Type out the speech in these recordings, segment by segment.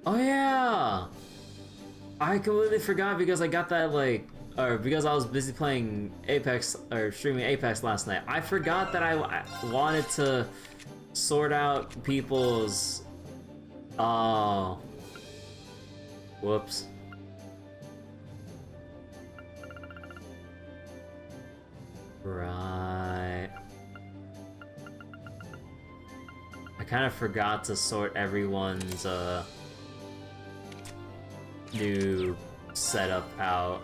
Oh yeah! I completely forgot because I got that like, or because I was busy playing Apex or streaming Apex last night. I forgot that I wanted to sort out people's. Oh, whoops. Right. I kind of forgot to sort everyone's new setup out.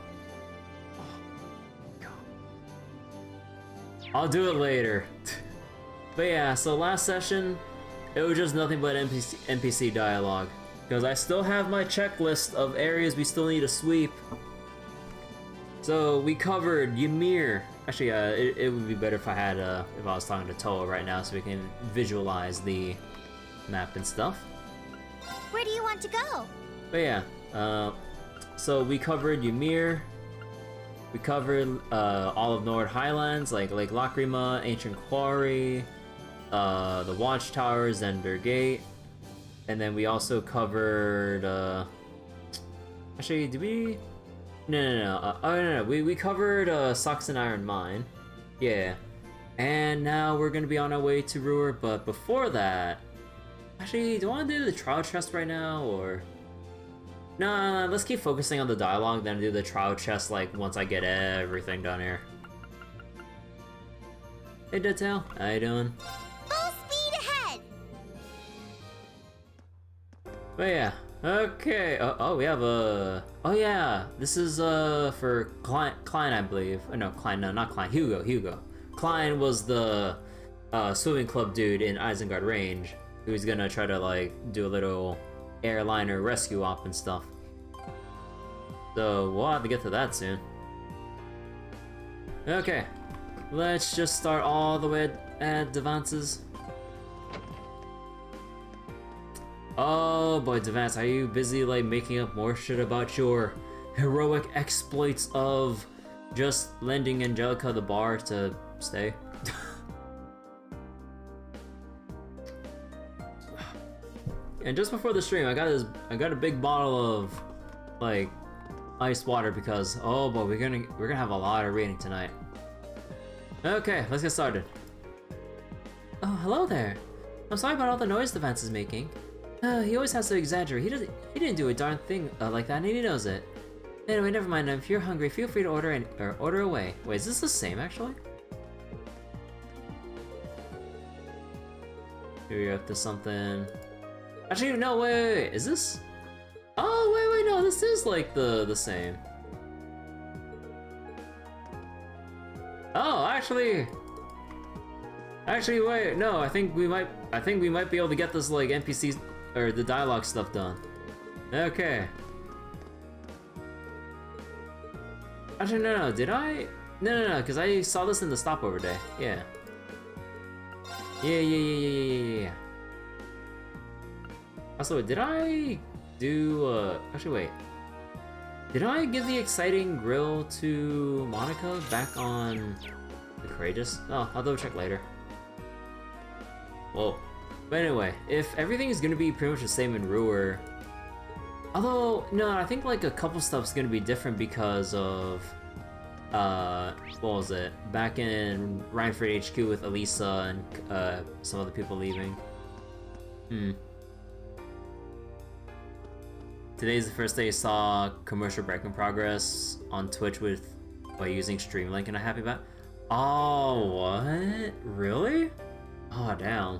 I'll do it later. But yeah, so last session, it was just nothing but NPC dialogue. Because I still have my checklist of areas we still need to sweep. So we covered Ymir. Actually, it would be better if I had if I was talking to Toa right now, so we can visualize the map and stuff. Where do you want to go? But yeah, so we covered Ymir. We covered all of Nord Highlands, like Lake Lacrima, Ancient Quarry, the Watchtower, Zender Gate, and then we also covered. Actually, did we? No. Oh no. We covered Saxon Iron Mine. Yeah. And now we're gonna be on our way to Ruhr, but before that... Actually, do I want to do the trial chest right now, or... No, let's keep focusing on the dialogue, then do the trial chest, like, once I get everything done here. Hey, Deadtail. How you doing? Full speed ahead! But yeah. Okay, oh, we have a... Oh yeah, this is for Klein, I believe. No, Klein, no, not Klein, Hugo. Klein was the swimming club dude in Isengard Range, who's gonna try to, like, do a little airliner rescue op and stuff. So, we'll have to get to that soon. Okay, let's just start all the way at Devance's. Oh boy, Devance, are you busy like making up more shit about your heroic exploits of just lending Angelica the bar to stay? And just before the stream, I got a big bottle of like iced water because oh boy, we're gonna have a lot of reading tonight. Okay, let's get started. Oh, hello there. I'm sorry about all the noise Devance is making. He always has to exaggerate. He didn't do a darn thing like that, and he knows it. Anyway, never mind. If you're hungry, feel free to order away. Wait, is this the same actually? Maybe you're up to something. Actually, no. Wait. Is this? Oh, wait. No, this is like the same. Oh, actually, wait. No, I think we might be able to get this like NPCs. Or the dialogue stuff done. Okay. Actually, no, did I? No, because I saw this in the stopover day. Yeah. Yeah. Also, did I do, actually, wait. Did I give the exciting grill to Monica back on the Courageous? Oh, I'll double check later. Whoa. But anyway, if everything is gonna be pretty much the same in Ruhr, although no, I think like a couple stuff's gonna be different because of what was it? Back in Rhineford HQ with Elisa and some other people leaving. Today's the first day I saw commercial break in progress on Twitch by using Streamlink and a happy about. Oh, what? Really? Oh, damn.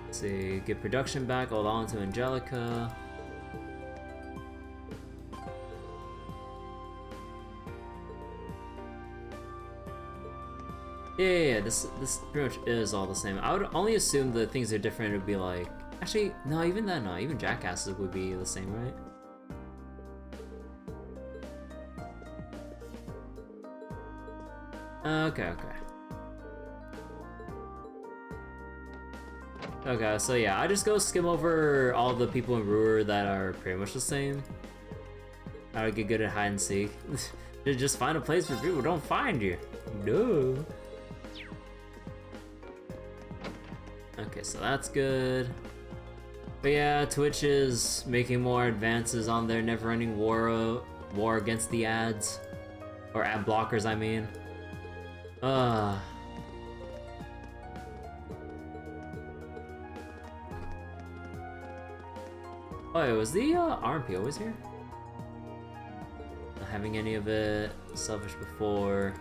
Let's see, get production back, hold on to Angelica. Yeah, this pretty much is all the same. I would only assume that things are different. It would be like, actually, no, even then, no, even Jackasses would be the same, right? Okay. Okay, so yeah, I just go skim over all the people in Ruhr that are pretty much the same. I would get good at hide and seek. Just find a place where people don't find you. No. Okay, so that's good. But yeah, Twitch is making more advances on their never-ending war against the ads. Or ad blockers, I mean. Oh, wait, was the RMP always here? Not having any of it. Selfish before.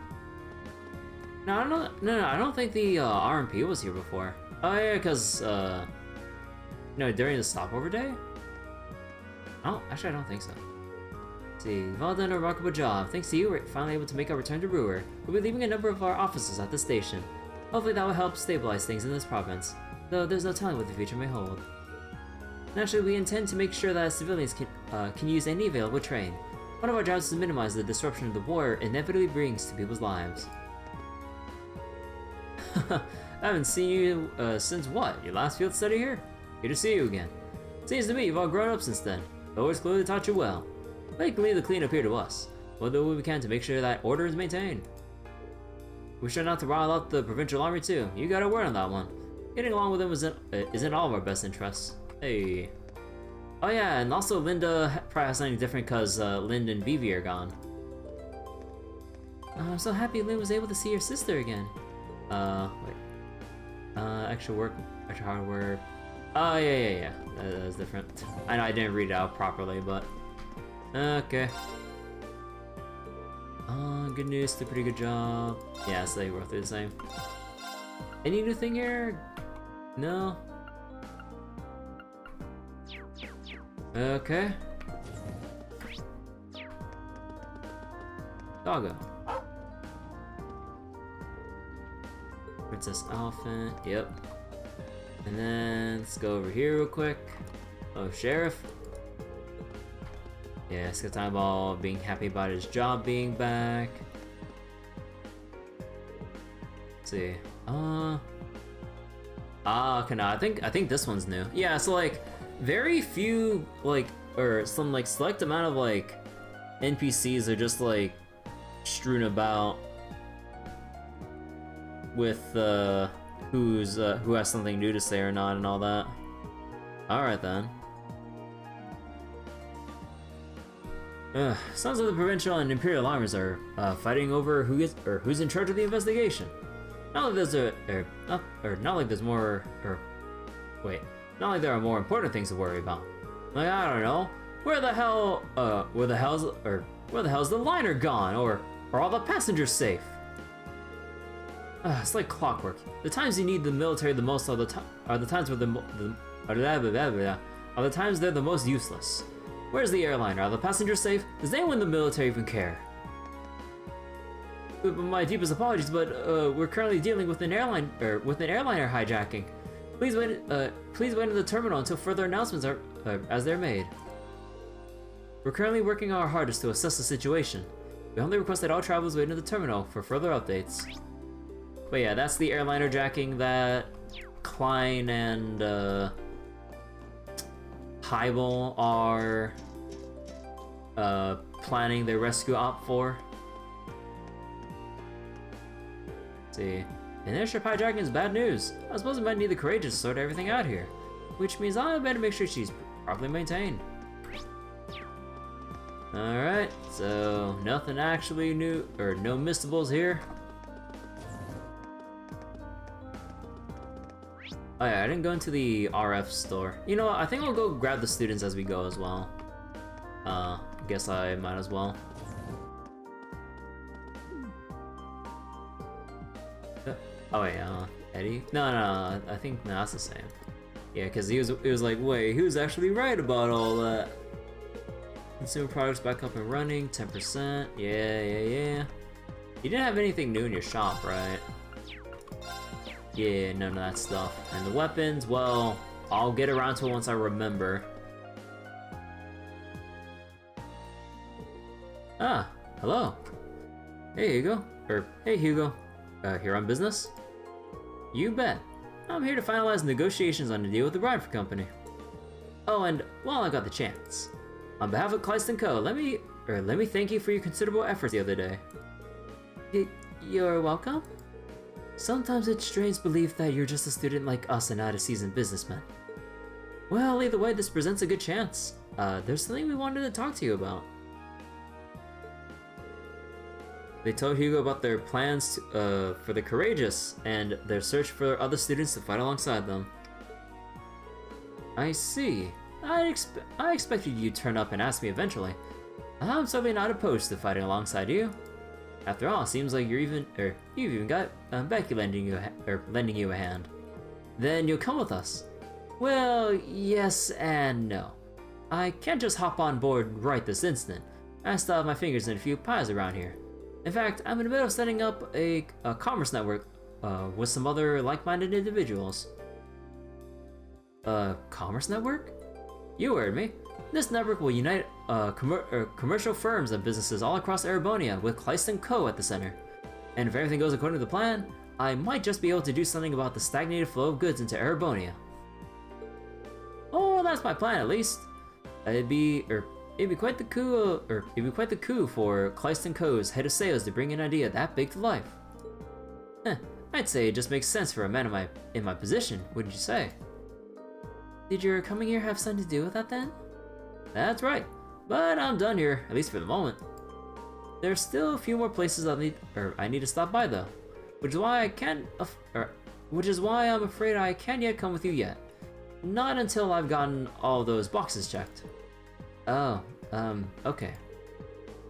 No, I don't. No, I don't think the RMP was here before. Oh yeah, because no, during the stopover day. Oh, actually, I don't think so. Let's see, you've all done a remarkable job. Thanks to you, we're finally able to make our return to Brewer. We'll be leaving a number of our offices at the station. Hopefully, that will help stabilize things in this province. Though there's no telling what the future may hold. Naturally, we intend to make sure that civilians can use any available train. One of our jobs is to minimize the disruption the war inevitably brings to people's lives. I haven't seen you since what? Your last field study here? Good to see you again. Seems to me you've all grown up since then. The Lord's clearly taught you well. We can leave the cleanup here to us. We'll do what we can to make sure that order is maintained. We sure not to rile up the provincial army too. You got a word on that one. Getting along with them is in all of our best interests. Hey. Oh yeah, and also Linda probably has something different because Lynn and Vivi are gone. I'm so happy Lynn was able to see her sister again. Wait. Extra work, extra hard work. Oh, yeah. That was different. I know I didn't read it out properly, but... Okay. Good news, did a pretty good job. Yeah, so they roughly the same. Any new thing here? No? Okay. Doggo. Princess Elephant, yep. And then, let's go over here real quick. Oh, Sheriff. Yeah, Skatai'ball being happy about his job being back. Let's see. Okay, no, I think this one's new. Yeah, so like, very few, like, or some like select amount of like NPCs are just like strewn about with who has something new to say or not and all that. Alright then. Sounds like the provincial and imperial armies are fighting over who's in charge of the investigation. Not like there are more important things to worry about. Like, I don't know, where the hell's the liner gone, or are all the passengers safe? It's like clockwork. The times you need the military the most are the times where are the times they're the most useless. Where's the airliner? Are the passengers safe? Does anyone in the military even care? My deepest apologies, but we're currently dealing with an airliner hijacking. Please wait in the terminal until further announcements are as they're made. We're currently working our hardest to assess the situation. We only request that all travelers wait in the terminal for further updates. But yeah, that's the airliner jacking that Klein and Hybel are planning their rescue op for. Let's see. An airship hijacking is bad news. I suppose we might need the courageous to sort everything out here. Which means I better make sure she's properly maintained. Alright, so nothing actually new, or no missables here. Oh yeah, I didn't go into the RF store. You know what, I think I'll go grab the students as we go as well. Guess I might as well. Oh wait, Eddie? No, I think no, that's the same. Yeah, because it was like, wait, who's actually right about all that? Consumer products back up and running, 10%. Yeah. You didn't have anything new in your shop, right? Yeah, none of that stuff. And the weapons, well, I'll get around to it once I remember. Ah, hello. Hey, Hugo. Hey, Hugo. Here on business? You bet. I'm here to finalize negotiations on a deal with the Bradford Company. Oh, and while I got the chance, on behalf of Kleist & Co., let me thank you for your considerable efforts the other day. You're welcome? Sometimes it strains belief that you're just a student like us and not a seasoned businessman. Well, either way, this presents a good chance. There's something we wanted to talk to you about. They told Hugo about their plans for the courageous and their search for other students to fight alongside them. I see. I expected you to turn up and ask me eventually. I'm certainly not opposed to fighting alongside you. After all, it seems like you've even got Becky lending you a hand. Then you'll come with us. Well, yes and no. I can't just hop on board right this instant. I still have my fingers in a few pies around here. In fact, I'm in the middle of setting up a commerce network with some other like-minded individuals. Commerce network? You heard me. This network will unite commercial firms and businesses all across Erebonia with Kleist & Co. at the center. And if everything goes according to the plan, I might just be able to do something about the stagnated flow of goods into Erebonia. Oh, that's my plan at least. It'd be quite the coup for Kleist & Co.'s head of sales to bring an idea that big to life. I'd say it just makes sense for a man in my position, wouldn't you say? Did your coming here have something to do with that then? That's right, but I'm done here, at least for the moment. There's still a few more places I need to stop by though, which is why I'm afraid I can't yet come with you yet. Not until I've gotten all those boxes checked. Oh, okay.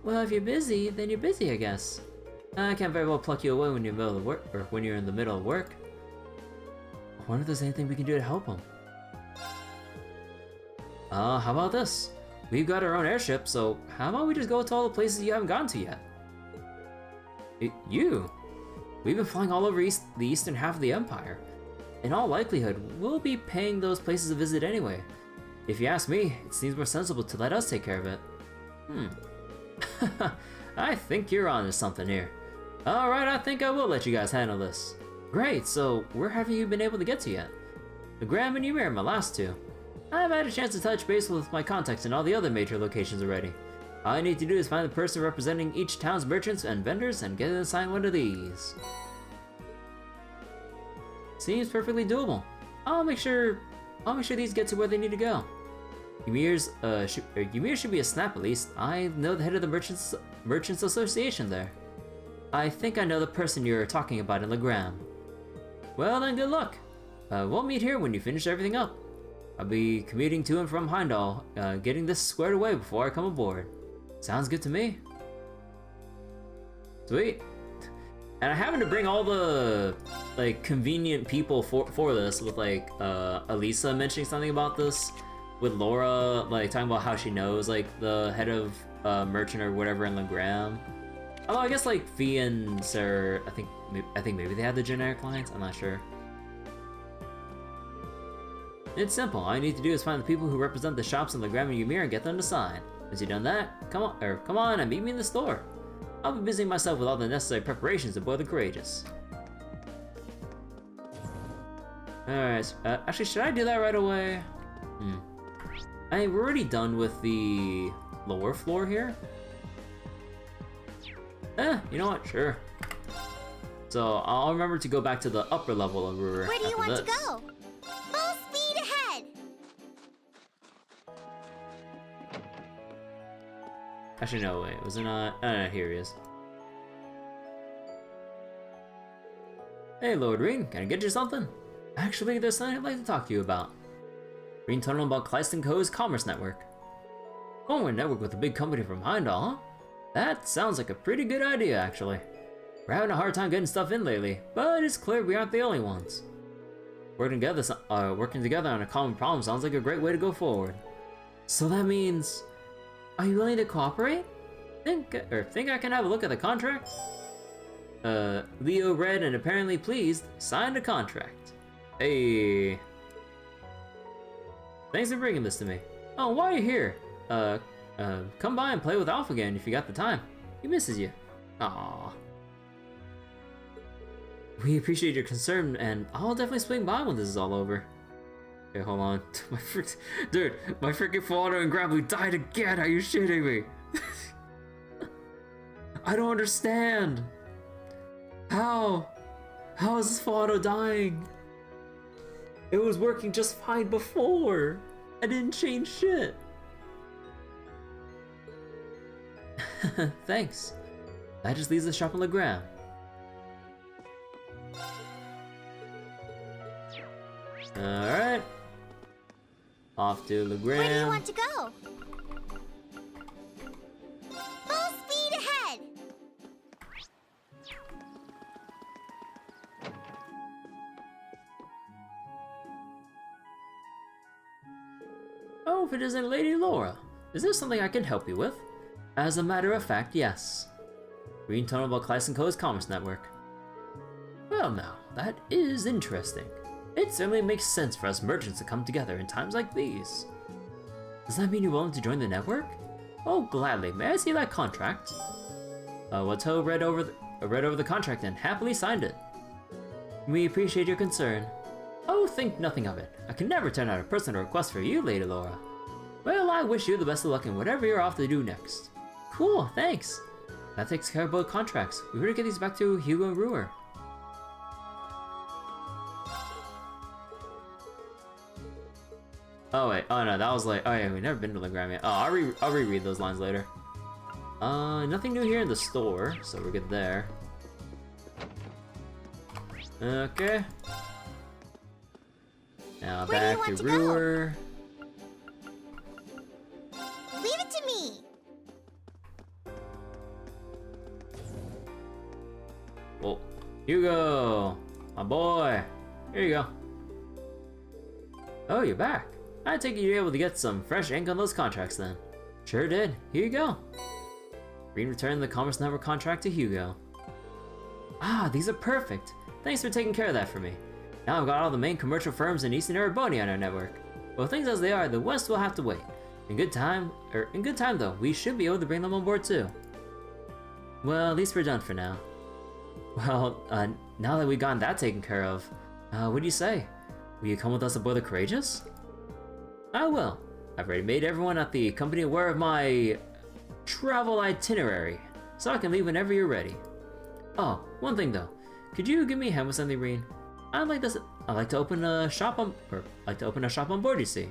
Well, if you're busy, then you're busy, I guess. I can't very well pluck you away when you're in the middle of work. I wonder if there's anything we can do to help them. How about this? We've got our own airship, so how about we just go to all the places you haven't gone to yet? We've been flying all over the eastern half of the Empire. In all likelihood, we'll be paying those places a visit anyway. If you ask me, it seems more sensible to let us take care of it. I think you're onto something here. Alright, I think I will let you guys handle this. Great, so where haven't you been able to get to yet? The Graham and Ymir are my last two. I've had a chance to touch base with my contacts in all the other major locations already. All I need to do is find the person representing each town's merchants and vendors and get them to sign one of these. Seems perfectly doable. I'll make sure these get to where they need to go. Ymir should be a snap at least. I know the head of the Merchants Association there. I think I know the person you're talking about in Legram. Well then, good luck. We'll meet here when you finish everything up. I'll be commuting to and from Heimdall, getting this squared away before I come aboard. Sounds good to me. Sweet. And I happen to bring all the convenient people for this, with Elisa mentioning something about this, with Laura talking about how she knows the head of merchant or whatever in Legram. Although I guess Fee and Sarah, I think maybe they have the generic lines. I'm not sure. It's simple. All you need to do is find the people who represent the shops in Legram and Ymir and get them to sign. Once you've done that, come on and meet me in the store. I'll be busying myself with all the necessary preparations aboard the Courageous. Alright, actually, should I do that right away? We're already done with the lower floor here. You know what? Sure. So I'll remember to go back to the upper level of Ruhr. Where do you want to go? Full speed ahead! Actually, no, wait. Was it not? Here he is. Hey, Lord Reen, can I get you something? Actually, there's something I'd like to talk to you about. Reen told him about Kleist & Co.'s commerce network. Oh, a network with a big company from Heimdall, huh? That sounds like a pretty good idea, actually. We're having a hard time getting stuff in lately, but it's clear we aren't the only ones. Working together on a common problem sounds like a great way to go forward. So that means... Are you willing to cooperate? Think I can have a look at the contract? Leo read and apparently pleased, signed a contract. Hey. Thanks for bringing this to me. Oh, why are you here? Come by and play with Alpha again if you got the time. He misses you. Aww. We appreciate your concern, and I'll definitely swing by when this is all over. Okay, hold on. My freaking Fallout and Grappling died again. Are you shitting me? I don't understand. How How is this photo dying? It was working just fine before. I didn't change shit. Thanks. That just leaves the shop on the ground. Alright. Off to Legram. Where do you want to go? Full speed ahead! Oh, if it isn't Lady Laura. Is there something I can help you with? As a matter of fact, yes. Green Tunnel Class & Co's Commerce Network. Well now, that is interesting. It certainly makes sense for us merchants to come together in times like these. Does that mean you're willing to join the network? Oh, gladly. May I see that contract? Watteau read over the contract and happily signed it. We appreciate your concern. Oh, think nothing of it. I can never turn out a personal request for you, Lady Laura. Well, I wish you the best of luck in whatever you're off to do next. Cool, thanks. That takes care of both contracts. We better get these back to Hugo and Ruhr. Oh wait, oh no, that was like, oh yeah, we've never been to Legram yet. Oh, I'll reread those lines later. Nothing new here in the store, so we're good there. Okay. Now back to Ruhr. Leave it to me. Well, Hugo, my boy. Here you go. Oh, you're back. I take it you're able to get some fresh ink on those contracts then. Sure did. Here you go. Green returned the Commerce Network contract to Hugo. Ah, these are perfect. Thanks for taking care of that for me. Now I've got all the main commercial firms in Eastern Erebony on our network. Well, things as they are, the West will have to wait. In good time though, we should be able to bring them on board too. Well, at least we're done for now. Well, now that we've gotten that taken care of, what do you say? Will you come with us aboard the Courageous? I will. I've already made everyone at the company aware of my travel itinerary, so I can leave whenever you're ready. Oh, one thing though. Could you give me a hand with something, Reen? I'd like to open a shop on board, you see.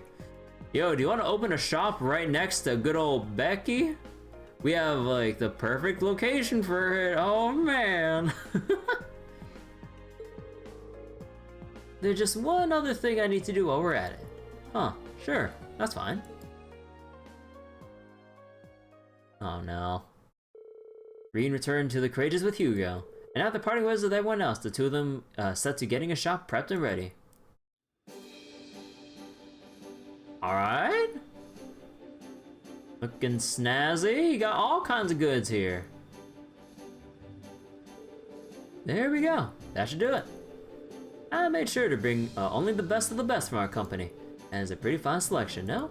Yo, do you want to open a shop right next to good old Becky? We have like the perfect location for it. Oh man. There's just one other thing I need to do while we're at it. Huh, sure, that's fine. Oh no. Reen returned to the Courageous with Hugo, and after parting ways with everyone else, the two of them set to getting a shop prepped and ready. Alright. Looking snazzy, you got all kinds of goods here. There we go, that should do it. I made sure to bring only the best of the best from our company, and it's a pretty fine selection, no?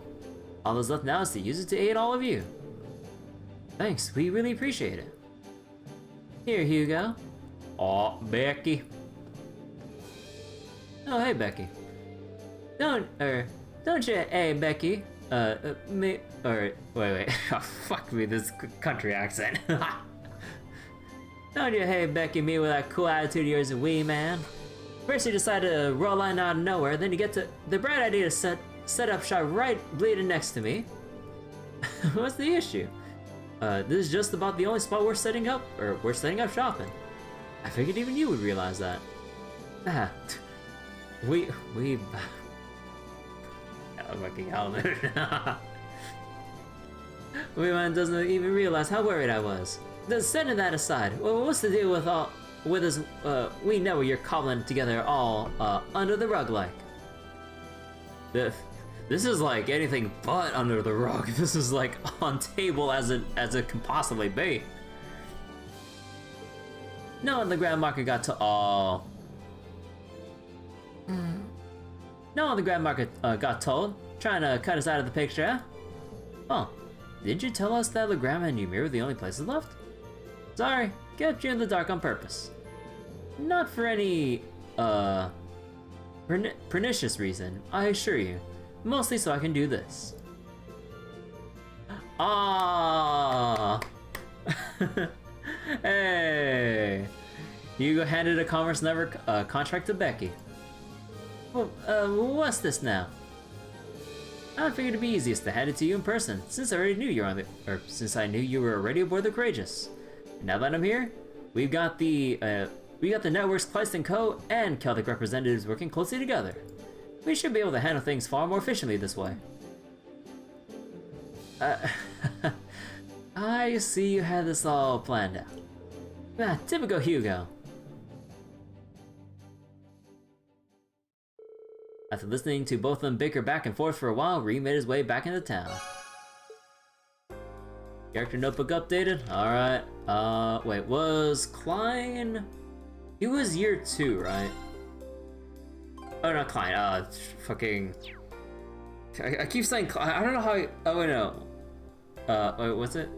All that's left now is to use it to aid all of you. Thanks, we really appreciate it. Here, Hugo. Aw, Becky. Oh, hey, Becky. Don't you, hey, Becky, wait, oh, fuck me, this country accent. Don't you, hey, Becky, me with that cool attitude of yours and wee, man. First you decide to roll in out of nowhere, then you get to the bright idea to set up shop right bleeding next to me. What's the issue? This is just about the only spot we're setting up shop in. I figured even you would realize that. Ah, we oh, fucking hell, dude. We man doesn't even realize how worried I was. Just setting that aside, well, what's the deal with us, we know you're cobbling together all, under the rug like. This is like anything but under the rug. This is like on table as it can possibly be. No, the Grand Market got to all. No, the Grand Market got told, trying to cut us out of the picture. Oh, did you tell us that Legram and Ymir were the only places left? Sorry, kept you in the dark on purpose. Not for any, pernicious reason, I assure you. Mostly so I can do this. Ah, hey, Hugo handed a Commerce Never contract to Becky. Well, what's this now? I figured it'd be easiest to hand it to you in person, since I already knew you were on the, or since I knew you were already aboard the Courageous. And now that I'm here, we've got the networks Kleist & Co. and Celtic representatives working closely together. We should be able to handle things far more efficiently this way. I see you had this all planned out. Ah, typical Hugo. After listening to both of them bicker back and forth for a while, Ree made his way back into town. Character notebook updated? Alright. Wait, was Klein... He was year 2, right? Oh, not Klein, fucking... I keep saying Klein, I don't know how I... Oh, wait, no. Wait, what's it?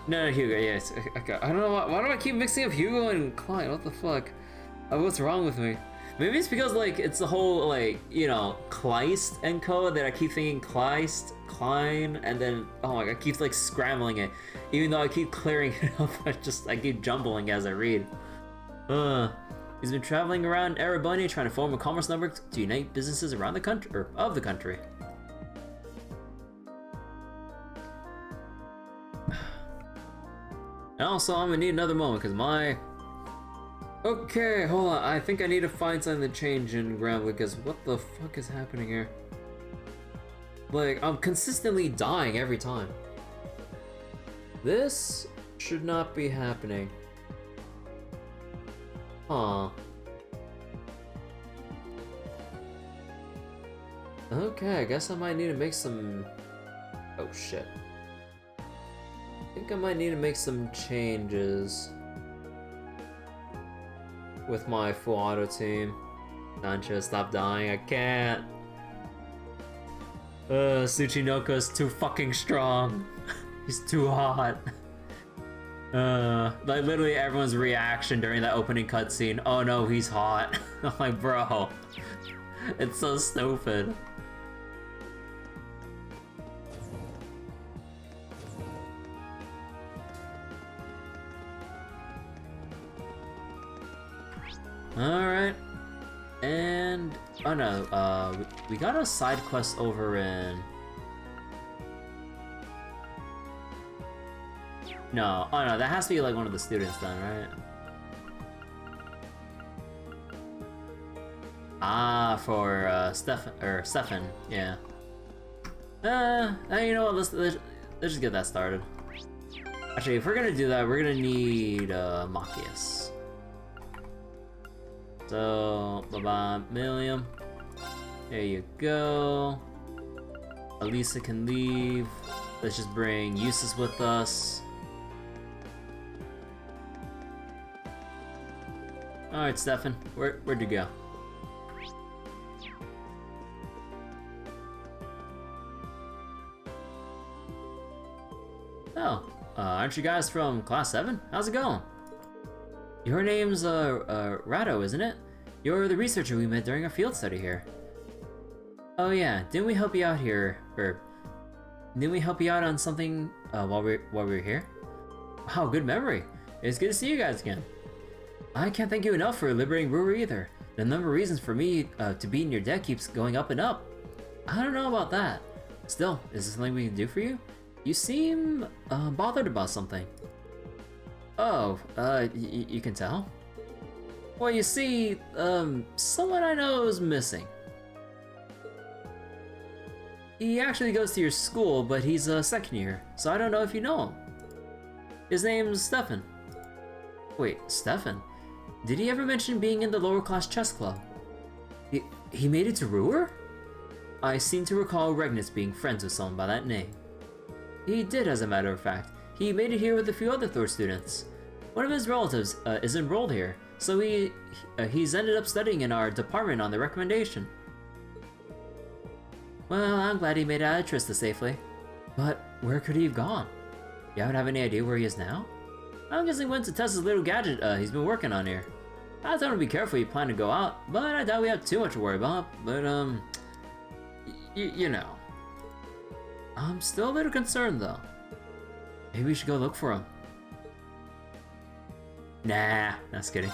No, Hugo, yes. Okay. I don't know why do I keep mixing up Hugo and Klein? What the fuck? What's wrong with me? Maybe it's because, like, it's the whole, like, you know, Kleist and Co. that I keep thinking Kleist, Klein, and then, oh my god, I keep, like, scrambling it. Even though I keep clearing it up, I keep jumbling as I read. He's been traveling around Erebony trying to form a commerce network to unite businesses around the country, or of the country. And also, I'm gonna need another moment, because my... Okay, hold on. I think I need to find something to change in Grambling, because what the fuck is happening here? Like, I'm consistently dying every time. This should not be happening. Huh. Okay, I guess I might need to make some... Oh shit. I think I might need to make some changes with my full auto team. Sancho, stop dying, I can't. Tsuchinoko's too fucking strong. He's too hot. Like literally everyone's reaction during that opening cutscene. Oh no, he's hot. I'm like, bro. It's so stupid. Alright. And... oh no, we got a side quest over in... No, oh no, that has to be like one of the students then, right? Ah, for Stefan, yeah. You know what, let's just get that started. Actually, if we're gonna do that, we're gonna need Machias. So, bye-bye, Milliam. There you go. Elisa can leave. Let's just bring Eustace with us. Alright, Stefan, where'd you go? Oh, aren't you guys from Class 7? How's it going? Your name's, Rado, isn't it? You're the researcher we met during our field study here. Oh yeah, didn't we help you out here, or... Didn't we help you out on something, while we were here? Wow, good memory. It's good to see you guys again. I can't thank you enough for liberating Brewer either. The number of reasons for me, to be in your debt keeps going up and up. I don't know about that. Still, is this something we can do for you? You seem, bothered about something. Oh, you can tell? Well, you see, someone I know is missing. He actually goes to your school, but he's a second year, so I don't know if you know him. His name's Stefan. Wait, Stefan? Did he ever mention being in the lower class chess club? He made it to Ruhr? I seem to recall Regnus being friends with someone by that name. He did, as a matter of fact. He made it here with a few other Thor students. One of his relatives is enrolled here, so he's ended up studying in our department on the recommendation. Well, I'm glad he made it out of Trista safely. But where could he have gone? You haven't have any idea where he is now? I'm guessing he went to test his little gadget he's been working on here. I told him to be careful you plan to go out, but I doubt we have too much to worry about. But, you know. I'm still a little concerned, though. Maybe we should go look for him. Nah, that's kidding.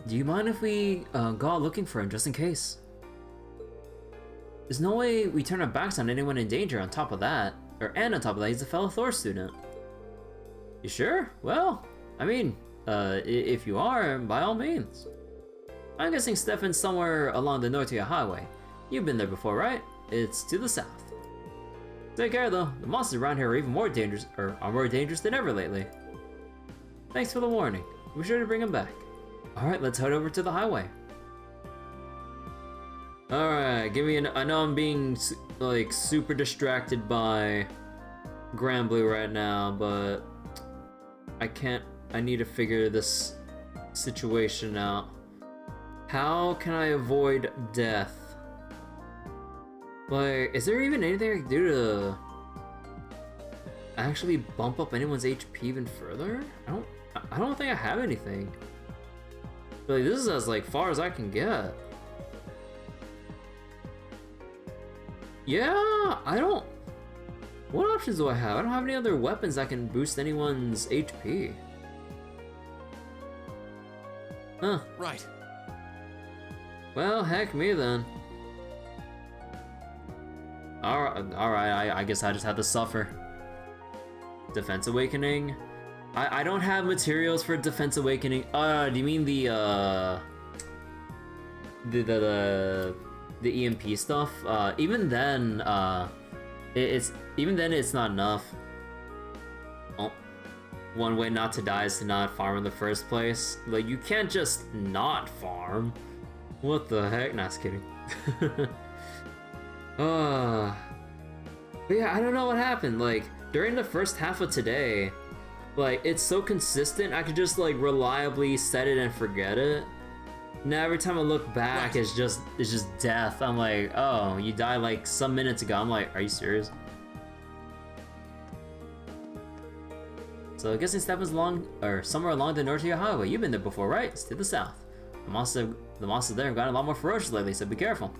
Do you mind if we go out looking for him just in case? There's no way we turn our backs on anyone in danger on top of that. And on top of that, he's a fellow Thor student. You sure? Well, I mean, if you are, by all means. I'm guessing Stefan's somewhere along the Nortia Highway. You've been there before, right? It's to the south. Take care though, the monsters around here are even more dangerous, or are more dangerous than ever lately. Thanks for the warning. Be sure to bring him back. Alright, let's head over to the highway. Alright, give me an. I know I'm being like super distracted by Granblue right now, but I can't. I need to figure this situation out. How can I avoid death? Like, is there even anything I can do to actually bump up anyone's HP even further? I don't think I have anything. Like, this is as like far as I can get. Yeah, I don't. What options do I have? I don't have any other weapons that can boost anyone's HP. Huh. Right. Well, heck me then. Alright, I guess I just have to suffer. Defense Awakening? I don't have materials for Defense Awakening. Do you mean the EMP stuff? Even then, it's not enough. Oh, one way not to die is to not farm in the first place. Like, you can't just not farm. What the heck? Nah, just kidding. But yeah, I don't know what happened. Like, during the first half of today, like, it's so consistent, I could just, like, reliably set it and forget it. Now every time I look back, it's just death. I'm like, oh, you died, like, some minutes ago. I'm like, are you serious? So I guess Stefan's somewhere along the Nortia Highway. You've been there before, right? It's to the south. The monsters there have gotten a lot more ferocious lately, so be careful.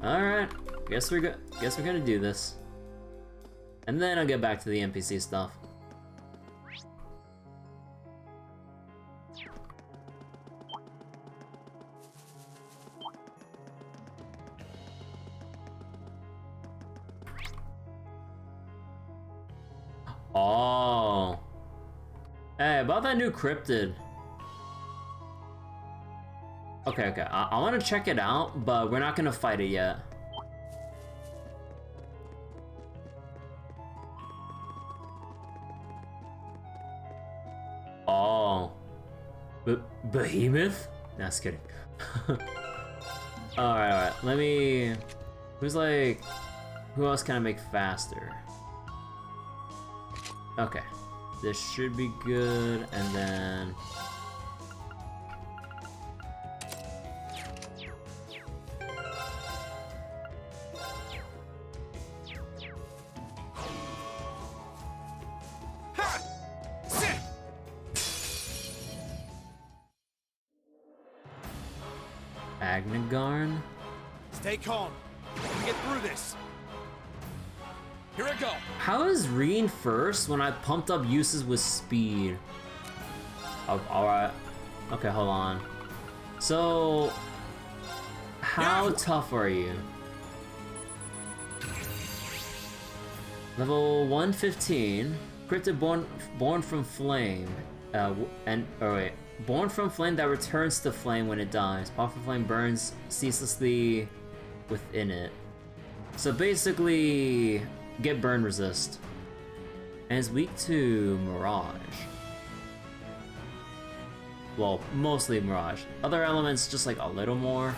Alright, guess we're gonna do this. And then I'll get back to the NPC stuff. Oh. Hey, about that new cryptid. Okay. I want to check it out, but we're not gonna fight it yet. Oh. Behemoth? Nah, just kidding. Alright. Let me... Who else can I make faster? Okay. This should be good, and then... Agnagarn? Stay calm. We can get through this. Here I go. How is Reen first when I pumped up uses with speed? Oh, alright. Okay, hold on. So... how tough are you? Level 115. Cryptid born from flame. Born from flame that returns to flame when it dies. Powerful flame burns ceaselessly within it. So basically, get burn resist. And it's weak to Mirage. Well, mostly Mirage. Other elements just like a little more.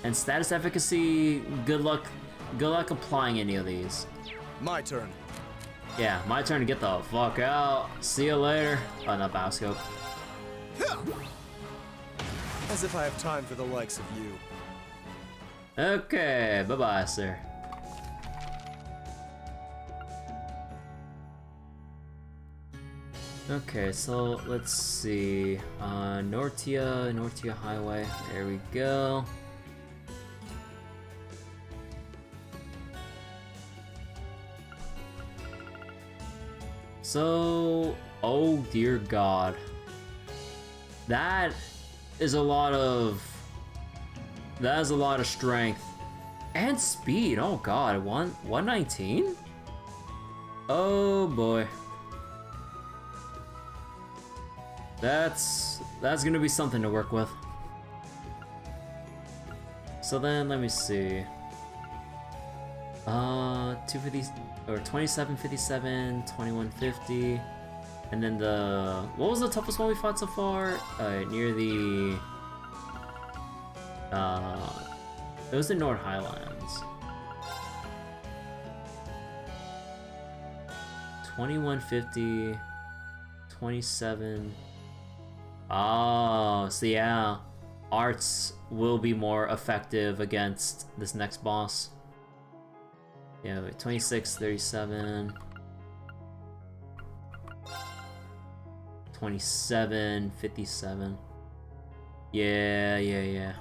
And status efficacy, good luck applying any of these. My turn. Yeah, my turn to get the fuck out. See you later. Oh, not Bioscope. As if I have time for the likes of you. Okay, bye-bye, sir. Okay, so let's see. Nortia Highway. There we go. So Oh dear God. That is a lot of... That is a lot of strength. And speed, oh God, 119? Oh boy. That's gonna be something to work with. So then, let me see. 250 or 2757, 2150, and then the what was the toughest one we fought so far? Near the it was the North Highlands. 2150, 27. Oh, so yeah, arts will be more effective against this next boss. Yeah, wait, 26, 37, 27, 57. Yeah.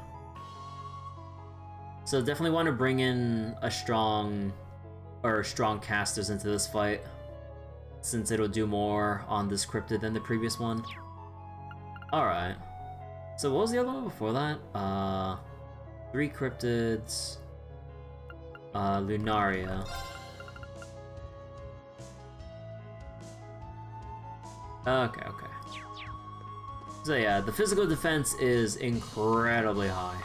So definitely want to bring in a strong casters into this fight, since it'll do more on this cryptid than the previous one. Alright. So what was the other one before that? 3 cryptids. Lunaria. Okay. So yeah, the physical defense is incredibly high.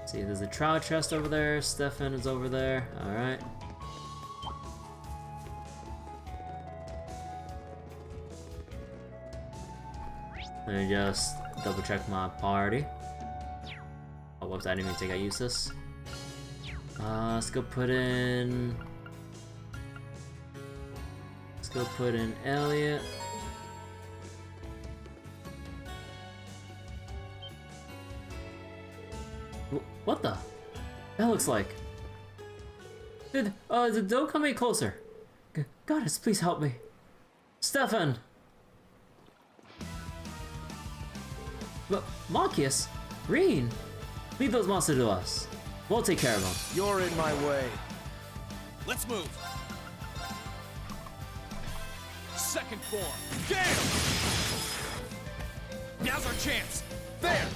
See, there's a trout chest over there, Stefan is over there, alright. Let me just double check my party. Oh, whoops, I didn't even think I used this. Let's go put in Elliot. What the? That looks like... Don't come any closer. Goddess, please help me. Stefan! Marcus? Reen? Leave those monsters to us. We'll take care of them. You're in my way. Let's move. Second form. Gale! Now's our chance. There!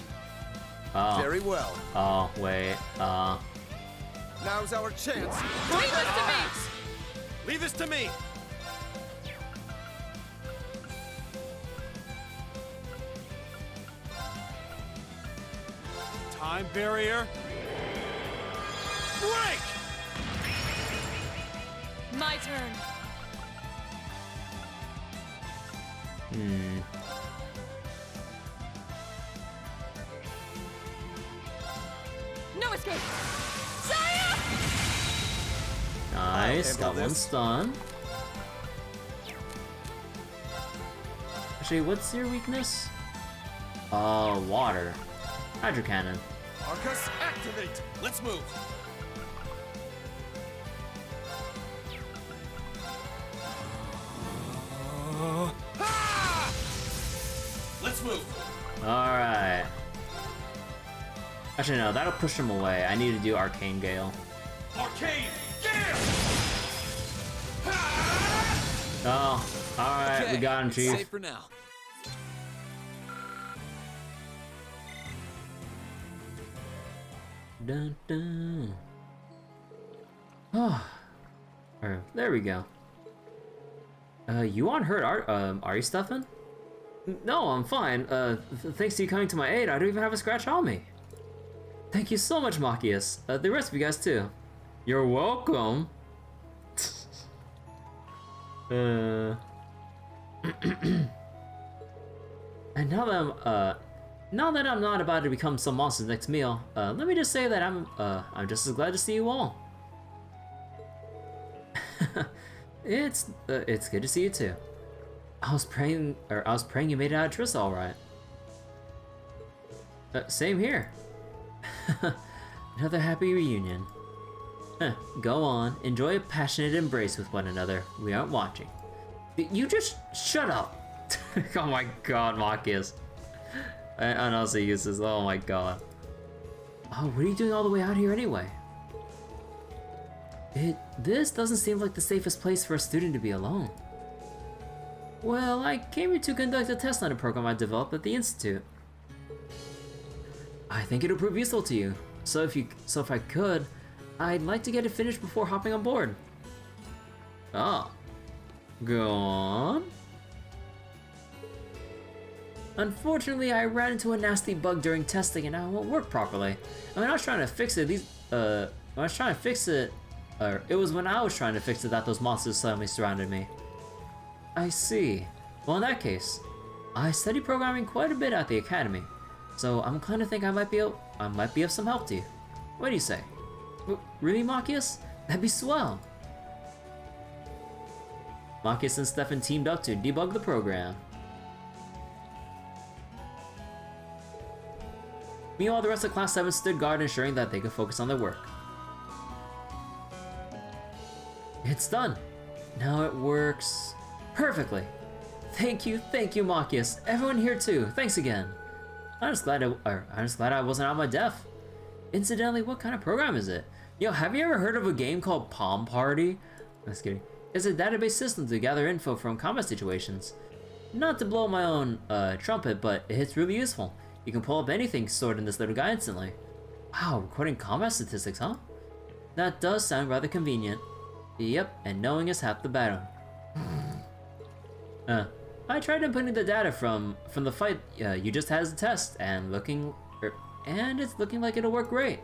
Oh. Very well. Oh, wait, Now's our chance. Leave this to me! Leave this to me! Time barrier. Break! My turn. No escape! Saya! Nice, got one this. stun. Actually, what's your weakness? Water. Hydro cannon. Arcus, activate! Let's move! Let's move! Alright. Actually, no, that'll push him away. I need to do Arcane Gale. Arcane Gale! Oh, alright, we got him, Chief. Safe for now. Dun dun. Oh, there we go. You aren't hurt, are you, Stefan? No, I'm fine. Thanks to you coming to my aid, I don't even have a scratch on me. Thank you so much, Machias. The rest of you guys too. You're welcome. And now that I'm not about to become some monster's next meal, let me just say that I'm just as glad to see you all. It's good to see you too. I was praying you made it out of Trissa all right. Same here. Another happy reunion. Go on, enjoy a passionate embrace with one another. We aren't watching. You just shut up. Oh my god, Machias. And also uses, oh my god. Oh, what are you doing all the way out here anyway? This doesn't seem like the safest place for a student to be alone. Well, I came here to conduct a test on a program I developed at the Institute. I think it'll prove useful to you. So if I could, I'd like to get it finished before hopping on board. Oh. Go on. Unfortunately, I ran into a nasty bug during testing and now it won't work properly. I mean, I was trying to fix it. It was when I was trying to fix it that those monsters suddenly surrounded me. I see. Well, in that case, I study programming quite a bit at the academy, so I'm inclined to think I might be of some help to you. What do you say? Really, Machias? That'd be swell. Machias and Stefan teamed up to debug the program. Meanwhile, the rest of Class 7 stood guard, ensuring that they could focus on their work. It's done. Now it works perfectly. Thank you, Machias. Everyone here too. Thanks again. I'm just glad I wasn't out of my depth. Incidentally, what kind of program is it? Yo, have you ever heard of a game called Palm Party? Just kidding. It's a database system to gather info from combat situations. Not to blow my own trumpet, but it's really useful. You can pull up anything stored in this little guy instantly. Wow, recording combat statistics, huh? That does sound rather convenient. Yep, and knowing is half the battle. I tried inputting the data from the fight you just had as a test, and it's looking like it'll work great.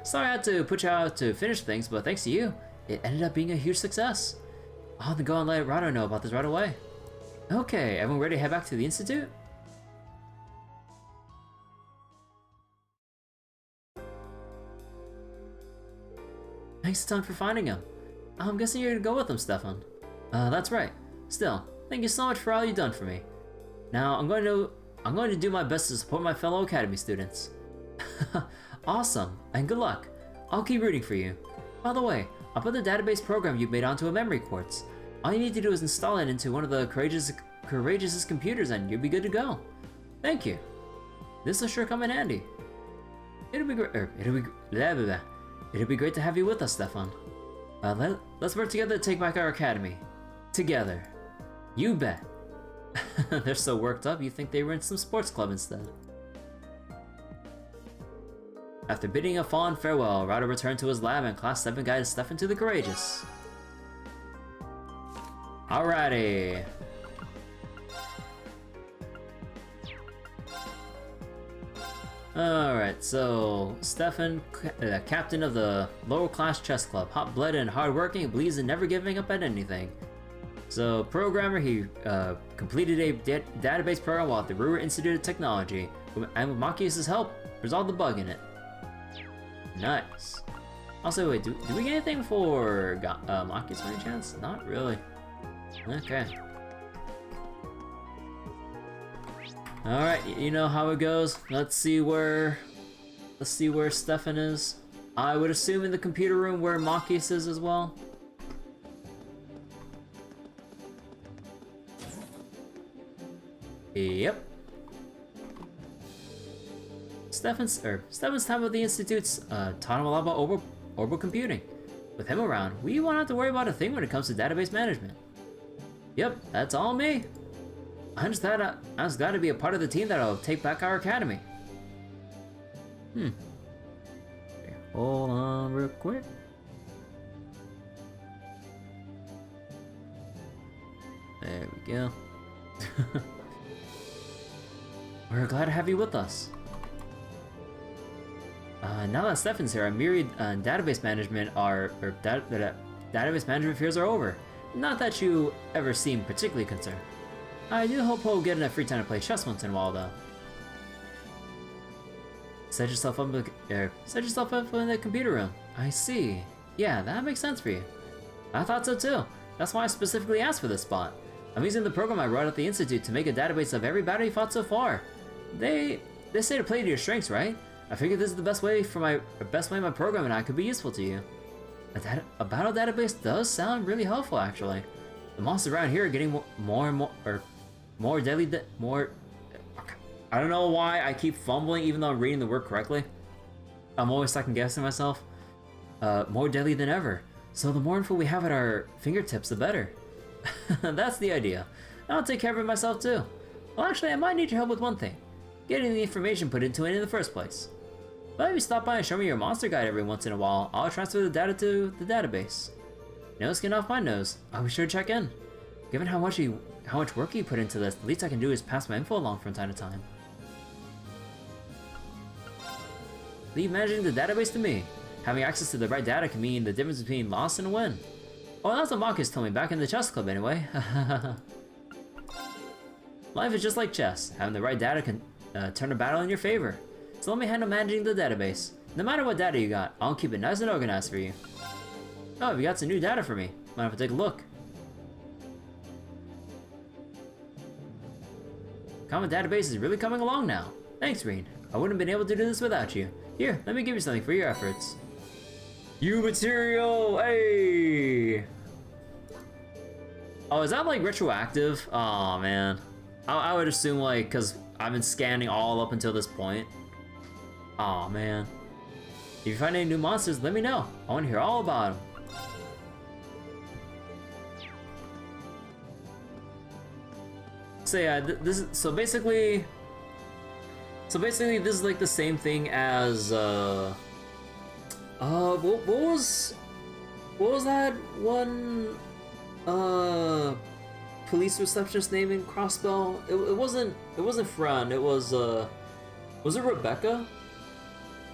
Sorry I had to put you out to finish things, but thanks to you, it ended up being a huge success. I'll have to go and let Rado know about this right away. Okay, everyone ready to head back to the Institute? Thanks a ton for finding him. I'm guessing you're gonna go with him, Stefan. That's right. Still, thank you so much for all you've done for me. Now, I'm going to do my best to support my fellow Academy students. Awesome, and good luck. I'll keep rooting for you. By the way, I'll put the database program you've made onto a memory quartz. All you need to do is install it into one of the courageous computers and you'll be good to go. Thank you. This will sure come in handy. It'll be great to have you with us, Stefan. Let's work together to take back our academy. Together. You bet. They're so worked up, you think they were in some sports club instead. After bidding a fond farewell, Rado returned to his lab and Class 7 guided Stefan to the Courageous. Alrighty. Alright, so Stefan, captain of the lower class chess club, hot-blooded and hard-working, believes in never giving up at anything. So, programmer, he completed a database program while at the Ruhr Institute of Technology, and with Machias' help, resolved the bug in it. Nice. Also, wait, do we get anything for Machias by any chance? Not really. Okay. Alright, you know how it goes. Let's see where Stefan is. I would assume in the computer room where Machias is as well. Yep. Stefan's time at the Institute's taught him a lot about orbital computing. With him around, we won't have to worry about a thing when it comes to database management. Yep, that's all me. I'm just glad to be a part of the team that'll take back our academy. Okay, hold on real quick. There we go. We're glad to have you with us. Now that Stefan's here, our myriad database management database management fears are over. Not that you ever seem particularly concerned. I do hope he'll get enough free time to play chess once in a while, though. Set yourself up in the computer room. I see. Yeah, that makes sense for you. I thought so too. That's why I specifically asked for this spot. I'm using the program I wrote at the Institute to make a database of every battle you fought so far. They say to play to your strengths, right? I figured this is the best way my program and I could be useful to you. A battle database does sound really helpful, actually. The monsters around here are getting more deadly. I don't know why I keep fumbling even though I'm reading the word correctly. I'm always second guessing myself. more deadly than ever. So the more info we have at our fingertips, the better. That's the idea. I'll take care of it myself too. Well, actually, I might need your help with one thing. Getting the information put into it in the first place. But if you stop by and show me your monster guide every once in a while, I'll transfer the data to the database. No skin off my nose. I'll be sure to check in. Given how much work you put into this, the least I can do is pass my info along from time to time. Leave managing the database to me. Having access to the right data can mean the difference between loss and a win. Oh, that's what Marcus told me back in the chess club anyway. Life is just like chess. Having the right data can turn a battle in your favor. So let me handle managing the database. No matter what data you got, I'll keep it nice and organized for you. Oh, you got some new data for me. Might have to take a look. Common database is really coming along now. Thanks, Reen. I wouldn't have been able to do this without you. Here, let me give you something for your efforts. You material! Hey! Oh, is that like retroactive? Oh man. I would assume like, because I've been scanning all up until this point. Oh man. If you find any new monsters, let me know. I want to hear all about them. So yeah, so basically this is like the same thing as what was that one police receptionist name in Crossbell? It wasn't Fran. It was it Rebecca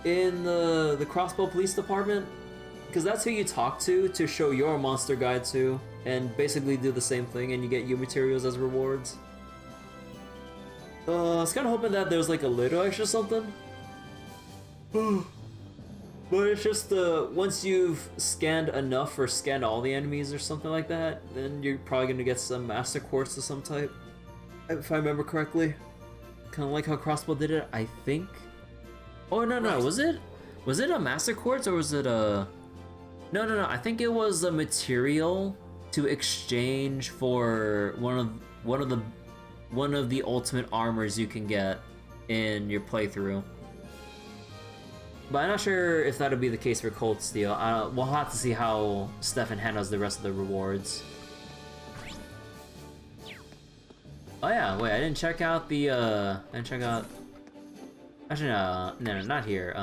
in the Crossbell Police Department? Because that's who you talk to show your monster guide to, and basically do the same thing, and you get your materials as rewards. I was kind of hoping that there's like a little extra something. But it's just once you've scanned enough or scanned all the enemies or something like that, then you're probably gonna get some master quartz of some type, if I remember correctly. Kind of like how Crossbow did it, I think. Oh no, was it a master quartz or was it a? No. I think it was a material to exchange for one of the ultimate armors you can get in your playthrough. But I'm not sure if that'll be the case for Cold Steel. We'll have to see how Stefan handles the rest of the rewards. Oh yeah, wait, I didn't check out the, actually, no, not here.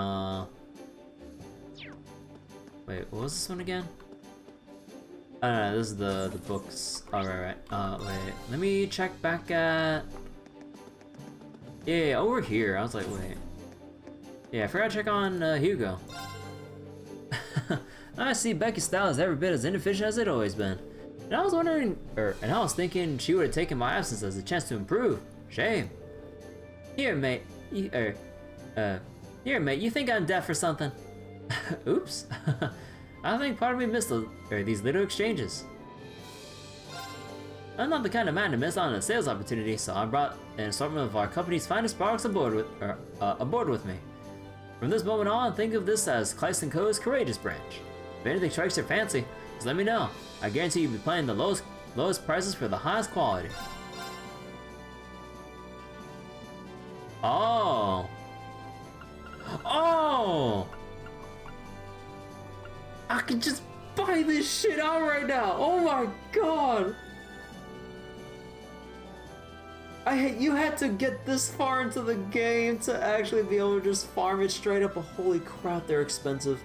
Wait, what was this one again? No, this is the books. Oh, right. Wait, let me check back at... Yeah, over here. I was like, wait. Yeah, I forgot to check on Hugo. I see Becky's style is every bit as inefficient as it always been. And I was wondering, and I was thinking she would have taken my absence as a chance to improve. Shame. Here, mate. Here, mate. You think I'm deaf or something? Oops. I think part of me missed these little exchanges. I'm not the kind of man to miss on a sales opportunity, so I brought an assortment of our company's finest products aboard with me. From this moment on, think of this as Kleist & Co.'s courageous branch. If anything strikes your fancy, just let me know. I guarantee you'll be paying the lowest prices for the highest quality. Oh! Oh! I can just buy this shit out right now! Oh my god! You had to get this far into the game to actually be able to just farm it straight up. Holy crap, they're expensive.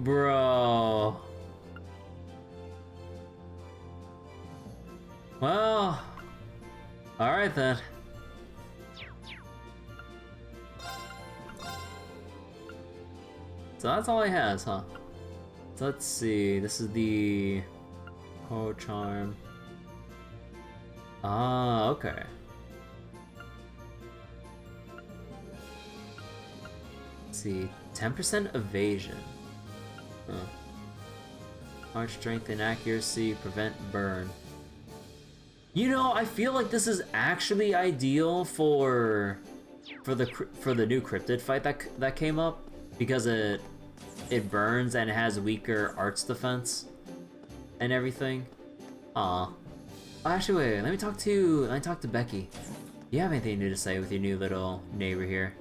Bro. Well, alright then. So that's all he has, huh? So let's see, this is the Ho Charm. Ah, okay. Let's see, 10% evasion. Huh. Hard strength and accuracy, prevent burn. You know, I feel like this is actually ideal for the new cryptid fight that came up, because it burns and it has weaker arts defense and everything. Aw. Oh, actually, wait, let me talk to Becky. Do you have anything new to say with your new little neighbor here?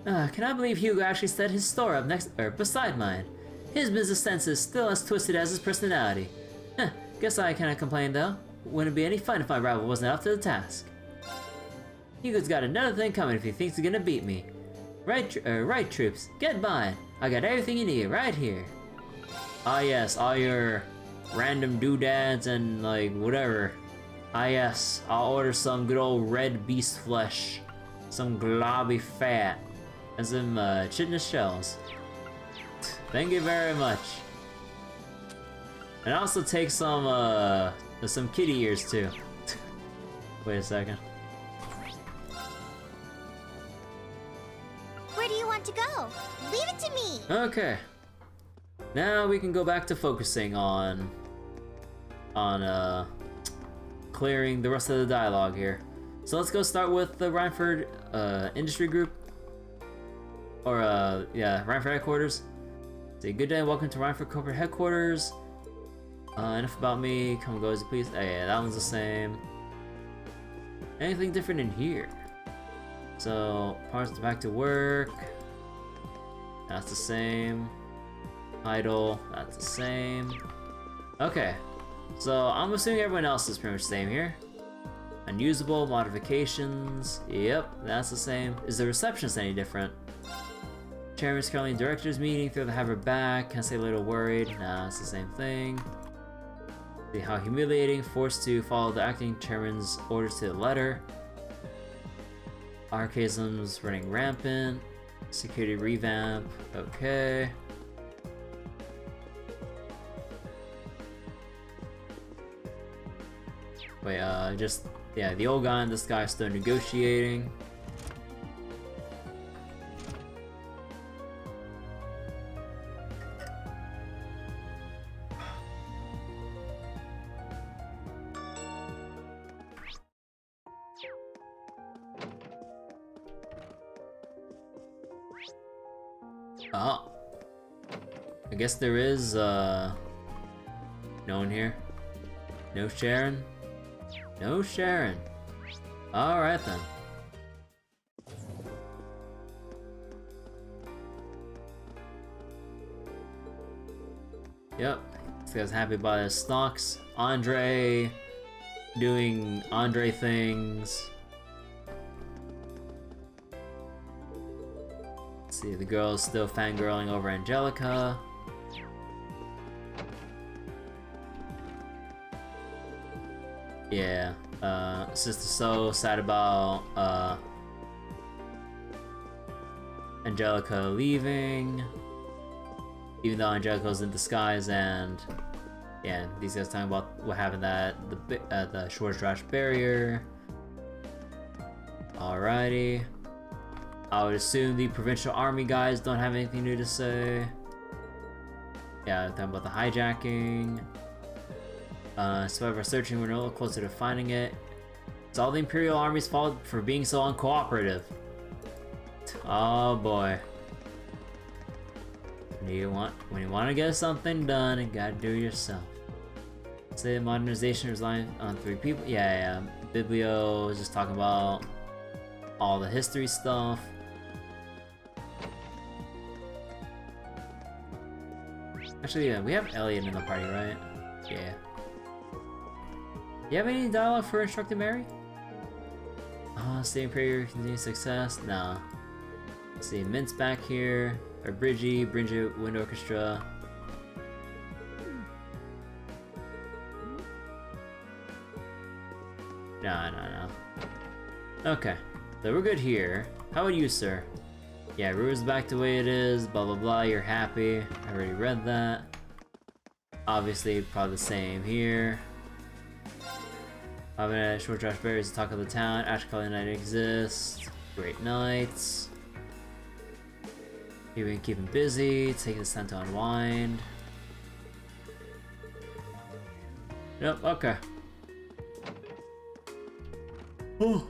Can I believe Hugo actually set his store up next or beside mine? His business sense is still as twisted as his personality. Guess I cannot complain though. Wouldn't be any fun if my rival wasn't up to the task. Hugo's got another thing coming if he thinks he's gonna beat me. Right, troops, get by. I got everything you need right here. Ah yes, all your random doodads and like whatever. Ah yes, I'll order some good old red beast flesh, some globby fat, and some chitinous shells. Thank you very much. And also take some kitty ears too. Wait a second. Where do you want to go? Leave it to me! Okay. Now we can go back to focusing on clearing the rest of the dialogue here. So let's go start with the Rhineford Industry Group. Or yeah, Rhineford Headquarters. Say good day, welcome to Rhineford Corporate Headquarters. Enough about me, come and go as you please. Oh yeah, that one's the same. Anything different in here? So, parts back to work. That's the same. Title, that's the same. Okay, so I'm assuming everyone else is pretty much the same here. Unusable, modifications, yep, that's the same. Is the receptionist any different? Chairman's currently in director's meeting, throw the hammer back, can I say a little worried? Nah, it's the same thing. See how humiliating, forced to follow the acting chairman's orders to the letter. Archaisms running rampant. Security revamp, okay. Wait, yeah, the old guy and this guy are still negotiating. Oh. I guess there is, no one here. No Sharon? No Sharon. Alright then. Yep. This guy's happy about his stocks. Andre doing Andre things. Let's see, the girl's still fangirling over Angelica. Yeah, Sister So sad about Angelica leaving, even though Angelica's in disguise, and yeah, these guys talking about what happened at the Schwarzdrach barrier. Alrighty, I would assume the provincial army guys don't have anything new to say. Yeah, talking about the hijacking. So we're searching, we're a little closer to finding it. It's all the Imperial Army's fault for being so uncooperative. Oh boy. When you want to get something done, you gotta do it yourself. Say modernization is relying on 3 people. Yeah. Biblio is just talking about all the history stuff. Actually, yeah, we have Elliot in the party, right? Yeah. You have any dialogue for Instructor Mary? Stay Imperial, continue success? Nah. Let's see, Mint's back here. Or Bridget, Wind Orchestra. No. Okay, so we're good here. How about you, sir? Yeah, Rue's back the way it is, blah blah blah, you're happy. I already read that. Obviously, probably the same here. 5 minutes, short trash berries, the talk of the town, Ash Color Night exists. Great nights. You've been keeping busy, taking this time to unwind. Yep, okay. Oh.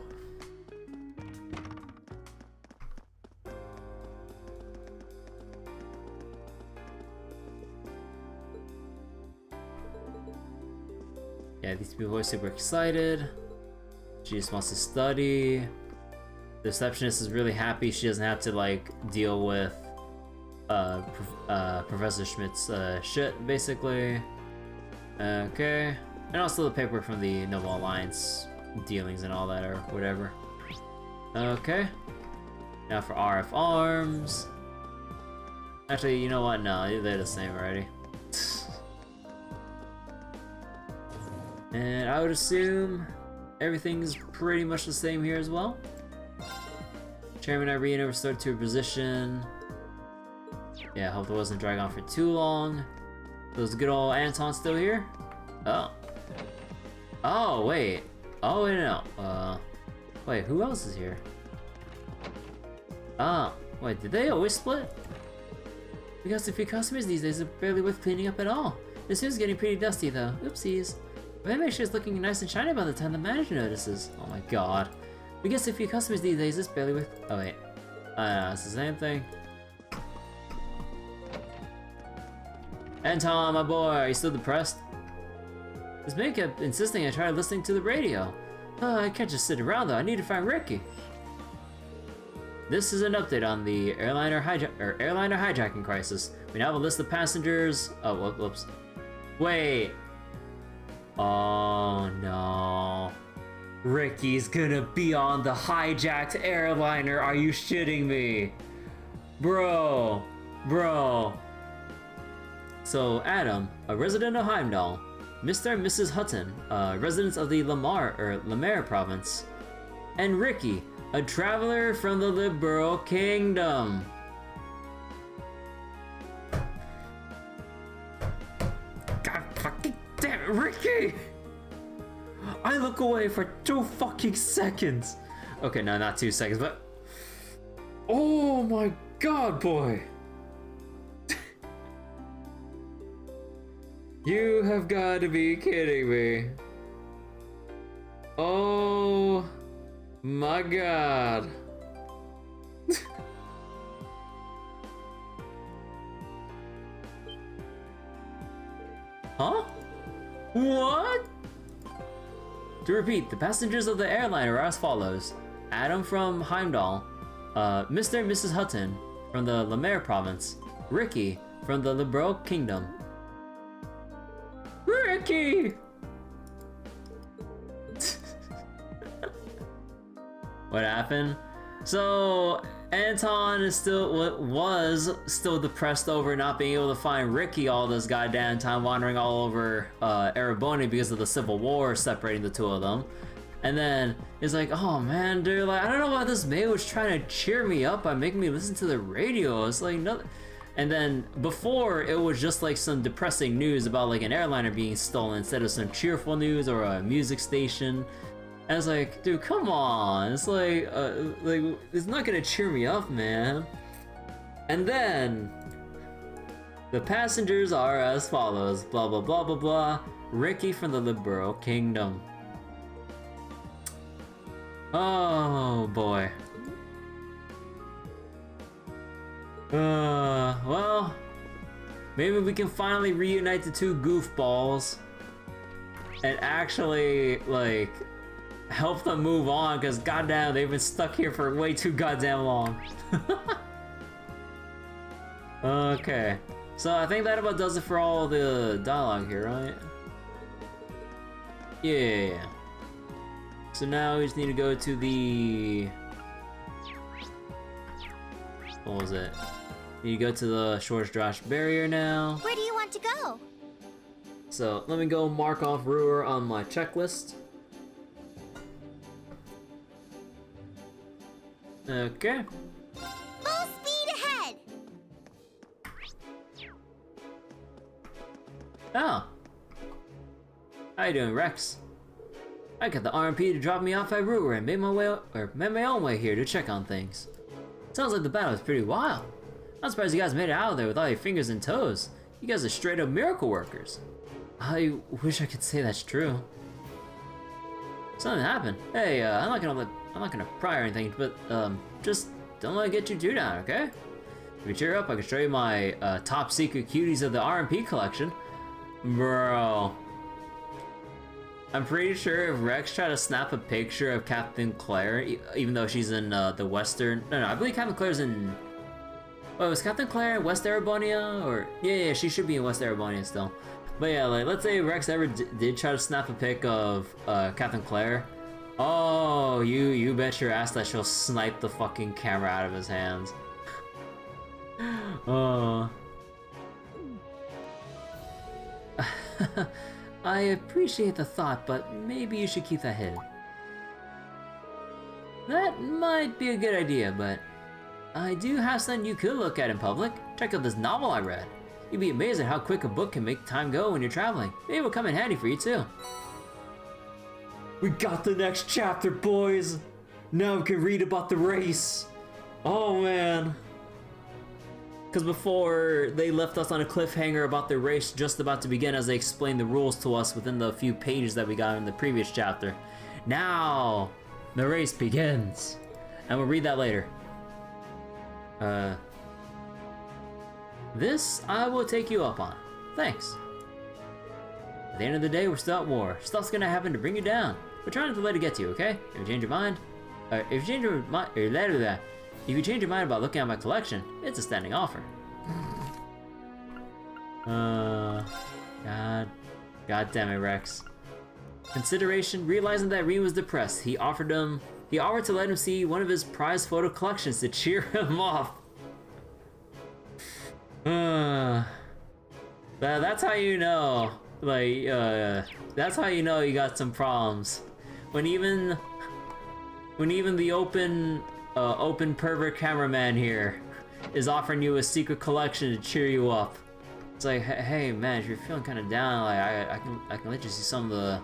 Yeah, these people are super excited. She just wants to study. The receptionist is really happy she doesn't have to like deal with Professor Schmidt's shit, basically. Okay. And also the paperwork from the Noble Alliance dealings and all that or whatever. Okay. Now for RF Arms. Actually, you know what? No, they're the same already. And I would assume everything's pretty much the same here as well. Chairman Irene restored to her position. Yeah, hope it wasn't dragging on for too long. Was good old Anton still here? Oh. Oh, wait. Oh, wait, no. Wait, who else is here? Ah, wait, did they always split? We got a few customers these days, are barely worth cleaning up at all. This is getting pretty dusty though. Oopsies. But make sure it's looking nice and shiny by the time the manager notices. Oh my god. We get a few customers these days, it's barely worth. Oh wait. It's the same thing. Anton, my boy, are you still depressed? This man kept insisting I try listening to the radio. I can't just sit around though, I need to find Ricky. This is an update on the airliner hijacking crisis. We now have a list of passengers. Oh, whoops. Wait. Oh no. Ricky's gonna be on the hijacked airliner. Are you shitting me? Bro. So Adam, a resident of Heimdall, Mr. and Mrs. Hutton, residents of the Lemare province, and Ricky, a traveler from the Liberal Kingdom. God fucking damn it, Ricky! I look away for 2 fucking seconds. Okay, no, not 2 seconds, but... Oh my god, boy! You have got to be kidding me. Oh my god. Huh? What? To repeat, the passengers of the airliner are as follows. Adam from Heimdall, Mr. and Mrs. Hutton from the Lemare province, Ricky from the Liberal Kingdom. Ricky! What happened? So Anton is was still depressed over not being able to find Ricky all this goddamn time, wandering all over Ereboni because of the civil war separating the two of them. And then he's like, oh man, dude, like I don't know why this maid was trying to cheer me up by making me listen to the radio. It's like nothing. And then before it was just like some depressing news about like an airliner being stolen instead of some cheerful news or a music station. And it's like, dude, come on. It's like it's not gonna cheer me up, man. And then the passengers are as follows, blah blah blah blah blah. Ricky from the Liberal Kingdom. Oh boy. Well, maybe we can finally reunite the two goofballs and actually, like, help them move on, because goddamn, they've been stuck here for way too goddamn long. Okay, so I think that about does it for all the dialogue here, right? Yeah. So now we just need to go to the... What was it? Need to go to the Schwarzdrasch barrier now. Where do you want to go? So let me go mark off Ruhr on my checklist. Okay. Full speed ahead! Oh. How you doing, Rex? I got the RMP to drop me off at Ruhr and made my own way here to check on things. Sounds like the battle was pretty wild. I'm surprised you guys made it out of there with all your fingers and toes. You guys are straight up miracle workers. I wish I could say that's true. Something happened. Hey, I'm not gonna pry or anything, but just don't let it get you too down, okay? If you cheer up, I can show you my top secret cuties of the RMP collection. Bro. I'm pretty sure if Rex tried to snap a picture of Captain Claire, even though she's in the western... No, I believe Captain Claire's in... Oh, was Captain Claire in West Erebonia? Or... Yeah, she should be in West Erebonia still. But yeah, like, let's say Rex ever did try to snap a pic of Captain Claire. Oh, you bet your ass that she'll snipe the fucking camera out of his hands. Oh. I appreciate the thought, but maybe you should keep that hidden. That might be a good idea, but I do have something you could look at in public. Check out this novel I read. You'd be amazed at how quick a book can make time go when you're traveling. Maybe it'll come in handy for you too. We got the next chapter, boys! Now we can read about the race! Oh man! Because before, they left us on a cliffhanger about the race just about to begin as they explained the rules to us within the few pages that we got in the previous chapter. Now, the race begins! And we'll read that later. This I will take you up on. Thanks. At the end of the day, we're still at war. Stuff's gonna happen to bring you down. We're trying to let it get to you, okay? If you change your mind, if you change your mind, if you change your mind about looking at my collection, it's a standing offer. God damn it, Rex. Consideration, realizing that Reem was depressed, he offered to let him see one of his prized photo collections to cheer him off. That's how you know, like, that's how you know you got some problems. When even the open pervert cameraman here is offering you a secret collection to cheer you up. It's like, hey man, if you're feeling kind of down, like I can let you see some of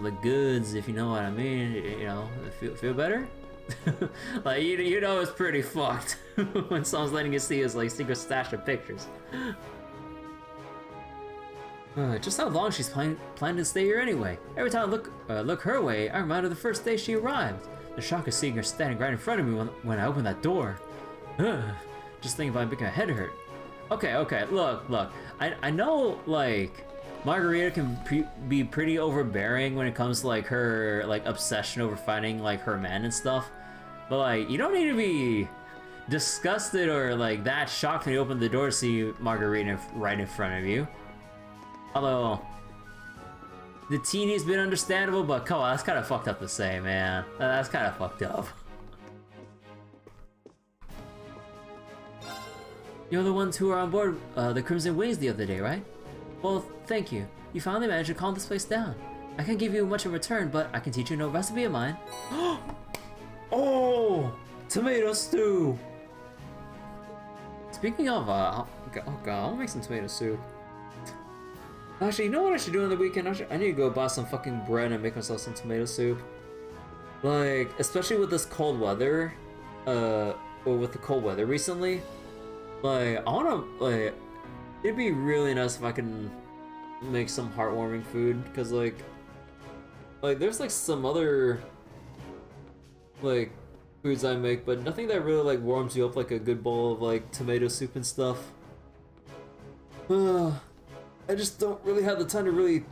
the goods, if you know what I mean. You know, feel better. Like you know it's pretty fucked when someone's letting you see his like secret stash of pictures. Just how long she's planning to stay here anyway. Every time I look her way, I remind her of the first day she arrived. The shock of seeing her standing right in front of me when I opened that door. Just thinking about making my head hurt. Okay, look. I know, like, Margarita can be pretty overbearing when it comes to, like, her, like, obsession over finding, like, her man and stuff. But, like, you don't need to be disgusted or, like, that shocked when you open the door to see Margarita right in front of you. Although, the teenie's been understandable, but come on, that's kind of fucked up to say, man. That's kind of fucked up. You're the ones who were on board the Crimson Wings the other day, right? Well, thank you. You finally managed to calm this place down. I can't give you much in return, but I can teach you a recipe of mine. Oh! Tomato stew! Speaking of, oh god, I'll make some tomato soup. Actually, you know what I should do on the weekend? I need to go buy some fucking bread and make myself some tomato soup. Like, especially with this cold weather, or with the cold weather recently. Like, I wanna, like, it'd be really nice if I can make some heartwarming food, because, like, there's, like, some other, like, foods I make, but nothing that really, like, warms you up like a good bowl of, like, tomato soup and stuff. I just don't really have the time to really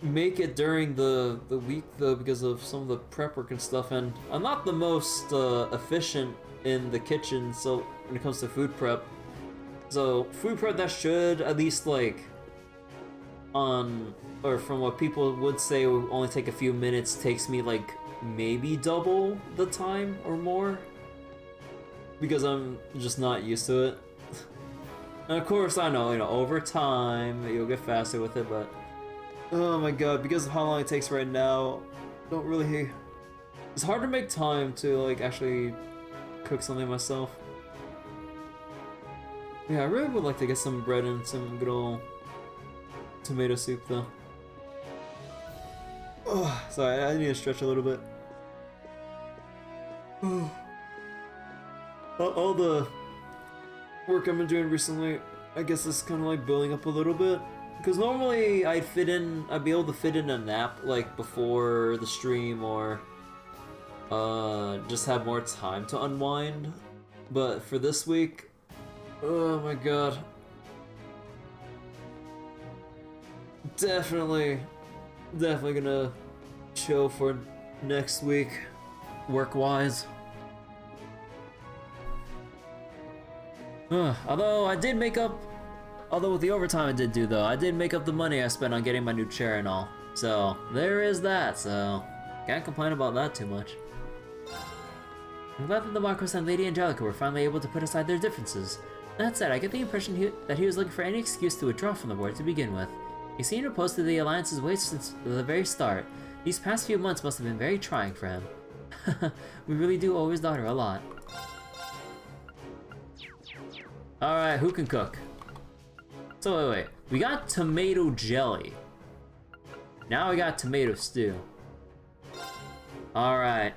make it during the week, though, because of some of the prep work and stuff, and I'm not the most efficient in the kitchen, so when it comes to food prep. So food prep that should at least, like, or from what people would say would only take a few minutes, takes me like maybe double the time or more, because I'm just not used to it. And of course, I know, over time, you'll get faster with it, but... Oh my god, because of how long it takes right now, don't really... It's hard to make time to, like, actually cook something myself. Yeah, I really would like to get some bread and some good old tomato soup, though. Oh, sorry, I need to stretch a little bit. All the work I've been doing recently, I guess is kind of like building up a little bit. Because normally I'd be able to fit in a nap like before the stream, or just have more time to unwind. But for this week, oh my god. Definitely gonna chill for next week, work-wise. Although with the overtime I did do though, I did make up the money I spent on getting my new chair and all. So there is that, so can't complain about that too much. I'm glad that the Marquis and Lady Angelica were finally able to put aside their differences. That said, I get the impression that he was looking for any excuse to withdraw from the war to begin with. He seemed opposed to the Alliance's ways since the very start. These past few months must have been very trying for him. We really do owe his daughter a lot. Alright, who can cook? So wait. We got tomato jelly. Now we got tomato stew. Alright.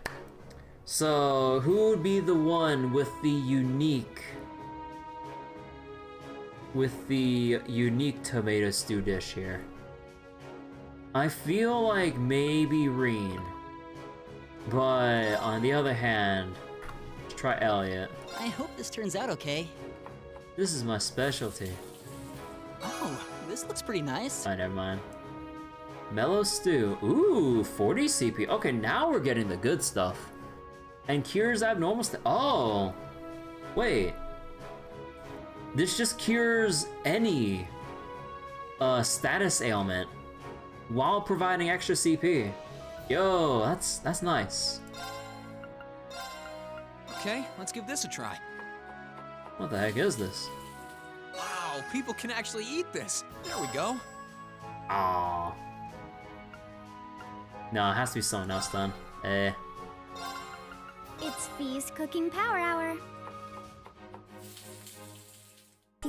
So, who would be the one with the unique tomato stew dish here? I feel like maybe Reen. But on the other hand, let's try Elliot. I hope this turns out okay. This is my specialty. Oh, this looks pretty nice. Oh, never mind. Mellow stew. Ooh, 40 CP. Okay, now we're getting the good stuff. And cures abnormal oh! Wait. This just cures any status ailment while providing extra CP. Yo, that's nice. Okay, let's give this a try. What the heck is this? Wow, people can actually eat this. There we go. Aww. No, it has to be something else then. It's Fee's Cooking Power Hour.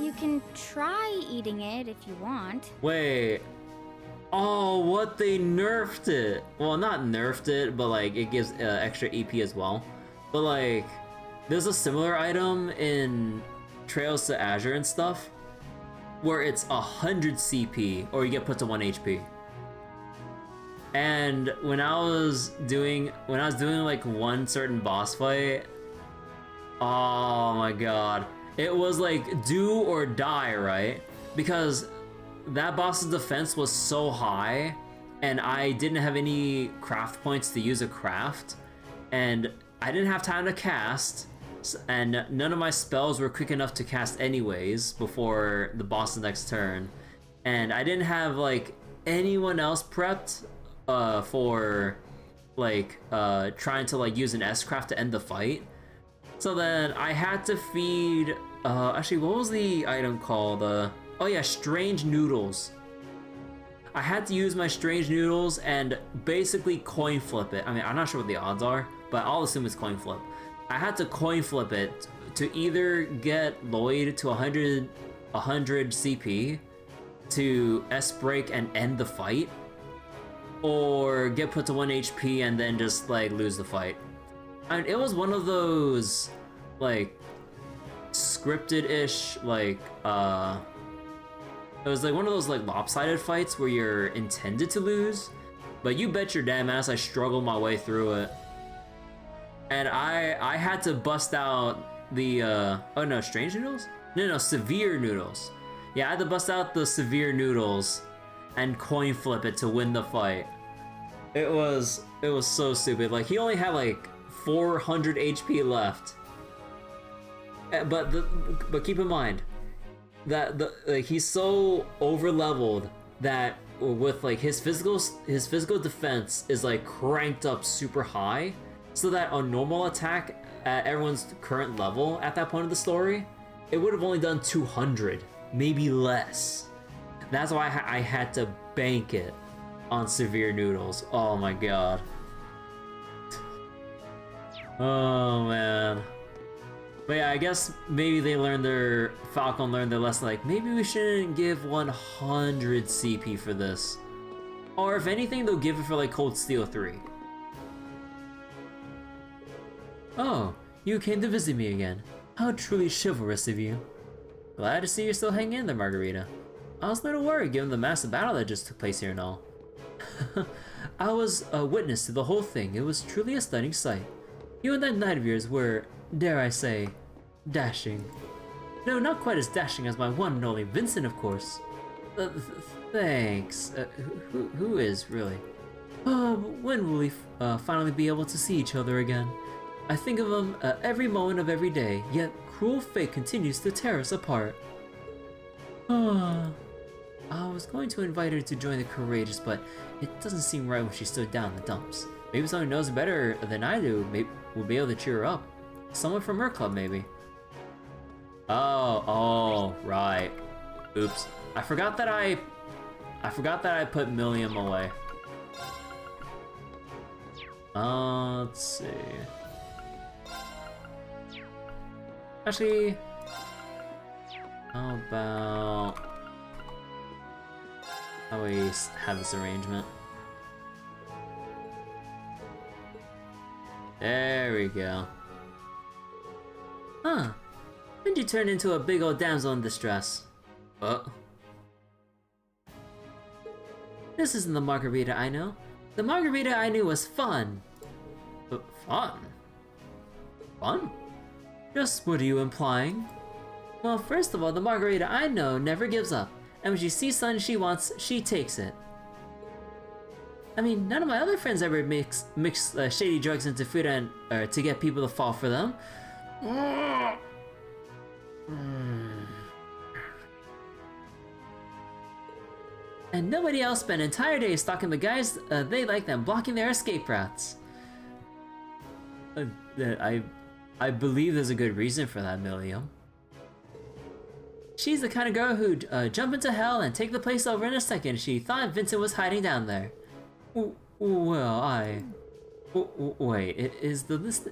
You can try eating it if you want. Wait. Oh, what? They nerfed it. Well, not nerfed it, but like it gives extra EP as well. But like, there's a similar item in Trails to Azure and stuff where it's 100 CP or you get put to 1 HP. And when I was doing like one certain boss fight, oh my god, it was like do or die, right? Because that boss's defense was so high and I didn't have any craft points to use a craft and I didn't have time to cast and none of my spells were quick enough to cast anyways before the boss's next turn, and I didn't have like anyone else prepped for like trying to like use an S-craft to end the fight. So then I had to feed actually, what was the item called? Oh yeah, strange noodles. I had to use my strange noodles and basically coin flip it. I mean, I'm not sure what the odds are, but I'll assume it's coin flip. I had to coin flip it to either get Lloyd to 100 CP to S-break and end the fight, or get put to 1 HP and then just like lose the fight. And it was one of those like scripted-ish like it was like one of those like lopsided fights where you're intended to lose, but you bet your damn ass I struggled my way through it. And I had to bust out the oh no, strange noodles? No, severe noodles. Yeah, I had to bust out the severe noodles and coin flip it to win the fight. It was so stupid. Like he only had like 400 HP left. But keep in mind that like he's so over leveled that with like his physical defense is like cranked up super high, so that a normal attack at everyone's current level at that point of the story, it would have only done 200, maybe less. That's why I had to bank it on severe noodles. Oh my god. Oh man. But yeah, I guess maybe Falcon learned their lesson, like maybe we shouldn't give 100 CP for this. Or if anything, they'll give it for like Cold Steel 3. Oh, you came to visit me again. How truly chivalrous of you. Glad to see you're still hanging in there, Margarita. I was a little worried given the massive battle that just took place here and all. I was a witness to the whole thing. It was truly a stunning sight. You and that knight of yours were, dare I say, dashing. No, not quite as dashing as my one and only Vincent, of course. Thanks. Who is, really? Oh, when will we finally be able to see each other again? I think of him every moment of every day, yet cruel fate continues to tear us apart. I was going to invite her to join the Courageous, but it doesn't seem right when she stood down in the dumps. Maybe someone who knows better than I do will be able to cheer her up. Someone from her club, maybe. Oh, right. Oops. I forgot that I put Millium away. Let's see. Actually, how about we have this arrangement? There we go. Huh. When'd you turn into a big old damsel in distress? This isn't the margarita I know. The margarita I knew was fun. Fun? Fun? Just what are you implying? Well, first of all, the margarita I know never gives up. And when she sees something she wants, she takes it. I mean, none of my other friends ever mix shady drugs into food and to get people to fall for them. And nobody else spent an entire day stalking the guys they like them, blocking their escape routes. I believe there's a good reason for that, Millium. She's the kind of girl who'd jump into hell and take the place over in a second. She thought Vincent was hiding down there. Well, wait, is this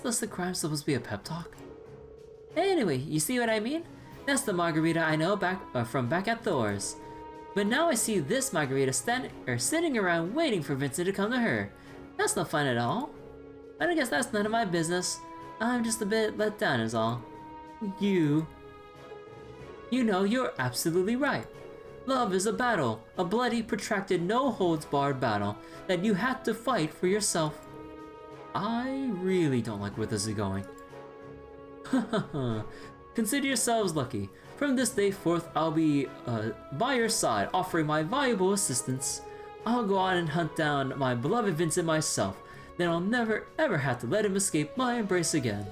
list of crimes supposed to be a pep talk? Anyway, you see what I mean? That's the margarita I know from back at Thor's. But now I see this margarita sitting around waiting for Vincent to come to her. That's no fun at all. But I guess that's none of my business. I'm just a bit let down is all. You know, you're absolutely right. Love is a battle, a bloody, protracted, no-holds-barred battle that you had to fight for yourself. I really don't like where this is going. Consider yourselves lucky. From this day forth, I'll be by your side, offering my valuable assistance. I'll go out and hunt down my beloved Vincent myself. Then I'll never ever have to let him escape my embrace again.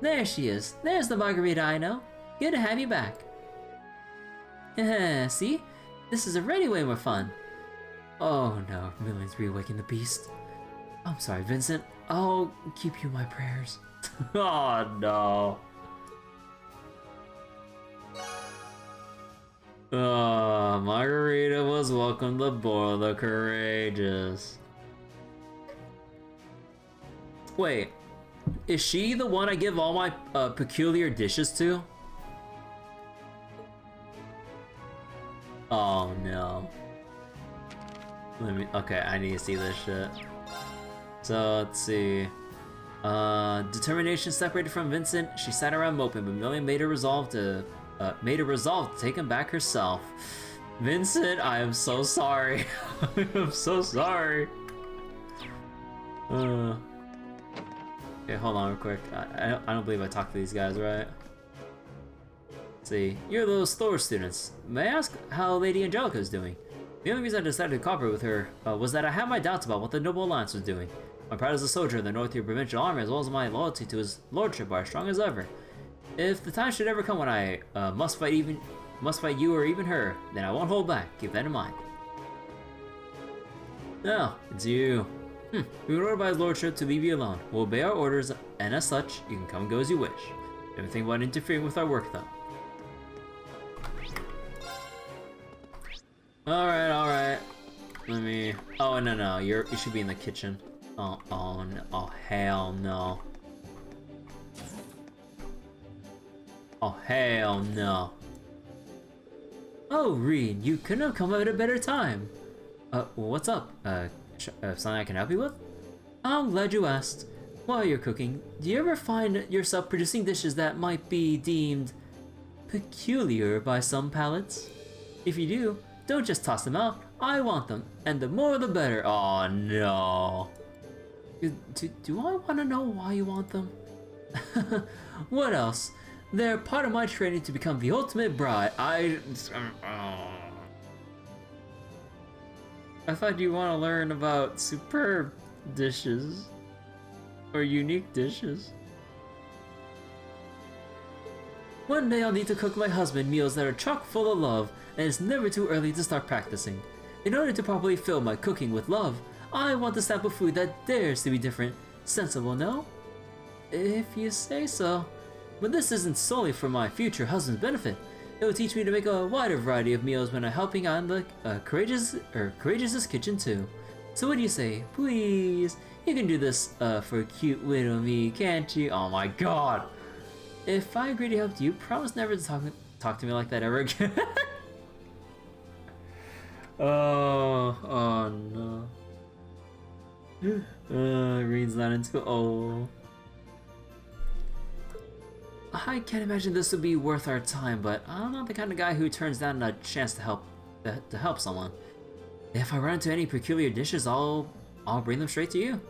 There she is. There's the margarita I know. Good to have you back. See? This is already way more fun. Oh no, Million's reawakened the beast. I'm sorry, Vincent. I'll keep you in my prayers. Oh no. Margarita was welcome aboard the Courageous. Wait, is she the one I give all my peculiar dishes to? Oh no. Okay, I need to see this shit. So let's see. Determination separated from Vincent. She sat around moping, but Million made her resolve to take him back herself. Vincent, I am so sorry. I am so sorry. Okay, hold on real quick. I don't believe I talked to these guys, right? Let's see. You're those Thor students. May I ask how Lady Angelica is doing? The only reason I decided to cooperate with her was that I had my doubts about what the Noble Alliance was doing. My pride as a soldier in the North Tier Provincial Army, as well as my loyalty to his lordship, are as strong as ever. If the time should ever come when I must fight you or even her, then I won't hold back. Keep that in mind. No, it's you. We were ordered by his lordship to leave you alone. We'll obey our orders, and as such, you can come and go as you wish. Don't think about interfering with our work, though. Alright. Let me... Oh, no. You should be in the kitchen. Oh, no. Oh, hell no. Oh, hell no. Oh, Reed, you couldn't have come at a better time. What's up? Something I can help you with? I'm glad you asked. While you're cooking, do you ever find yourself producing dishes that might be deemed peculiar by some palates? If you do, don't just toss them out. I want them, and the more the better. Oh no. Do I want to know why you want them? What else? They're part of my training to become the ultimate bride. I thought you want to learn about superb dishes. Or unique dishes. One day I'll need to cook my husband meals that are chock full of love, and it's never too early to start practicing. In order to properly fill my cooking with love, I want to sample food that dares to be different. Sensible, no? If you say so. But this isn't solely for my future husband's benefit. It will teach me to make a wider variety of meals when I'm helping out in the Courageous's kitchen too. So what do you say? Please, you can do this for cute little me, can't you? Oh my god! If I agree to help you, promise never to talk to me like that ever again. Oh no. Reen's not in school. Oh. I can't imagine this would be worth our time, but I'm not the kind of guy who turns down a chance to help someone. If I run into any peculiar dishes, I'll bring them straight to you.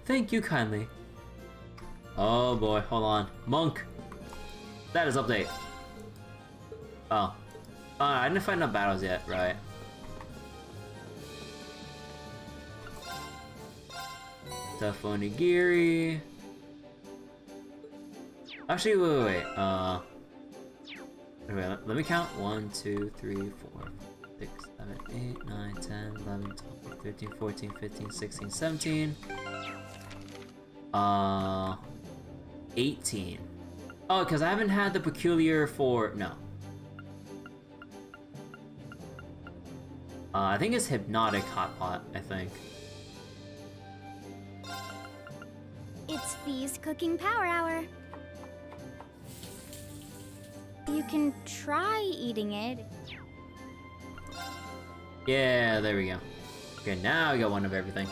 Thank you kindly. Oh boy, hold on. Monk! Status update. Oh. I didn't fight enough battles yet, right? Tough onigiri. Actually, wait. Let me count. 1, 2, 3, 4, 6, 7, 8, 9, 10, 11, 12, 13, 14, 15, 16, 17. 18. Oh, because I haven't had the peculiar for... No. I think it's Hypnotic Hot Pot, I think. It's Fee's Cooking Power Hour. You can try eating it. Yeah, there we go. Okay, now I got one of everything.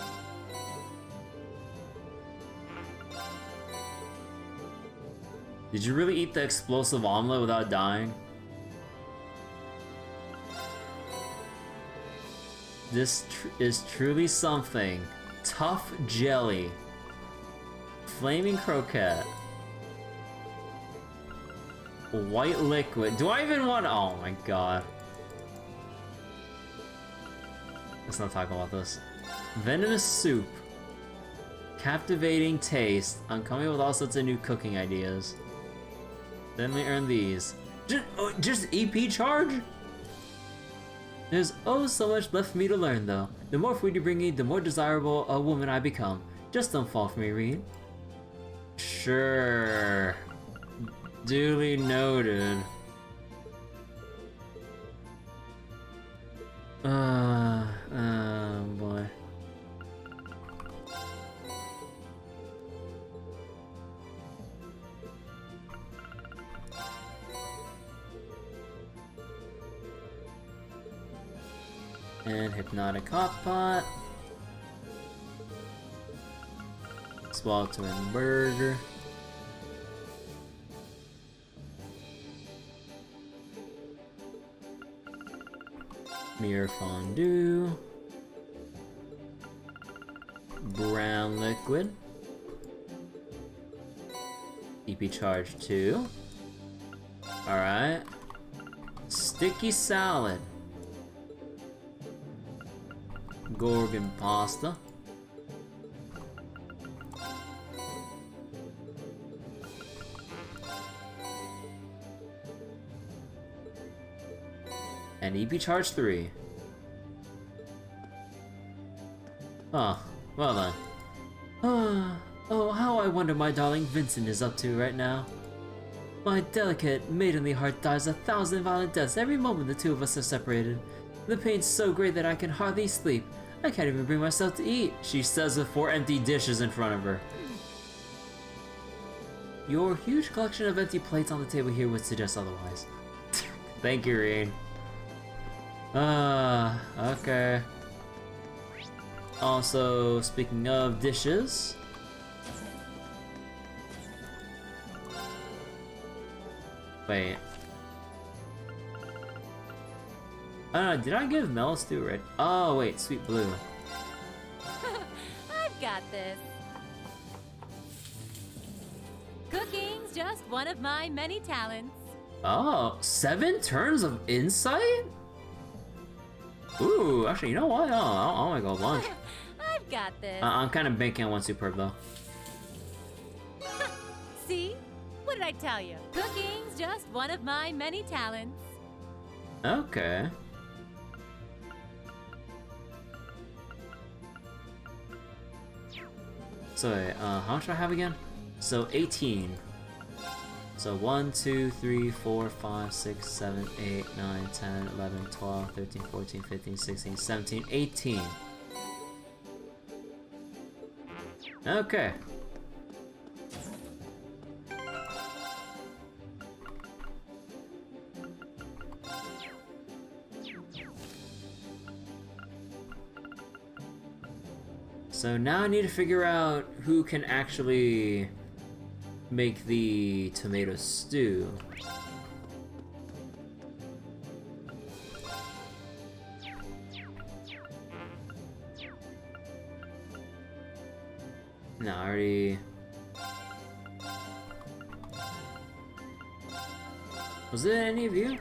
Did you really eat the explosive omelet without dying? This is truly something. Tough jelly. Flaming croquette. White liquid. Do I even want? Oh my god. Let's not talk about this. Venomous soup. Captivating taste. I'm coming up with all sorts of new cooking ideas. Then we earn these. Just EP charge? There's oh so much left for me to learn though. The more food you bring me, the more desirable a woman I become. Just don't fall for me, Reen. Sure. Duly noted. Oh boy. And Hypnotic Hot Pot. Sweltering Burger. Mirror Fondue. Brown Liquid. EP Charge 2. Alright. Sticky Salad. Gorgon Pasta. And EP Charge 3. Oh, well then. Oh, how I wonder my darling Vincent is up to right now. My delicate, maidenly heart dies 1,000 violent deaths every moment the two of us are separated. The pain's so great that I can hardly sleep. I can't even bring myself to eat, she says with 4 empty dishes in front of her. Your huge collection of empty plates on the table here would suggest otherwise. Thank you, Reen. Okay. Also, speaking of dishes... Wait. Did I give Mellow Stew red? Oh, wait, Sweet Blue. I've got this. Cooking's just one of my many talents. Oh, 7 turns of insight? Ooh, actually, you know what? Oh, I wanna go lunch. I've got this. I'm kind of banking on one superb though. See? What did I tell you? Cooking's just one of my many talents. Okay. So, wait, how much do I have again? So, 18. So, 1, 2, 3, 4, 5, 6, 7, 8, 9, 10, 11, 12, 13, 14, 15, 16, 17, 18. Okay. So now I need to figure out who can actually make the tomato stew. No, I already... Was it any of you?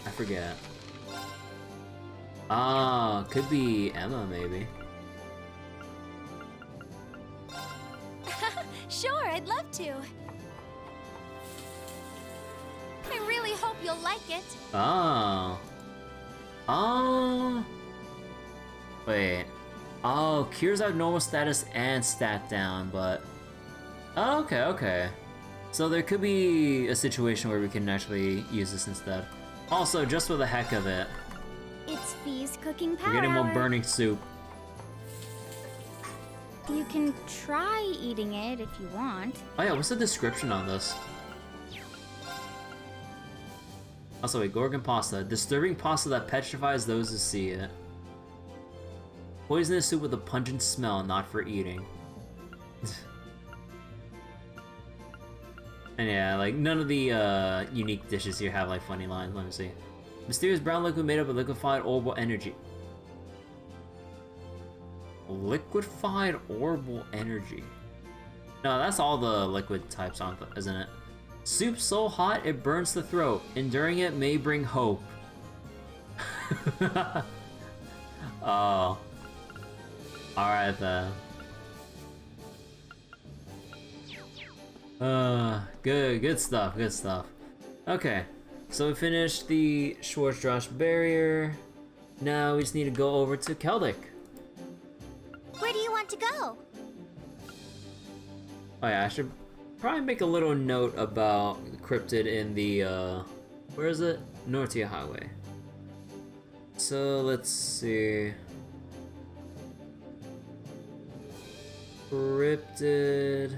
I forget. Ah, could be Emma, maybe. Sure, I'd love to. I really hope you'll like it. Oh. Oh. Wait. Oh, cures out normal status and stat down, but... Oh, okay, okay. So there could be a situation where we can actually use this instead. Also, just for the heck of it. It's Fee's cooking power. We're getting more hour. burning soup. You can try eating it if you want. Oh yeah, what's the description on this? Also, a Gorgon pasta. Disturbing pasta that petrifies those who see it. Poisonous soup with a pungent smell, not for eating. And yeah, like, none of the unique dishes here have like funny lines. Let me see. Mysterious brown liquid made up of liquefied orbital energy. Liquefied orbital energy. No, that's all the liquid types, isn't it? Soup so hot it burns the throat. Enduring it may bring hope. Oh. Alright then. Good stuff, good stuff. Okay, so we finished the Schwarzdrasch barrier. Now we just need to go over to Keldic. Where do you want to go? Oh yeah, I should probably make a little note about cryptid in the, where is it? Nortia Highway. So, let's see. Cryptid...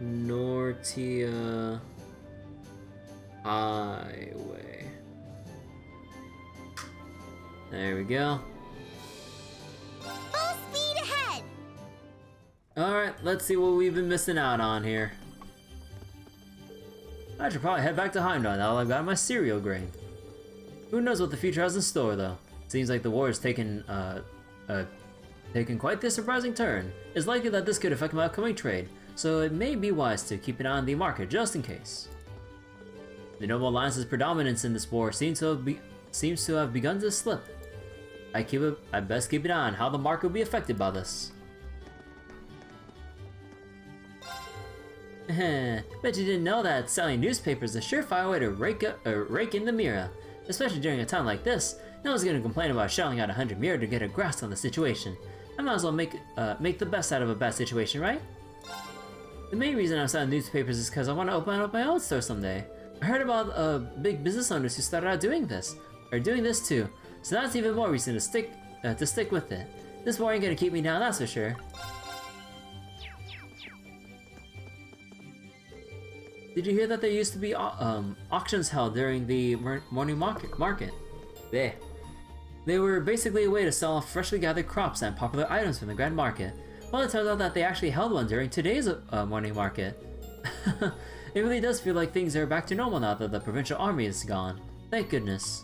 Nortia... Highway. There we go. Full speed ahead! Alright, let's see what we've been missing out on here. I should probably head back to Heimdall now that I've got my cereal grain. Who knows what the future has in store, though. Seems like the war has taken quite the surprising turn. It's likely that this could affect my upcoming trade, so it may be wise to keep an eye on the market just in case. The Noble Alliance's predominance in this war seems to have begun to slip. I best keep an eye on how the market will be affected by this. Bet you didn't know that selling newspapers is a surefire way to rake in the Mira. Especially during a time like this, no one's gonna complain about shelling out 100 Mira to get a grasp on the situation. I might as well make the best out of a bad situation, right? The main reason I'm selling newspapers is because I want to open up my own store someday. I heard about big business owners who started out doing this too. So that's even more reason to stick with it. This war ain't gonna keep me down, that's for sure. Did you hear that there used to be auctions held during the morning market? There. They were basically a way to sell off freshly gathered crops and popular items from the Grand Market. Well, it turns out that they actually held one during today's morning market. It really does feel like things are back to normal now that the provincial army is gone. Thank goodness.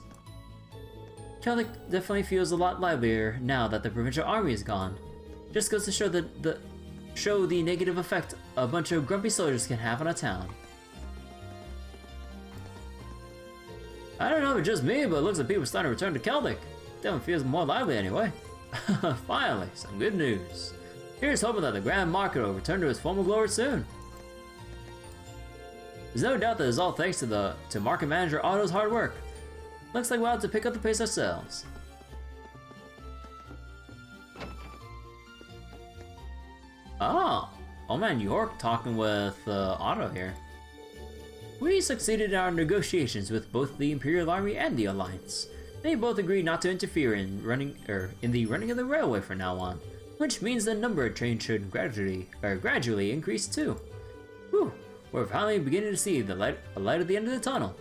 Keldic definitely feels a lot livelier now that the provincial army is gone. Just goes to show the negative effect a bunch of grumpy soldiers can have on a town. I don't know if it's just me, but it looks like people are starting to return to Celtic. Definitely feels more lively anyway. Finally, some good news. Here's hoping that the Grand Market will return to its former glory soon. There's no doubt that it's all thanks to Market Manager Otto's hard work. Looks like we'll have to pick up the pace ourselves. Oh man, York talking with Otto here. We succeeded in our negotiations with both the Imperial Army and the Alliance. They both agreed not to interfere in the running of the railway from now on, which means the number of trains should gradually increase too. Whew, we're finally beginning to see the light at the end of the tunnel.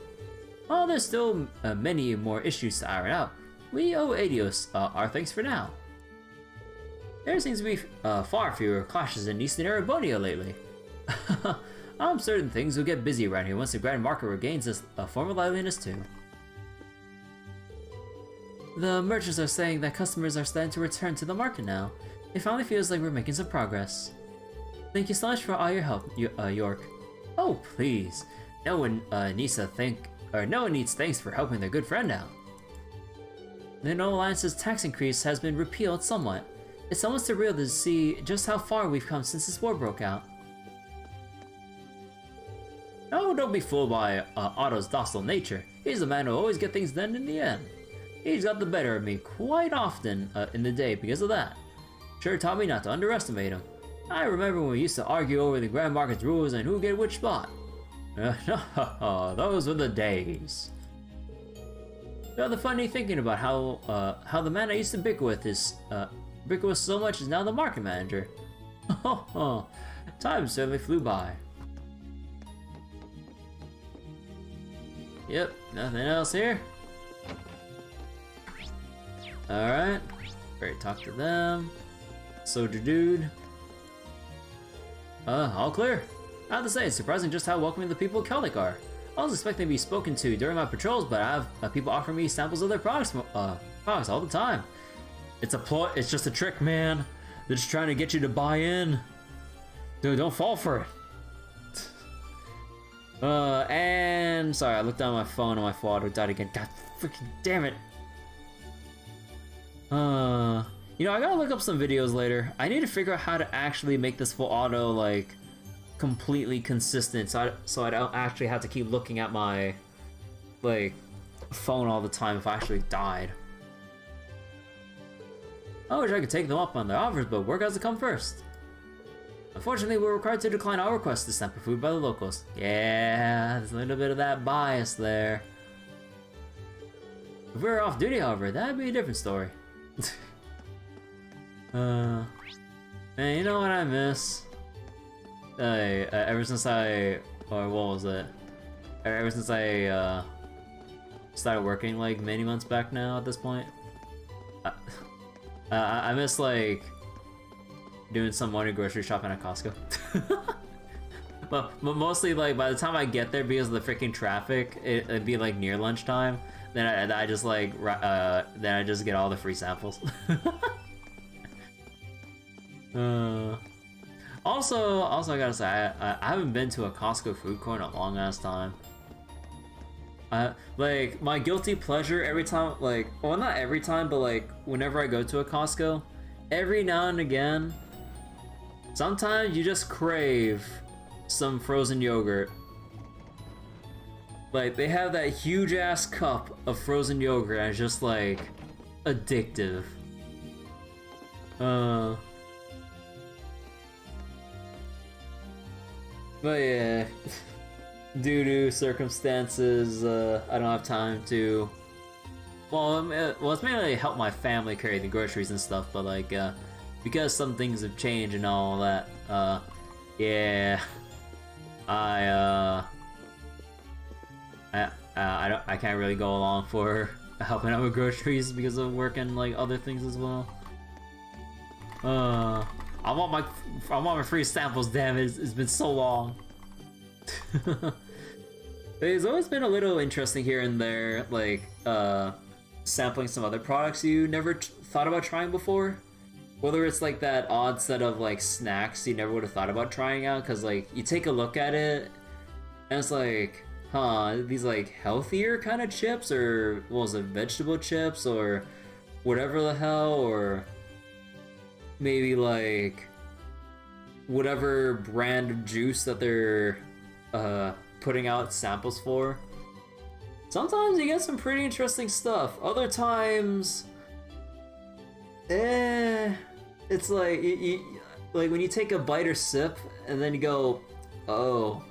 While there's still many more issues to iron out, we owe Adios our thanks for now. There seems to be far fewer clashes in Eastern Arabonia lately. I'm certain things will get busy around here once the Grand Market regains its former liveliness too. The merchants are saying that customers are starting to return to the market now. It finally feels like we're making some progress. Thank you so much for all your help, York. Oh please, no one needs thanks for helping their good friend out. The No Alliance's tax increase has been repealed somewhat. It's almost surreal to see just how far we've come since this war broke out. Oh, don't be fooled by Otto's docile nature. He's a man who'll always get things done in the end. He's got the better of me quite often in the day because of that. Sure taught me not to underestimate him. I remember when we used to argue over the Grand Market's rules and who get which spot. Those were the days. Rather funny thinking about how the man I used to bicker with so much is now the market manager. Time certainly flew by. Yep, nothing else here. Alright, better talk to them. Soldier dude. All clear. I have to say, it's surprising just how welcoming the people of Celtic are. I was expecting to be spoken to during my patrols, but I have people offering me samples of their products all the time. It's a ploy, it's just a trick, man. They're just trying to get you to buy in. Dude, don't fall for it. And sorry, I looked down my phone and my auto died again. God freaking damn it. You know, I gotta look up some videos later. I need to figure out how to actually make this full auto like completely consistent, so I don't actually have to keep looking at my like phone all the time if I actually died. I wish I could take them up on their offers, but work has to come first. Unfortunately, we're required to decline our request to sample food by the locals. Yeah, there's a little bit of that bias there. If we were off duty, however, that'd be a different story. Man, you know what I miss? Ever since I started working like many months back now at this point. I miss like doing some morning grocery shopping at Costco. but mostly like by the time I get there, because of the freaking traffic, it'd be like near lunchtime. Then I just like then I just get all the free samples. Also I gotta say, I haven't been to a Costco food court in a long ass time. Like my guilty pleasure every time, like, well, not every time, but like whenever I go to a Costco, every now and again, sometimes you just crave some frozen yogurt. Like they have that huge ass cup of frozen yogurt and it's just like addictive. But yeah, due to circumstances, I don't have time to. Well, it's mainly help my family carry the groceries and stuff. But like, because some things have changed and all that, yeah, I can't really go along for helping out with groceries because of work and like other things as well. I want my free samples, damn it, it's been so long. It's always been a little interesting here and there, like, sampling some other products you never thought about trying before. Whether it's like that odd set of like snacks you never would have thought about trying out, cause like, you take a look at it, and it's like, huh, these like healthier kind of chips, or what was it, vegetable chips, or whatever the hell, or maybe like whatever brand of juice that they're putting out samples for. Sometimes you get some pretty interesting stuff. Other times, it's like like when you take a bite or sip and then you go, oh,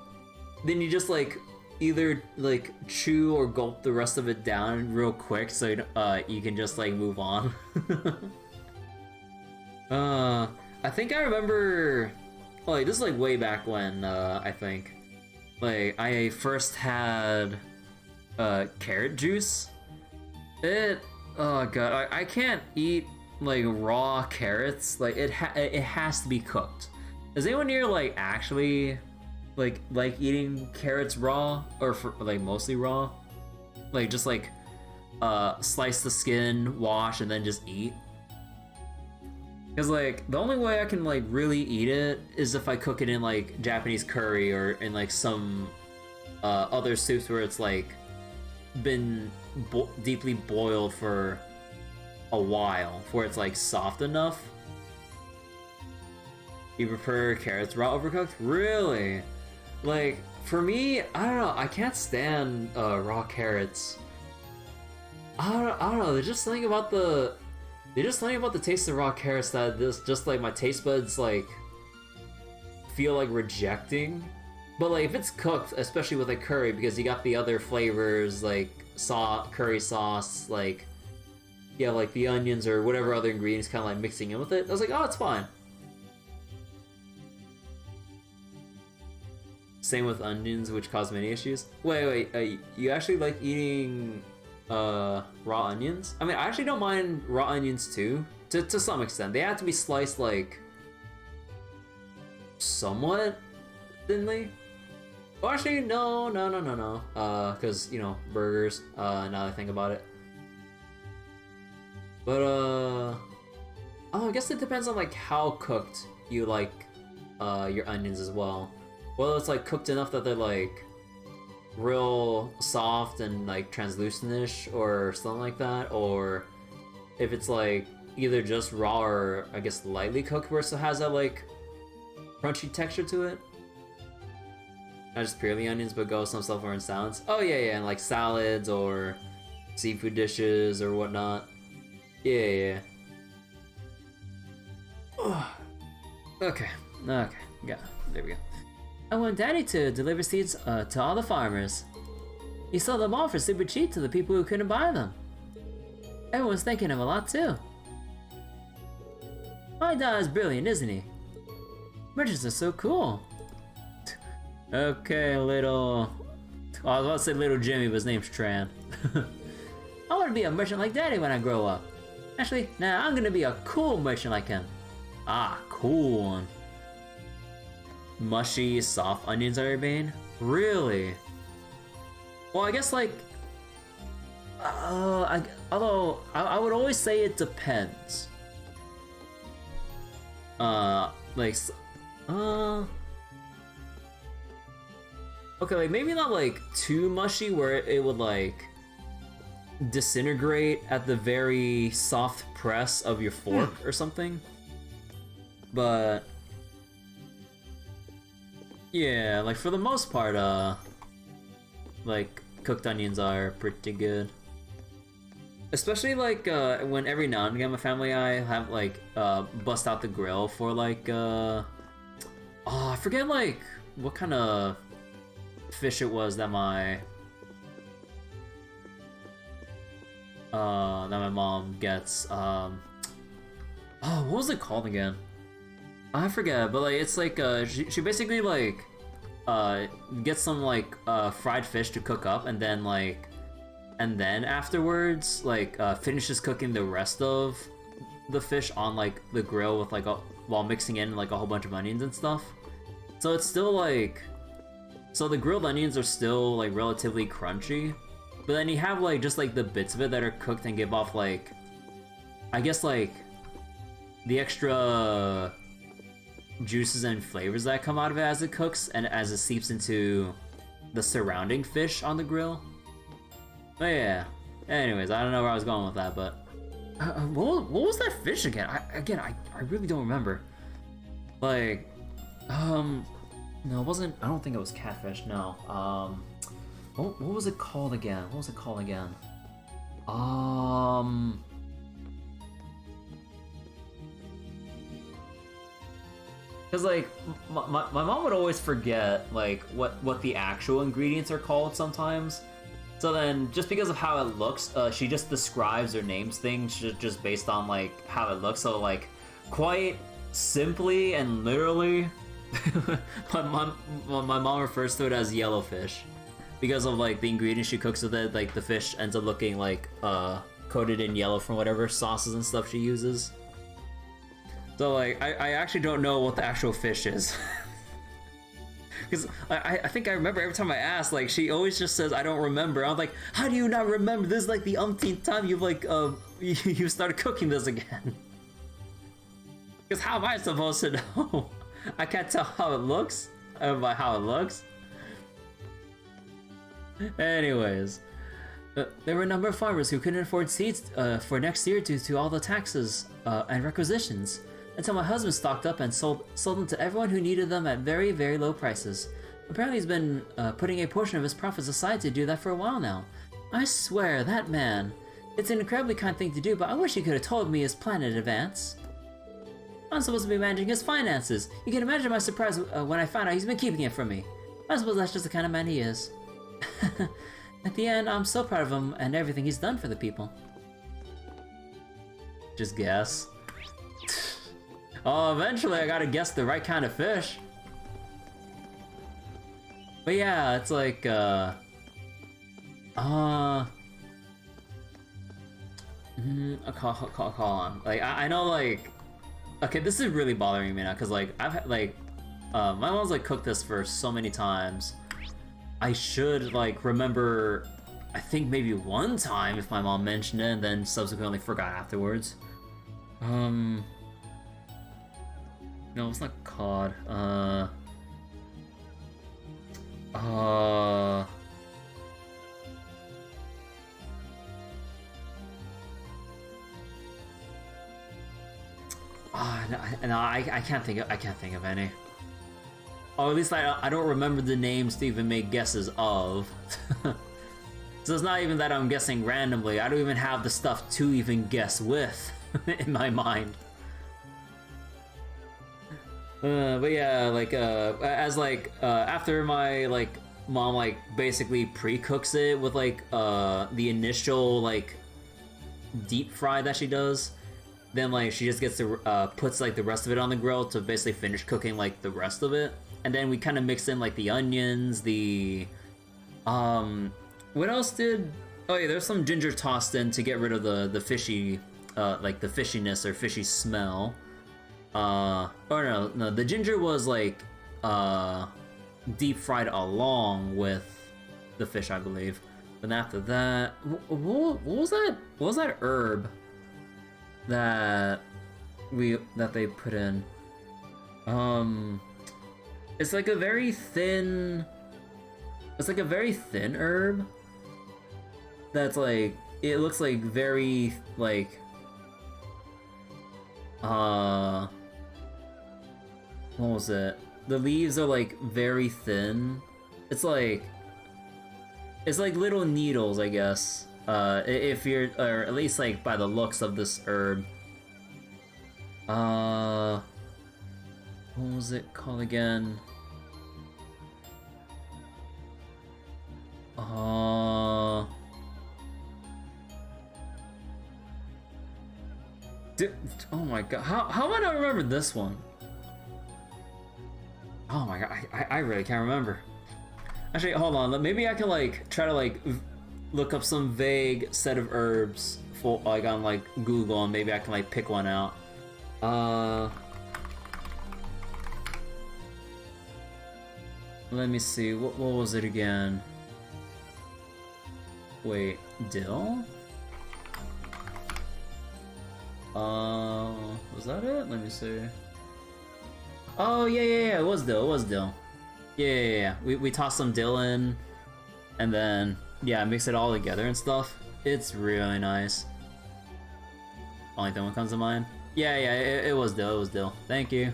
then you just like either like chew or gulp the rest of it down real quick so you can just like move on. I think I remember, like this is like way back when I think like I first had carrot juice. Oh god, I can't eat like raw carrots. Like it has to be cooked. Does anyone here like actually like eating carrots raw, or like mostly raw? Like just like slice the skin, wash, and then just eat? Because like the only way I can like really eat it is if I cook it in like Japanese curry or in like some other soups where it's like been deeply boiled for a while, where it's like soft enough. You prefer carrots raw overcooked? Really? Like for me, I don't know. I can't stand raw carrots. I don't know. There's just something about the taste of raw carrots that just like my taste buds like feel like rejecting. But like if it's cooked, especially with a curry, because you got the other flavors like curry sauce, like yeah, like the onions or whatever other ingredients kind of like mixing in with it. I was like, oh, it's fine. Same with onions, which cause many issues. Wait, you actually like eating raw onions? I mean, I actually don't mind raw onions too, to some extent. They have to be sliced like somewhat thinly. Well, actually, no, because you know, burgers. Now that I think about it, but oh, I guess it depends on like how cooked you like your onions as well. Whether it's like cooked enough that they're like real soft and like translucent-ish or something like that, or if it's like either just raw or I guess lightly cooked where it still has that like crunchy texture to it. Not just purely onions, but go some stuff or in salads. Oh yeah, and like salads or seafood dishes or whatnot. Yeah. Okay, yeah, there we go. I want Daddy to deliver seeds to all the farmers. He sold them all for super cheap to the people who couldn't buy them. Everyone's thinking of a lot too. My dad is brilliant, isn't he? Merchants are so cool. Okay, little... Oh, I was about to say little Jimmy, but his name's Tran. I want to be a merchant like Daddy when I grow up. Actually, nah, I'm gonna be a cool merchant like him. Ah, cool one. Mushy, soft onions are your bane? Really? Well, I guess like... although, I would always say it depends. Okay, like maybe not like too mushy where it would like disintegrate at the very soft press of your fork or something. But yeah, like for the most part, like cooked onions are pretty good. Especially like when every now and again my family and I have like bust out the grill for like oh, I forget like what kind of fish it was that my mom gets. Oh, what was it called again? I forget, but like it's like she basically like gets some like fried fish to cook up, and then afterwards like finishes cooking the rest of the fish on like the grill with like while mixing in like a whole bunch of onions and stuff. So it's still like, so the grilled onions are still like relatively crunchy, but then you have like just like the bits of it that are cooked and give off like, I guess like the extra juices and flavors that come out of it as it cooks and as it seeps into the surrounding fish on the grill. But yeah. Anyways, I don't know where I was going with that, but what was that fish again? I really don't remember. Like, no, it wasn't. I don't think it was catfish. No. What was it called again? What was it called again? Cause like my mom would always forget like what the actual ingredients are called sometimes. So then, just because of how it looks, she just describes or names things just based on like how it looks. So like, quite simply and literally, my mom refers to it as yellowfish because of like the ingredients she cooks with it. Like the fish ends up looking like coated in yellow from whatever sauces and stuff she uses. So like, I actually don't know what the actual fish is. Because I think I remember every time I asked, like, she always just says, I don't remember. I'm like, how do you not remember? This is like the umpteenth time you've like, you started cooking this again. Because how am I supposed to know? I can't tell how it looks, by how it looks. Anyways, there were a number of farmers who couldn't afford seeds for next year due to all the taxes and requisitions. Until my husband stocked up and sold them to everyone who needed them at very, very low prices. Apparently he's been putting a portion of his profits aside to do that for a while now. I swear, that man. It's an incredibly kind thing to do, but I wish he could have told me his plan in advance. I'm supposed to be managing his finances. You can imagine my surprise when I found out he's been keeping it from me. I suppose that's just the kind of man he is. At the end, I'm so proud of him and everything he's done for the people. Just guess. Oh, eventually I gotta guess the right kind of fish. But yeah, it's like, call on. Like, I know, like, okay, this is really bothering me now, because, like, I've had, like, my mom's, like, cooked this for so many times. I should, like, remember, I think maybe one time if my mom mentioned it, and then subsequently forgot afterwards. No, it's not cod. No, I can't think of any. Or at least I don't remember the names to even make guesses of. So it's not even that I'm guessing randomly. I don't even have the stuff to even guess with in my mind. But yeah, like, as, like, after my, like, mom, like, basically pre-cooks it with, like, the initial, like, deep fry that she does, then, like, she just gets to, puts, like, the rest of it on the grill to basically finish cooking, like, the rest of it. And then we kind of mix in, like, the onions, the, what else did, oh yeah, there's some ginger tossed in to get rid of the fishy, like, the fishiness or fishy smell. Or no, the ginger was like deep fried along with the fish, I believe. But after that, what was that? What was that herb that they put in? It's like a very thin. It's like a very thin herb. That's like, it looks like very like. What was it? The leaves are like very thin. It's like little needles, I guess. If you're, or at least like by the looks of this herb. What was it called again? Oh my god, how am I not remember this one? Oh my god, I really can't remember. Actually, hold on, maybe I can like try to like look up some vague set of herbs for like on like Google, and maybe I can like pick one out. Let me see, what was it again? Wait, dill? Was that it? Let me see. Oh, yeah, it was dill, Yeah. We toss some dill in, and then yeah, mix it all together and stuff. It's really nice. Only thing that comes to mind. Yeah, it was dill. It was dill. Thank you.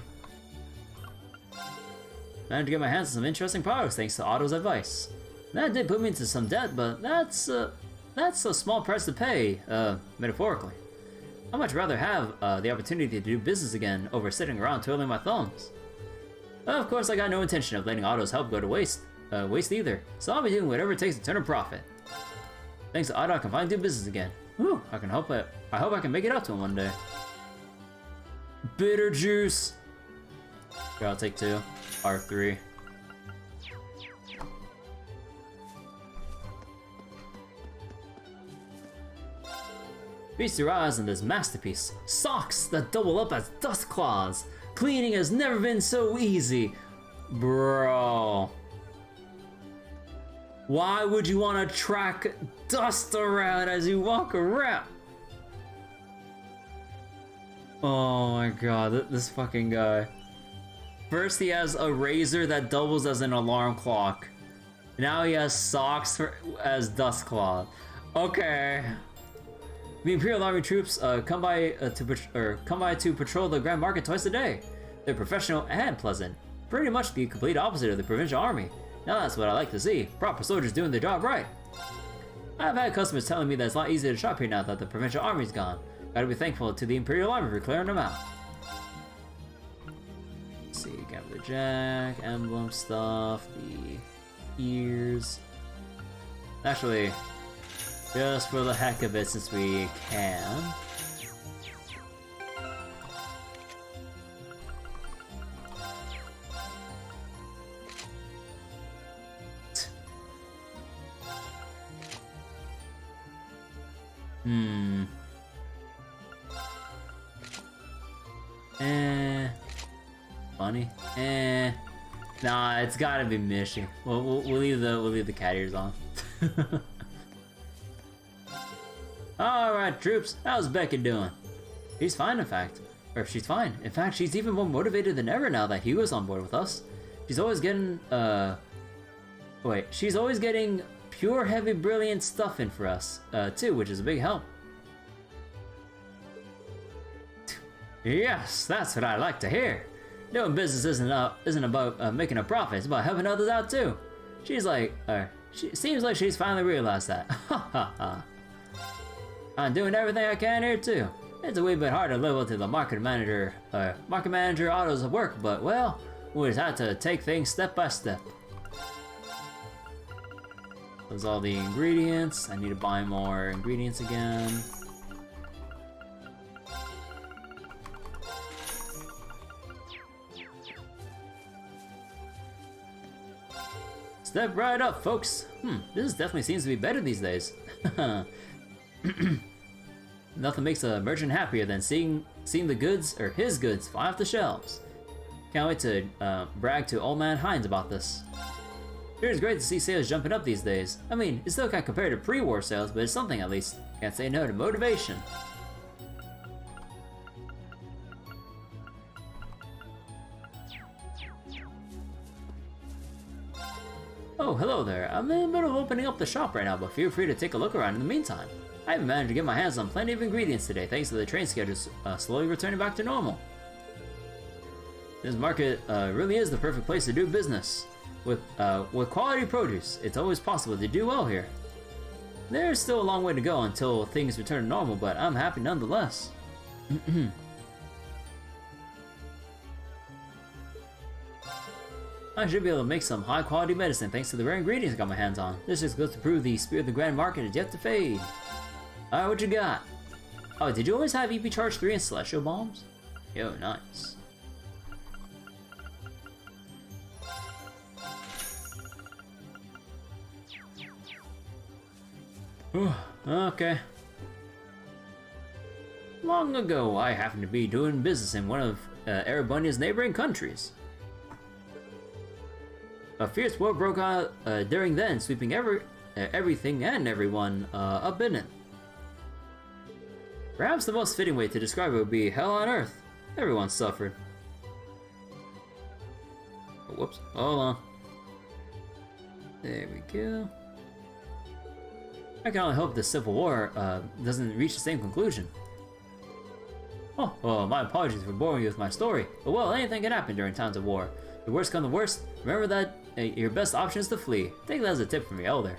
Managed to get my hands on some interesting products thanks to Otto's advice. That did put me into some debt, but that's a small price to pay, metaphorically. I'd much rather have the opportunity to do business again over sitting around twiddling my thumbs. Of course, I got no intention of letting Otto's help go to waste either, so I'll be doing whatever it takes to turn a profit. Thanks to Otto, I can finally do business again. Whew, I hope I can make it up to him one day. Bitter juice! Here, I'll take 2. R3. Feast your eyes on this masterpiece. Socks that double up as dust claws. Cleaning has never been so easy. Bro. Why would you want to track dust around as you walk around? Oh my god, this fucking guy. First he has a razor that doubles as an alarm clock. Now he has socks as dust cloth. Okay. The Imperial Army troops come by to patrol the Grand Market twice a day. They're professional and pleasant. Pretty much the complete opposite of the Provincial Army. Now that's what I like to see. Proper soldiers doing their job right. I've had customers telling me that it's a lot easier to shop here now that the Provincial Army's gone. Gotta be thankful to the Imperial Army for clearing them out. Let's see, got the jack, emblem stuff, the ears. Actually, just for the heck of it, since we can. Funny. Nah, it's gotta be Mishy. We'll leave the cat ears on. Alright, troops, how's Becca doing? She's fine, in fact. Or she's fine. In fact, she's even more motivated than ever now that Hugo's on board with us. She's always getting, she's always getting pure, heavy, brilliant stuff in for us, too, which is a big help. Yes, that's what I like to hear. Doing business isn't about making a profit, it's about helping others out, too. She's like, she seems like she's finally realized that. Ha ha ha. I'm doing everything I can here too. It's a wee bit hard to live up to the market manager Otto's work, but well, we just have to take things step by step. Those are all the ingredients. I need to buy more ingredients again. Step right up, folks. This definitely seems to be better these days. Nothing makes a merchant happier than seeing the goods, or his goods, fly off the shelves. Can't wait to brag to old man Hines about this. Sure, it's great to see sales jumping up these days. I mean, it still can't compare to pre-war sales, but it's something at least. Can't say no to motivation. Oh, hello there. I'm in the middle of opening up the shop right now, but feel free to take a look around in the meantime. I haven't managed to get my hands on plenty of ingredients today thanks to the train schedules slowly returning back to normal. This market really is the perfect place to do business. With quality produce, it's always possible to do well here. There's still a long way to go until things return to normal, but I'm happy nonetheless. I should be able to make some high quality medicine thanks to the rare ingredients I got my hands on. This just goes to prove the spirit of the Grand Market is yet to fade. Alright, what you got? Oh, did you always have EP Charge 3 and Celestial Bombs? Yo, nice. Okay. Long ago, I happened to be doing business in one of Erebonia's neighboring countries. A fierce war broke out during then, sweeping everything and everyone up in it. Perhaps the most fitting way to describe it would be hell on earth. Everyone suffered. Oh, whoops, hold on. There we go. I can only hope the Civil War doesn't reach the same conclusion. Oh, well, my apologies for boring you with my story, but well, anything can happen during times of war. If the worst come to worst, remember that your best option is to flee. Take that as a tip from your elder.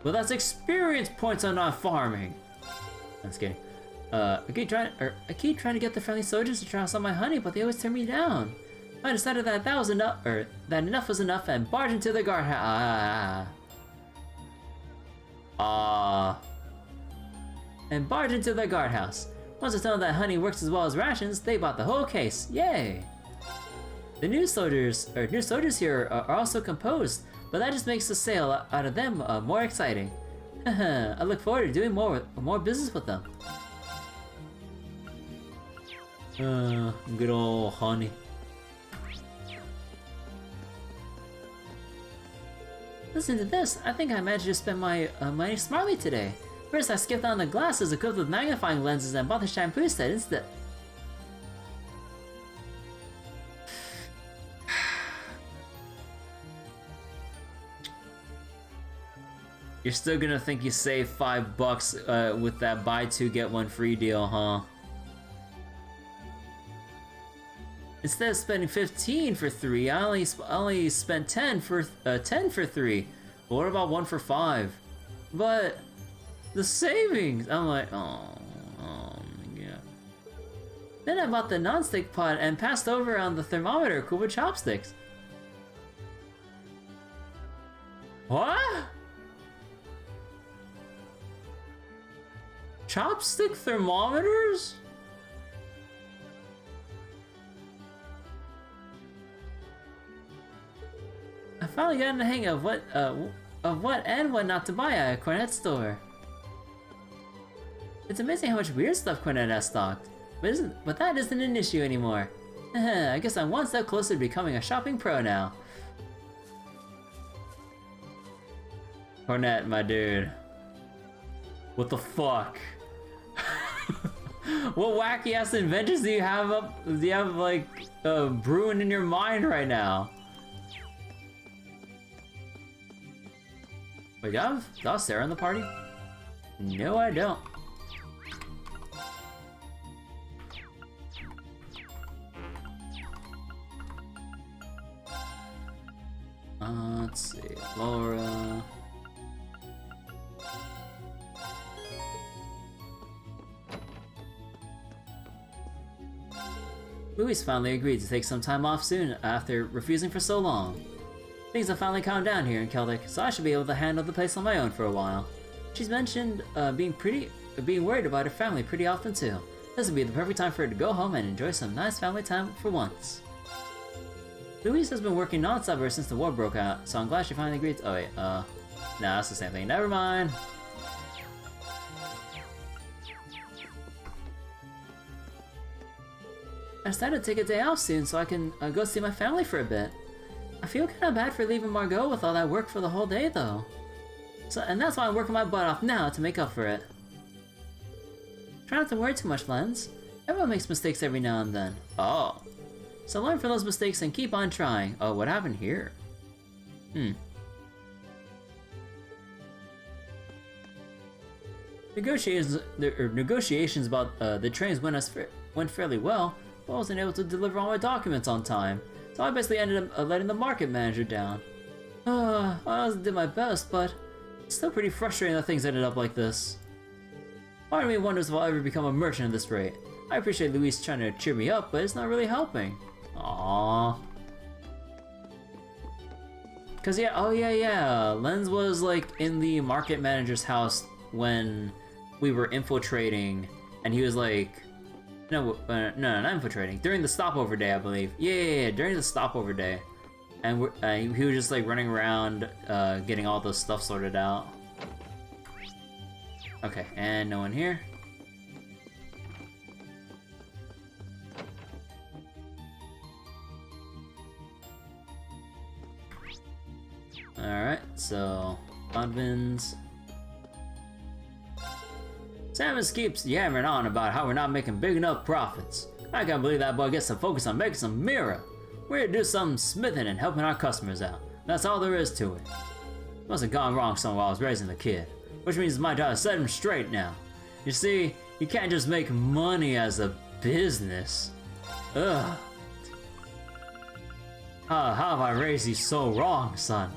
Well, that's experience points on not farming. I'm just kidding. I keep trying to get the friendly soldiers to try some of my honey, but they always turn me down. I decided that was enough, or that enough was enough, and barged into the guardhouse. And barged into the guardhouse. Once I told them that honey works as well as rations, they bought the whole case. Yay! The new soldiers here are also composed, but that just makes the sale out of them more exciting. I look forward to doing more business with them. Good old honey. Listen to this. I think I managed to spend my money smartly today. First, I skipped on the glasses equipped with magnifying lenses and bought the shampoo set instead. You're still gonna think you saved $5 with that buy two get one free deal, huh? Instead of spending 15 for 3, I only spent 10 for 3. But what about 1 for 5? But the savings! I'm like, oh my god. Then I bought the non-stick pot and passed over on the thermometer cool with chopsticks. What? Chopstick thermometers? I finally got in the hang of what and what not to buy at a Cornet store. It's amazing how much weird stuff Cornet has stocked, but that isn't an issue anymore. I guess I'm one step closer to becoming a shopping pro now. Cornet, my dude. What the fuck? What wacky ass inventions do you have like brewing in your mind right now? Wait, do I have Sarah in the party? No, I don't. Let's see, Laura. Louis finally agreed to take some time off soon after refusing for so long. Things have finally calmed down here in Celtic, so I should be able to handle the place on my own for a while. She's mentioned being worried about her family pretty often too. This would be the perfect time for her to go home and enjoy some nice family time for once. Louise has been working non-stop ever since the war broke out, so I'm glad she finally agreed to— oh wait, no, that's the same thing. Never mind. I decided to take a day off soon so I can go see my family for a bit. I feel kinda bad for leaving Margot with all that work for the whole day though. And that's why I'm working my butt off now to make up for it. Try not to worry too much, Lens. Everyone makes mistakes every now and then. Oh. So learn from those mistakes and keep on trying. Oh, what happened here? Negotiations about the trains went fairly well, but I wasn't able to deliver all my documents on time. So I basically ended up letting the market manager down. I also did my best, but it's still pretty frustrating that things ended up like this. Part of me wonders if I'll ever become a merchant at this rate. I appreciate Louise trying to cheer me up, but it's not really helping. Aww. Cause yeah, oh yeah, Lens was like in the market manager's house when we were infiltrating, and he was like, no, not infiltrating, during the stopover day, I believe. Yeah, during the stopover day. And he was just like running around, getting all this stuff sorted out. Okay, and no one here. Alright, so Godwin's. Samus keeps yammering on about how we're not making big enough profits. I can't believe that boy gets to focus on making some mirror. We're here to do some smithing and helping our customers out. That's all there is to it. Must have gone wrong somewhere while I was raising the kid. Which means it's my job to set him straight now. You see, you can't just make money as a business. Ugh. How have I raised you so wrong, son?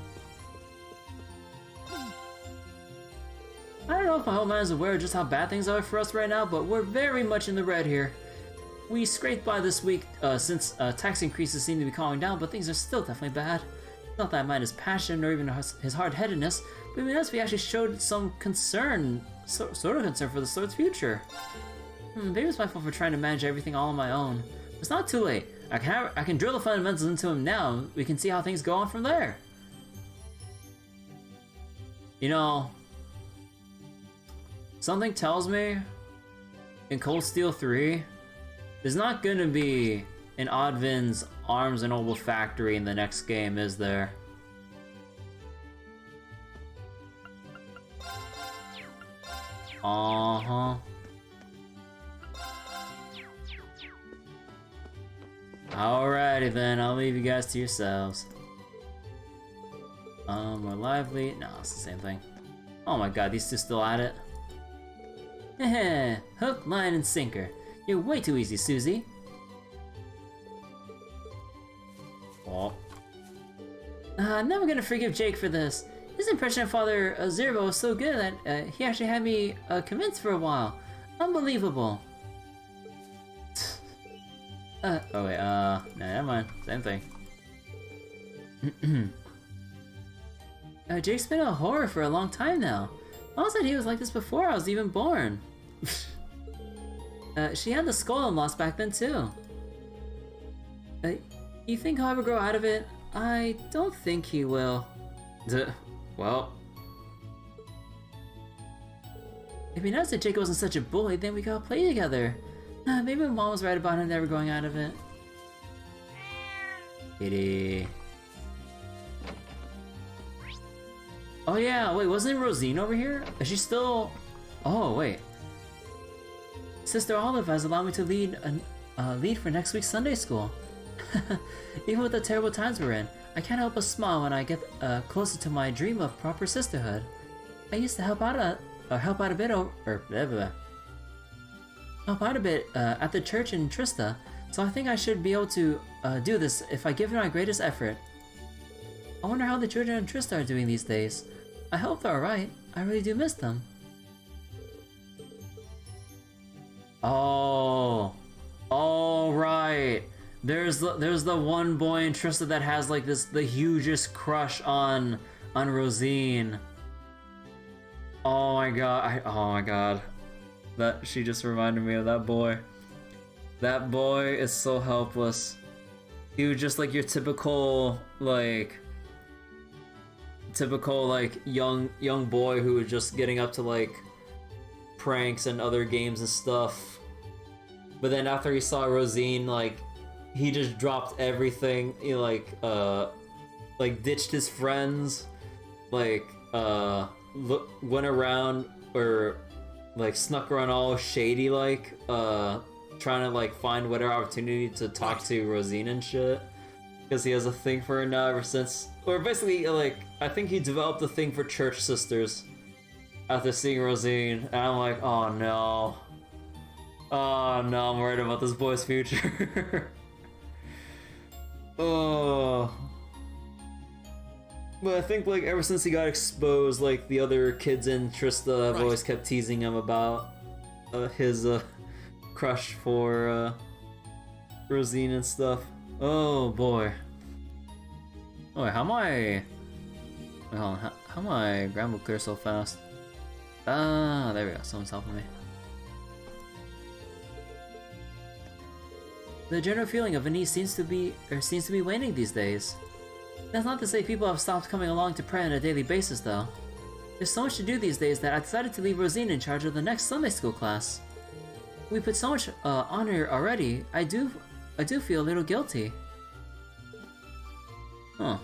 I don't know if my whole man is aware of just how bad things are for us right now, but we're very much in the red here. We scraped by this week since tax increases seem to be calming down, but things are still definitely bad. Not that I mind his passion or even his hard-headedness, but I mean, if he actually showed some concern, sort of concern for the sword's future. Maybe it's my fault for trying to manage everything all on my own. It's not too late. I can drill the fundamentals into him now. We can see how things go on from there. You know, something tells me in Cold Steel 3, there's not gonna be an Oddvin's Arms and Noble Factory in the next game, is there? Uh-huh. Alrighty then, I'll leave you guys to yourselves. More lively? No, it's the same thing. Oh my god, these two still at it? Heh, hook, line, and sinker. You're way too easy, Susie. Oh. I'm never gonna forgive Jake for this. His impression of Father Zerbo was so good that he actually had me convinced for a while. Unbelievable. Oh wait, no, never mind. Same thing. Jake's been a horror for a long time now. Mom said he was like this before I was even born. She had the skull and lost back then too. You think he'll ever grow out of it? I don't think he will. Well. If he knows that Jake wasn't such a bully, then we gotta play together. Maybe Mom was right about him never going out of it. Kitty. Oh yeah, wait, wasn't Rosine over here? Is she still... Oh, wait. Sister Olive has allowed me to lead for next week's Sunday school. Even with the terrible times we're in, I can't help but smile when I get closer to my dream of proper sisterhood. I used to help out a bit at the church in Trista, so I think I should be able to do this if I give it my greatest effort. I wonder how the children in Trista are doing these days. I hope they're alright. I really do miss them. Oh, right. There's the one boy in Trista that has like the hugest crush on Rosine. Oh my god. That she just reminded me of that boy. That boy is so helpless. He was just like your typical young boy who was just getting up to like pranks and other games and stuff. But then after he saw Rosine, like he just dropped everything. He like ditched his friends, went around or like snuck around all shady trying to like find whatever opportunity to talk to Rosine and shit, because he has a thing for her now ever since. Or basically, like, I think he developed a thing for church sisters after seeing Rosine, and I'm like, oh no, I'm worried about this boy's future. Oh. But I think like ever since he got exposed, like the other kids in Trista have always kept teasing him about his crush for Rosine and stuff. Oh boy. Oh wait, how am I? Wait, hold on. How am I Gramble clear so fast? Ah, there we go. Someone's helping me. The general feeling of unease seems to be waning these days. That's not to say people have stopped coming along to pray on a daily basis, though. There's so much to do these days that I decided to leave Rosine in charge of the next Sunday school class. We put so much on her already. I do feel a little guilty. Huh.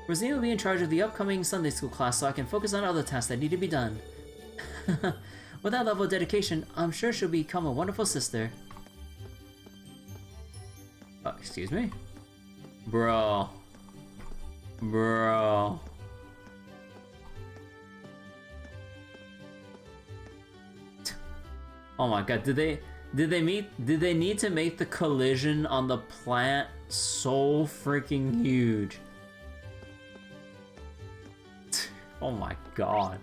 Rosine will be in charge of the upcoming Sunday school class, so I can focus on other tasks that need to be done. With that level of dedication, I'm sure she'll become a wonderful sister. Excuse me? Bro. Bro. Oh my god, did they need to make the collision on the plant so freaking huge? Oh my god.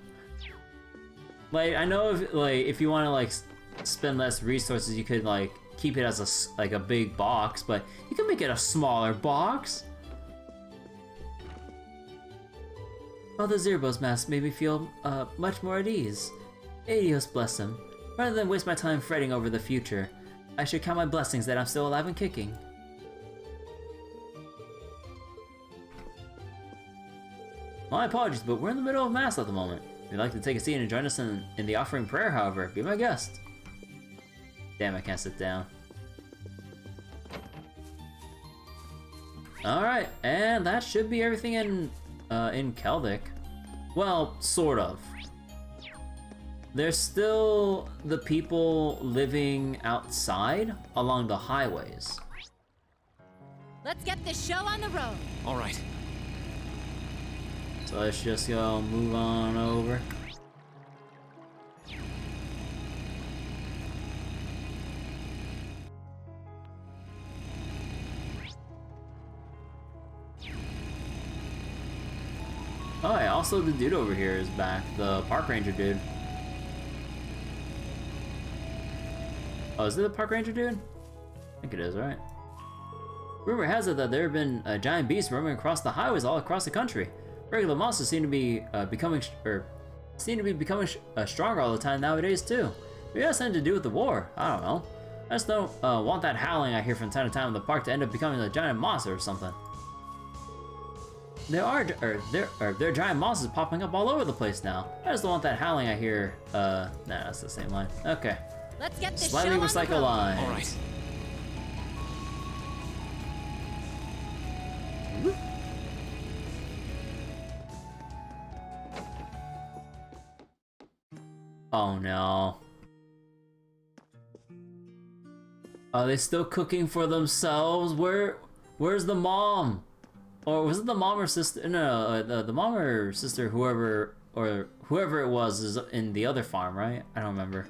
Like, I know if you want to like spend less resources, you could like keep it as a big box, but you can make it a smaller box. Oh, the Zerbos mask made me feel much more at ease. Adios, bless him. Rather than waste my time fretting over the future, I should count my blessings that I'm still alive and kicking. My apologies, but we're in the middle of Mass at the moment. If you'd like to take a seat and join us in the offering prayer, however, be my guest. Damn, I can't sit down. Alright, and that should be everything in Keldic. Well, sort of. There's still the people living outside along the highways. Let's get this show on the road. All right. So let's just go move on over. Oh, yeah, also the dude over here is back, the park ranger dude. Oh, is it the park ranger dude? I think it is, right? Rumor has it that there have been giant beasts roaming across the highways all across the country. Regular monsters seem to be becoming stronger all the time nowadays too. Maybe that's something to do with the war. I don't know. I just don't want that howling I hear from time to time in the park to end up becoming a giant monster or something. There are giant monsters popping up all over the place now. I just don't want that howling I hear. Nah, that's the same line. Okay. Let's get this Slightly show on the recycle road. lines. All right. Oh no. Are they still cooking for themselves? Where's the mom? Or was it the mom or sister? No, the mom or sister, whoever it was, is in the other farm, right? I don't remember.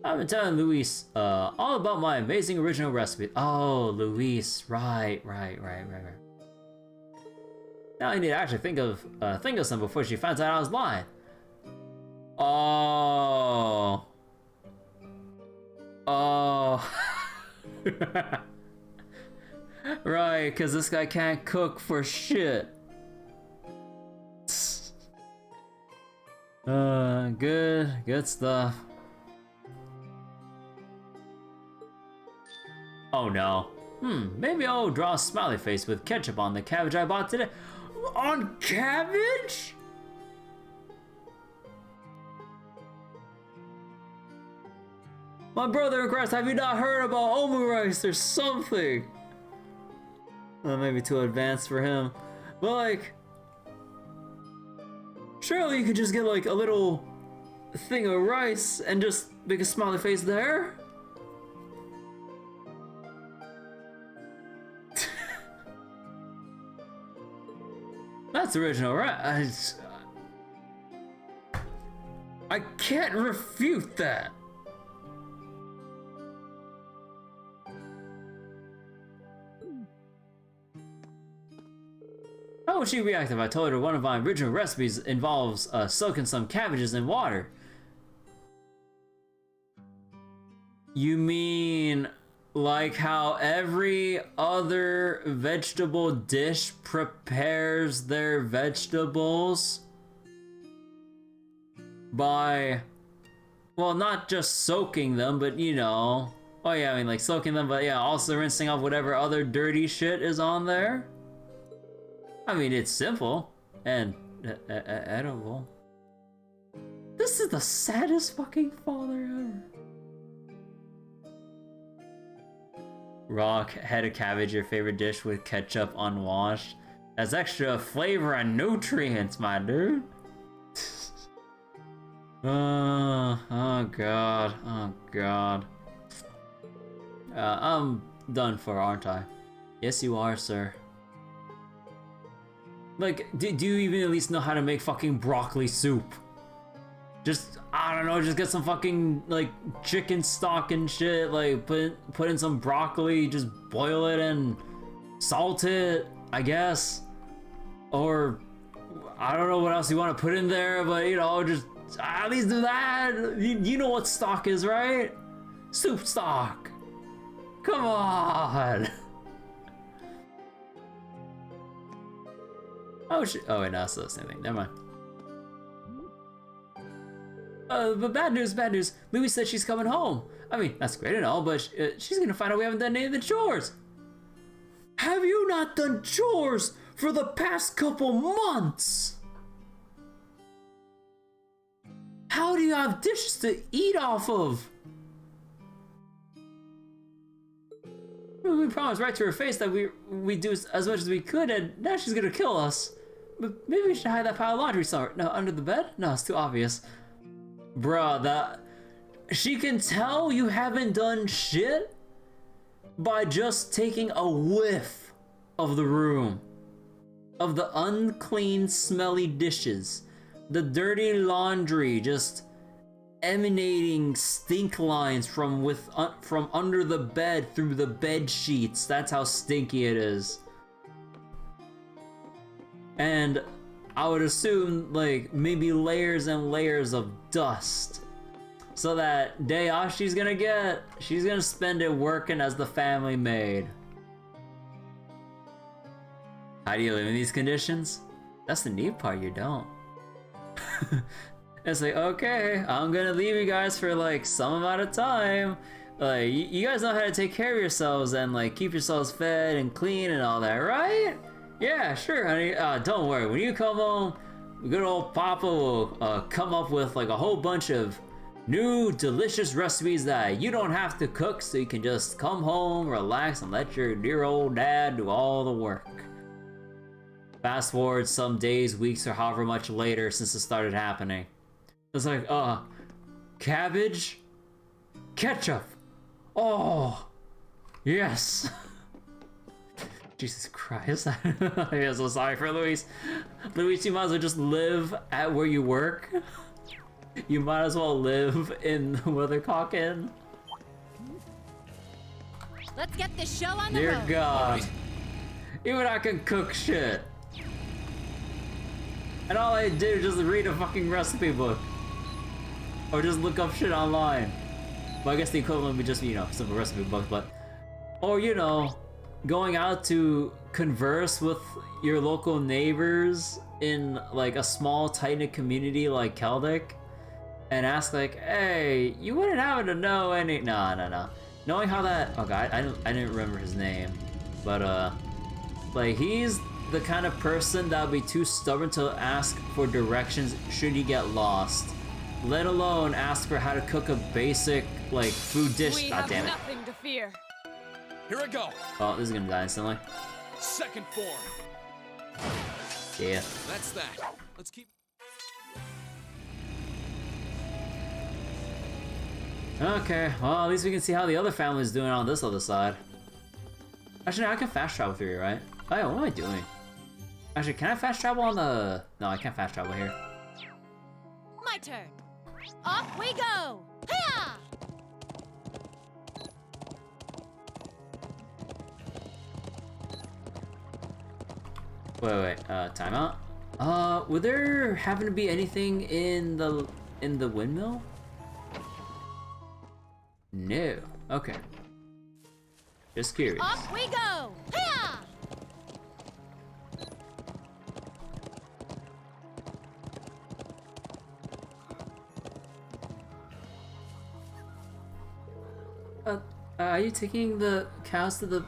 I've been telling Luis all about my amazing original recipe. Oh, Luis, right. Now I need to actually think of some before she finds out I was lying. Oh. Right, because this guy can't cook for shit. Good stuff. Oh no. Maybe I'll draw a smiley face with ketchup on the cabbage I bought today. On cabbage? My brother in Christ, have you not heard about omu rice or something? Well, maybe too advanced for him. But like, surely you could just get like a little thing of rice and just make a smiley face there? That's original, right? I can't refute that. How would she react if I told her one of my original recipes involves soaking some cabbages in water? You mean like how every other vegetable dish prepares their vegetables? By, well, not just soaking them, but you know. Oh yeah, I mean like soaking them, but yeah, also rinsing off whatever other dirty shit is on there? I mean, it's simple and edible. This is the saddest fucking father ever. Raw head of cabbage, your favorite dish with ketchup unwashed. That's extra flavor and nutrients, my dude. Oh god. I'm done for, aren't I? Yes, you are, sir. Like, do you even at least know how to make fucking broccoli soup? Just, I don't know, just get some fucking, like, chicken stock and shit, like, put in some broccoli, just boil it and salt it, I guess. Or, I don't know what else you want to put in there, but, you know, just at least do that. You know what stock is, right? Soup stock. Come on. Oh shit! Oh wait, no, it's the same thing. Never mind. But bad news, bad news. Louis said she's coming home. I mean, that's great and all, but she's gonna find out we haven't done any of the chores. Have you not done chores for the past couple months? How do you have dishes to eat off of? We promised right to her face that we do as much as we could, and now she's gonna kill us. But maybe we should hide that pile of laundry somewhere. No, under the bed? No, it's too obvious. Bruh, she can tell you haven't done shit by just taking a whiff of the room. Of the unclean, smelly dishes. The dirty laundry just emanating stink lines from under the bed through the bed sheets. That's how stinky it is. And I would assume like maybe layers and layers of dust. So that day off she's gonna spend it working as the family maid. How do you live in these conditions? That's the neat part, you don't. It's like, okay, I'm gonna leave you guys for like some amount of time. Like, you guys know how to take care of yourselves and like keep yourselves fed and clean and all that, right? Yeah, sure, honey. Don't worry, when you come home, good old Papa will come up with like a whole bunch of new delicious recipes that you don't have to cook, so you can just come home, relax, and let your dear old dad do all the work. Fast forward some days, weeks, or however much later since it started happening. It's like, cabbage? Ketchup! Oh! Yes! Jesus Christ. I'm so sorry for Luis. Luis, you might as well just live at where you work. You might as well live in the Weathercock Inn. Let's get this show on the Dear road. God. Even I can cook shit. And all I do is just read a fucking recipe book. Or just look up shit online. Well, I guess the equivalent would be just, you know, simple recipe books, but... Or, you know, going out to converse with your local neighbors in, like, a small, tight-knit community like Keldic. And ask, like, hey, you wouldn't happen to know any... No. Knowing how that... Oh, God, I didn't remember his name. But, like, he's the kind of person that would be too stubborn to ask for directions should he get lost. Let alone ask for how to cook a basic, like, food dish. God damn it. Nothing to fear. Here I go. Oh, this is gonna die instantly. Second form. Yeah. That's that. Let's keep... Okay, well, at least we can see how the other family's doing on this other side. Actually, no, I can fast travel through here, right? Oh yeah, what am I doing? Actually, can I fast travel on the... No, I can't fast travel here. My turn. Off we go. Hiya! Wait, timeout? Would there happen to be anything in the windmill? No. Okay. Just curious. Off we go. Hiya! Are you taking the cows to the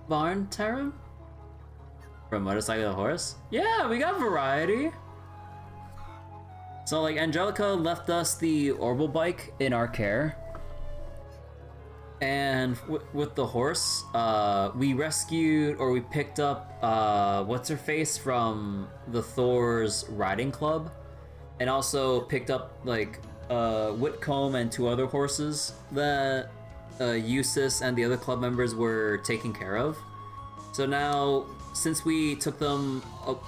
barn, Tara? From motorcycle to horse? Yeah, we got variety. So, like, Angelica left us the Orbital bike in our care. And with the horse, we rescued, or we picked up, what's-her-face from the Thor's riding club. And also picked up, like, Whitcomb and 2 other horses that Eustace and the other club members were taking care of. So now since we took them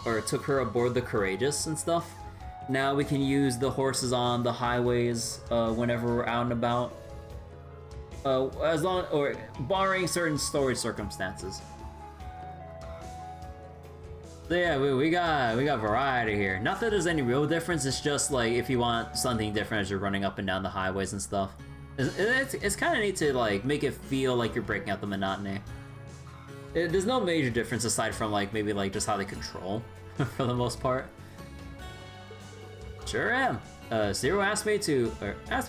or took her aboard the Courageous and stuff, now we can use the horses on the highways whenever we're out and about. As long or barring certain storage circumstances. So yeah, we got variety here. Not that there's any real difference. It's just like if you want something different as you're running up and down the highways and stuff. It's kind of neat to like make it feel like you're breaking out the monotony. There's no major difference aside from like maybe like just how they control for the most part. Sure am. Zero asked me to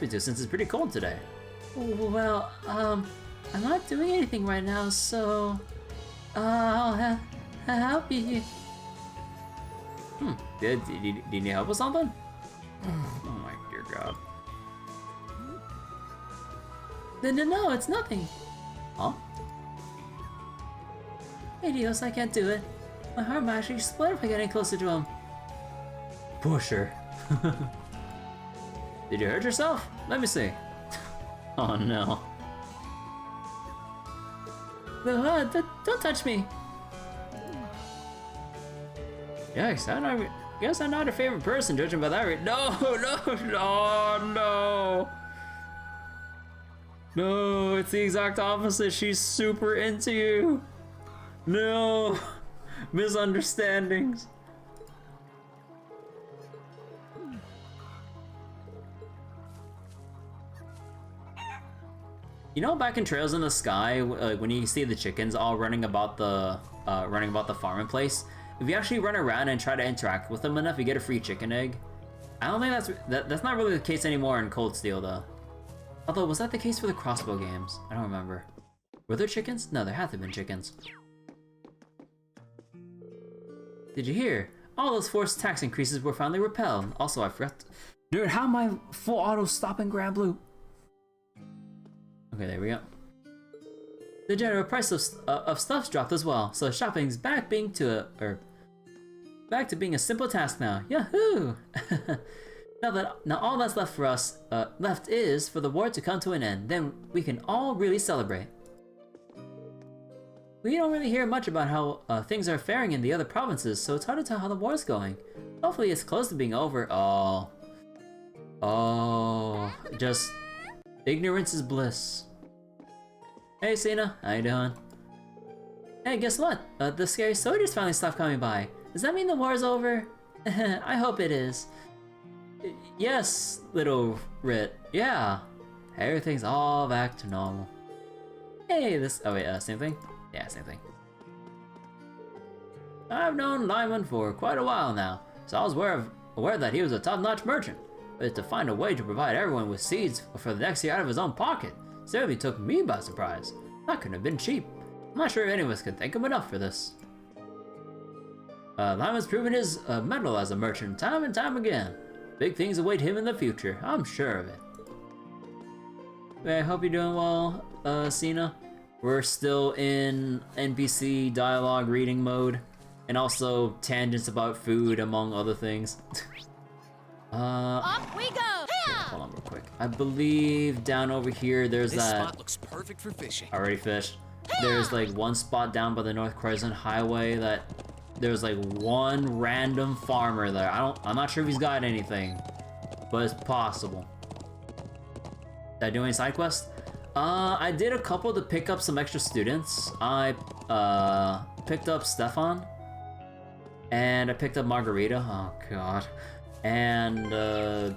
since it's pretty cold today. Well, I'm not doing anything right now, so I'll help you. Do you need help with something? Oh my dear God. No, it's nothing. Huh? Hey, Dios, I can't do it. My heart might actually explode if I get any closer to him. Pusher. Did you hurt yourself? Let me see. Oh no. Don't touch me. Yikes, guess I'm not her favorite person, judging by that. No. No, it's the exact opposite. She's super into you. No. Misunderstandings. You know, back in Trails in the Sky, when you see the chickens all running about the farming place, if you actually run around and try to interact with them enough, you get a free chicken egg. I don't think that's not really the case anymore in Cold Steel, though. Although, was that the case for the Crossbow games? I don't remember. Were there chickens? No, there had to have been chickens. Did you hear? All those forced tax increases were finally repelled. Also, I forgot. Dude, how am I full auto stopping Grand Blue? Okay, there we go. The general price of stuff's dropped as well, so shopping's back being a simple task now. Yahoo! Now all that's left for us is for the war to come to an end. Then we can all really celebrate. We don't really hear much about how things are faring in the other provinces, so it's hard to tell how the war's going. Hopefully it's close to being over. Oh, just ignorance is bliss. Hey Cena, how you doing? Hey, guess what? The scary soldiers finally stopped coming by. Does that mean the war's over? I hope it is. Yes, little Rit. Yeah. Everything's all back to normal. Hey, oh wait, same thing? Yeah, same thing. I've known Lyman for quite a while now, so I was aware that he was a top-notch merchant. But to find a way to provide everyone with seeds for the next year out of his own pocket certainly took me by surprise. That couldn't have been cheap. I'm not sure if any of us could thank him enough for this. Lyman's proven his mettle as a merchant time and time again. Big things await him in the future, I'm sure of it. I hope you're doing well, Cena. We're still in NPC dialogue reading mode, and also tangents about food, among other things. Off we go! Okay, hold on real quick. I believe down over here there's This that. spot looks perfect for fishing. Already fished. There's like one spot down by the North Crescent Highway that there's like one random farmer there. I'm not sure if he's got anything, but it's possible. Did I do any side quests? I did a couple to pick up some extra students. I picked up Stefan, and I picked up Margarita. Oh god. And is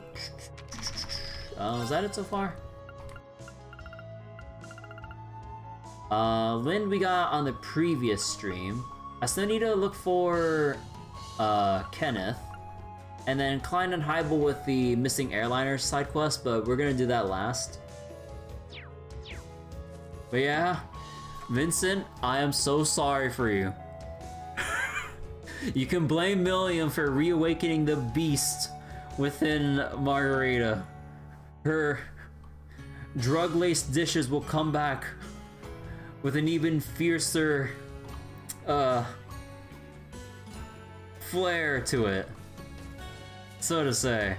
that it so far? Lynn we got on the previous stream. I still need to look for Kenneth, and then Klein and Heibel with the missing airliners side quest, but we're gonna do that last. But yeah, Vincent, I am so sorry for you. You can blame Milliam for reawakening the beast within Margarita. Her drug-laced dishes will come back with an even fiercer flair to it, so to say.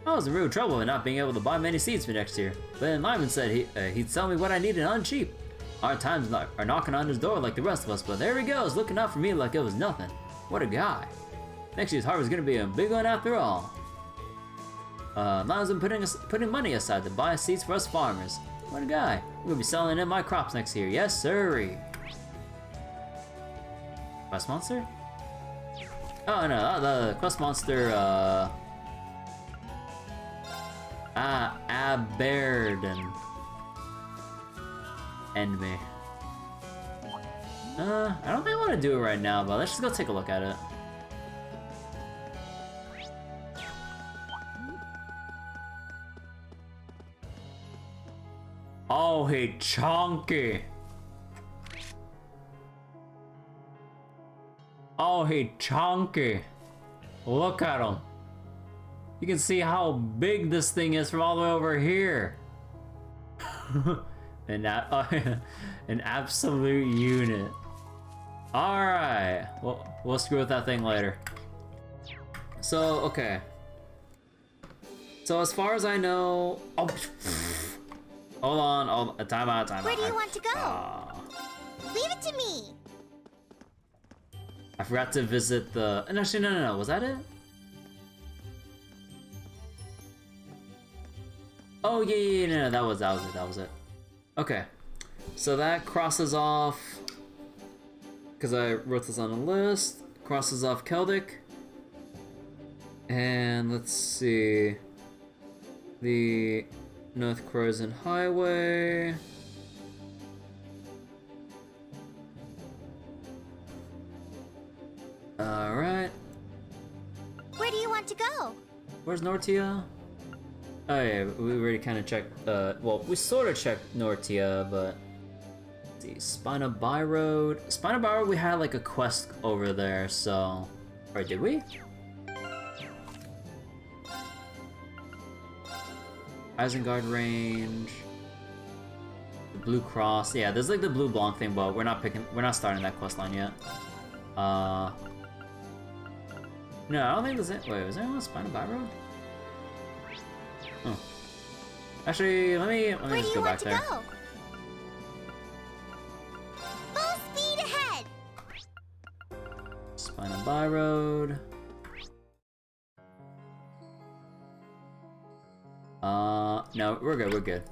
I was in real trouble in not being able to buy many seeds for next year, but then Lyman said he'd sell me what I needed on cheap. Hard times are knocking on his door like the rest of us, but there he goes, looking out for me like it was nothing. What a guy. Next year's harvest is gonna be a big one after all. Miles been putting money aside to buy seeds for us farmers. What a guy. We're gonna be selling in my crops next year. Yes, sirree. Quest monster? Oh no, the quest monster, Aberden. End me. I don't think I want to do it right now, but let's just go take a look at it. Oh, he chunky. Oh, he chunky. Look at him. You can see how big this thing is from all the way over here. An absolute unit. Alright. We'll screw with that thing later. So, okay. So as far as I know... Oh, hold on. Time out. Where do you want to go? Leave it to me. I forgot to visit the... And actually, no. Was that it? Oh, yeah, no, that was it. Okay. So that crosses off... Because I wrote this on a list. Crosses off Celtic. And let's see... The North Crozen Highway... Alright. Where do you want to go? Where's Nortia? Oh yeah, we already kind of checked, well, we sort of checked Nortia, but... Let's see, Spina Byroad. Spina Byroad, we had like a quest over there, so... Or did we? Isengard Range... The Blue Cross, yeah, there's like the Blue Blanc thing, but we're not starting that quest line yet. No, I don't think there's any. Wait, was there anyone on Spina Byroad? Oh. Actually, let me just go back there. Go? Full speed ahead. Spina Byroad. No, we're good.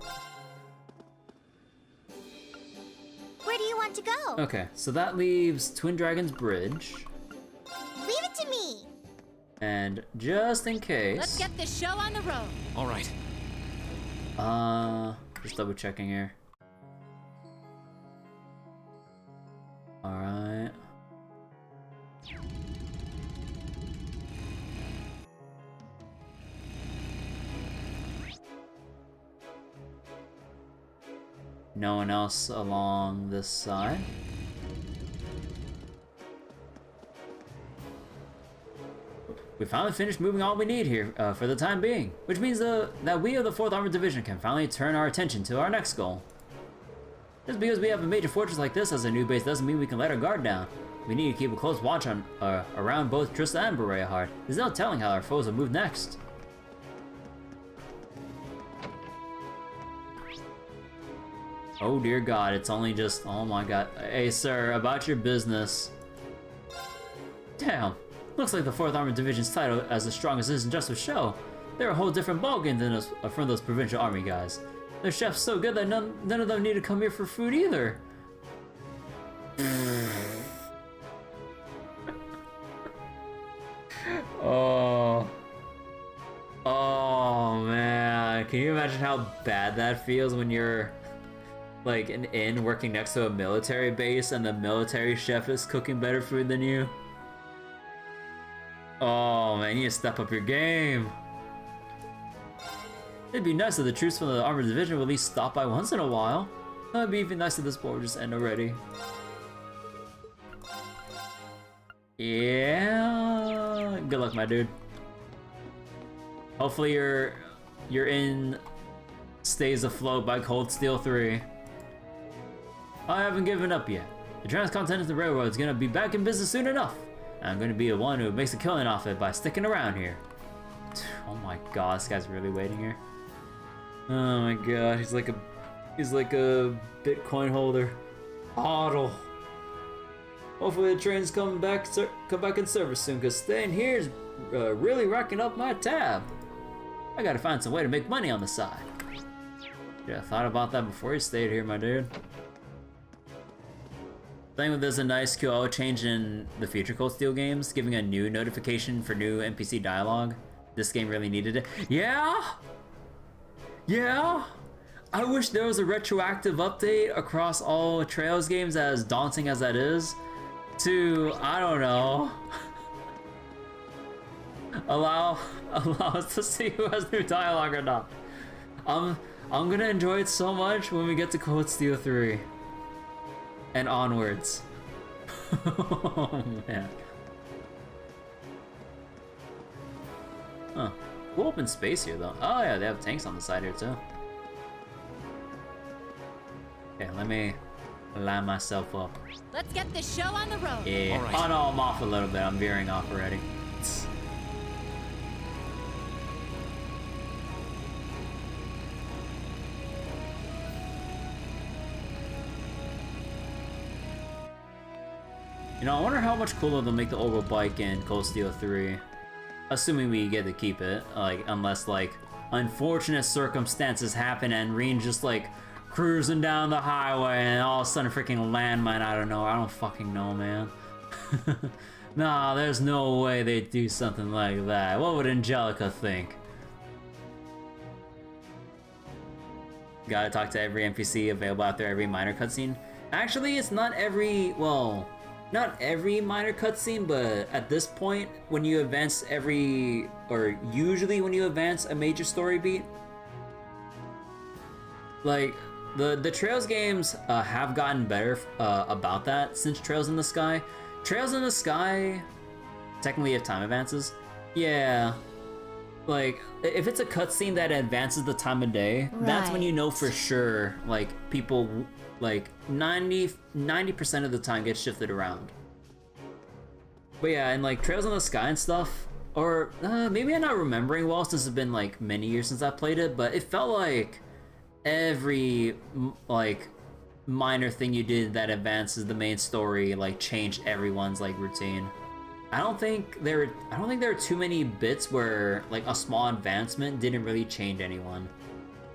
Where do you want to go? Okay, so that leaves Twin Dragons Bridge. Leave it to me. And just in case... Let's get this show on the road. All right. Just double checking here. Alright. No one else along this side. We finally finished moving all we need here for the time being, which means that we of the 4th Armored Division can finally turn our attention to our next goal. Just because we have a major fortress like this as a new base doesn't mean we can let our guard down. We need to keep a close watch on around both Trista and Bereahard. There's no telling how our foes will move next. Oh dear God, it's only just... Oh my God. Hey sir, about your business. Damn. Looks like the 4th Armored Division's title as the strongest isn't just a show. They're a whole different ballgame than us from those provincial army guys. Their chef's so good that none of them need to come here for food either. Oh man, can you imagine how bad that feels when you're like an inn working next to a military base and the military chef is cooking better food than you? Oh man, you need to step up your game. It'd be nice if the troops from the Armored Division would at least stop by once in a while. It'd be even nice if this war would just end already. Yeah. Good luck, my dude. Hopefully your inn stays afloat by Cold Steel 3. I haven't given up yet. The Transcontinental Railroad is gonna be back in business soon enough. I'm gonna be the one who makes a killing off it by sticking around here. Oh my God, this guy's really waiting here. Oh my God, he's like a He's like a Bitcoin holder. Hodl. Hopefully the train's come back in service soon, cause staying here is really racking up my tab. I gotta find some way to make money on the side. Yeah, I thought about that before you stayed here, my dude. Thing with this a nice QO change in the future Cold Steel games, giving a new notification for new NPC dialogue. This game really needed it. Yeah? Yeah? I wish there was a retroactive update across all Trails games, as daunting as that is, to, I don't know, allow us to see who has new dialogue or not. I'm gonna enjoy it so much when we get to Cold Steel 3 and onwards. Oh man. Huh. Cool open space here though. Oh yeah, they have tanks on the side here too. Okay, let me line myself up. Let's get this show on the road. Yeah. All right. Oh no, I'm off a little bit. I'm veering off already. You know, I wonder how much cooler they'll make the Orbital Bike in Cold Steel 3. Assuming we get to keep it, like, unless, like, unfortunate circumstances happen and Reen's just, like, cruising down the highway and all of a sudden freaking landmine, I don't know. I don't fucking know, man. Nah, there's no way they'd do something like that. What would Angelica think? Gotta talk to every NPC available after every minor cutscene. Actually, it's not every, well, not every minor cutscene, but at this point, when you advance every, or usually when you advance a major story beat, like, the Trails games have gotten better about that since Trails in the Sky. Trails in the Sky, technically if time advances, yeah. Like, if it's a cutscene that advances the time of day, that's when you know for sure, like, people, like, 90% of the time get shifted around. But yeah, and like, Trails in the Sky and stuff, or maybe I'm not remembering well since it's been, like, many years since I played it, but it felt like every, like, minor thing you did that advances the main story, like, changed everyone's, like, routine. I don't think there are too many bits where, like, a small advancement didn't really change anyone.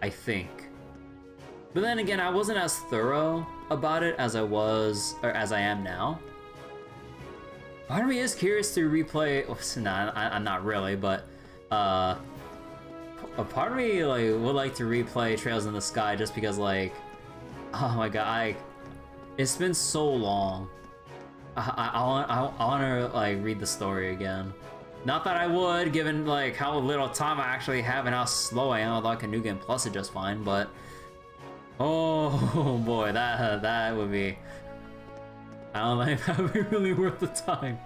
I think. But then again, I wasn't as thorough about it as I was, or as I am now. Part of me is curious to replay. Oh, nah, I'm not really, but a part of me like would like to replay Trails in the Sky just because, like, oh my god, it's been so long. I want to, like, read the story again. Not that I would, given, like, how little time I actually have and how slow I am, although I can New Game Plus it just fine, but oh boy, that would be, I don't think that would be really worth the time.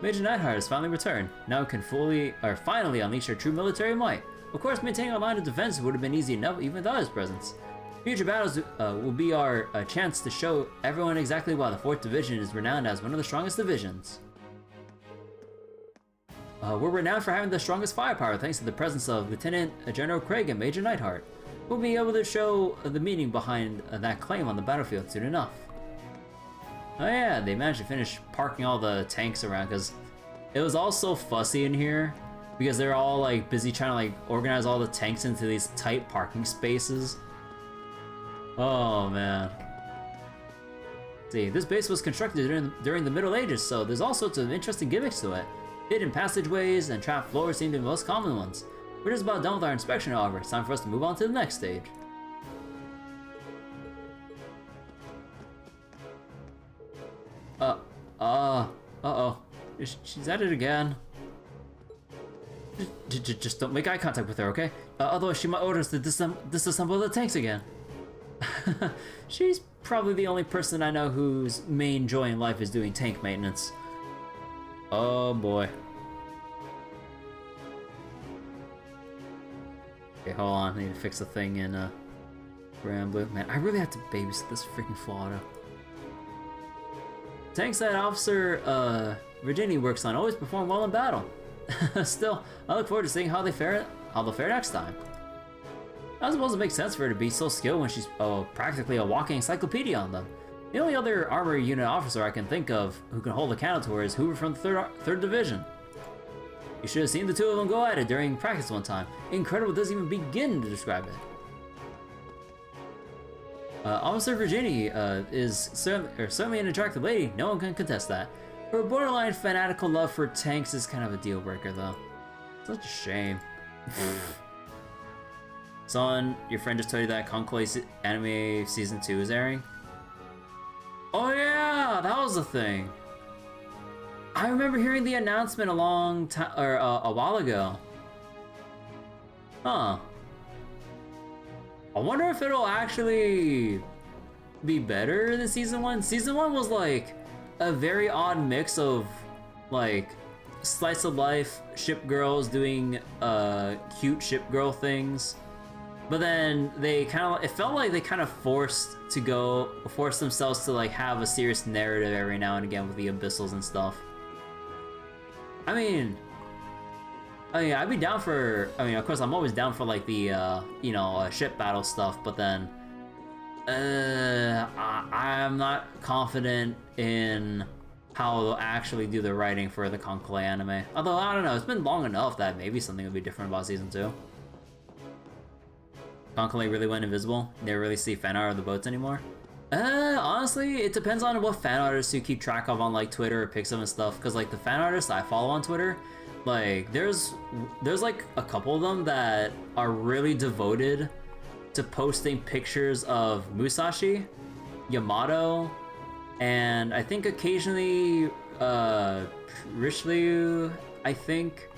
Major Nightheart has finally returned. Now it can finally unleash her true military might. Of course, maintaining a line of defense would have been easy enough even without his presence. Future battles will be our chance to show everyone exactly why the 4th Division is renowned as one of the strongest divisions. We're renowned for having the strongest firepower thanks to the presence of Lieutenant General Craig and Major Nightheart. We'll be able to show the meaning behind that claim on the battlefield soon enough. Oh yeah, they managed to finish parking all the tanks around because it was all so fussy in here because they're all, like, busy trying to, like, organize all the tanks into these tight parking spaces. Oh man. See, this base was constructed during the Middle Ages, so there's all sorts of interesting gimmicks to it. Hidden passageways and trapped floors seem to be the most common ones. We're just about done with our inspection, however. It's time for us to move on to the next stage. Uh-oh. She's at it again. Just don't make eye contact with her, okay? Otherwise she might order us to disassemble the tanks again. She's probably the only person I know whose main joy in life is doing tank maintenance. Oh boy. Okay, hold on. I need to fix the thing in Grand Blue. Man, I really have to babysit this freaking Florida. Tanks that Officer Virginia works on always perform well in battle. Still, I look forward to seeing how they'll fare next time. I suppose it makes sense for her to be so skilled when she's practically a walking encyclopedia on them. The only other armor unit officer I can think of who can hold a candle to her is Hoover from the 3rd Division. You should have seen the two of them go at it during practice one time. Incredible doesn't even begin to describe it. Officer Virginia is certainly an attractive lady, no one can contest that. Her borderline fanatical love for tanks is kind of a deal breaker though. Such a shame. Son, your friend just told you that Conclave anime season 2 is airing? Oh yeah, that was the thing. I remember hearing the announcement a while ago. Huh. I wonder if it'll actually be better than season 1. Season 1 was like a very odd mix of like slice of life ship girls doing cute ship girl things. But then they it felt like they kind of forced themselves to like have a serious narrative every now and again with the abyssals and stuff. I mean, I'd be down for, of course I'm always down for like the, ship battle stuff, but then, I'm not confident in how they'll actually do the writing for the Conclave anime. Although, I don't know, it's been long enough that maybe something will be different about season 2. Conclave really went invisible? Never really see fan art of the boats anymore? Honestly, it depends on what fan artists you keep track of on like Twitter or Pixum and stuff, because like the fan artists I follow on Twitter, like there's like a couple of them that are really devoted to posting pictures of Musashi, Yamato, and I think occasionally Richelieu, I think.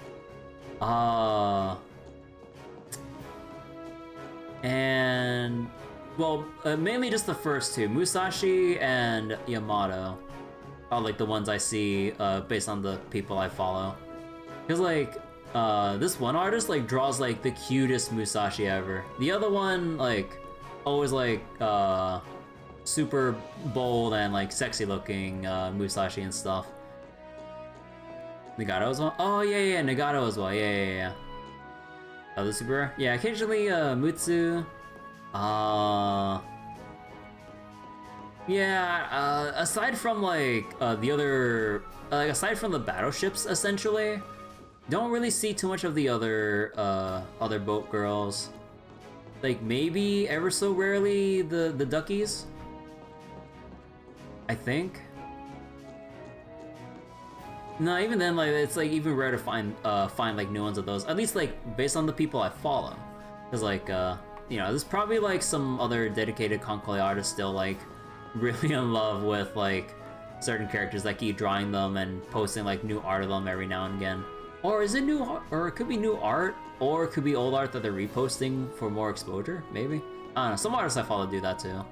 And well, mainly just the first two, Musashi and Yamato, are like the ones I see based on the people I follow. Cause like this one artist like draws like the cutest Musashi ever. The other one like always like super bold and like sexy looking Musashi and stuff. Nagato as well. Oh yeah, Nagato as well. Yeah. The super. Yeah, occasionally Mutsu. Aside from like the other, aside from the battleships, essentially, don't really see too much of the other boat girls. Like maybe ever so rarely the duckies. I think. No, even then, like it's like even rare to find like new ones of those. At least like based on the people I follow, because like there's probably like some other dedicated Conclave artists still like really in love with like certain characters that keep drawing them and posting like new art of them every now and again. Or is it new art? Or it could be new art, or it could be old art that they're reposting for more exposure. Maybe I don't know. Some artists I follow do that too.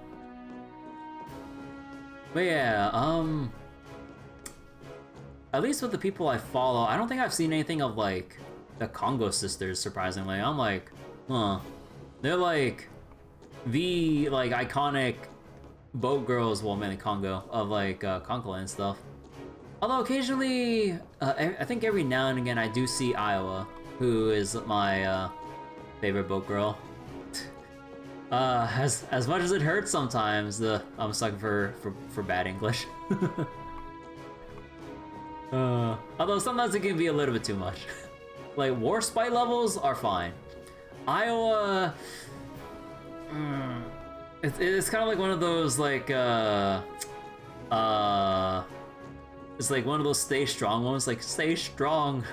But yeah, at least with the people I follow, I don't think I've seen anything of like the Congo sisters, surprisingly. I'm like, huh. They're like the like iconic boat girls, well mainly Congo, of like Conclave and stuff. Although occasionally, I think every now and again I do see Iowa, who is my favorite boat girl. As much as it hurts sometimes, I'm sucking for bad English. Although sometimes it can be a little bit too much. Like war spy levels are fine. Iowa, it's kind of like one of those like it's like one of those stay strong ones, like stay strong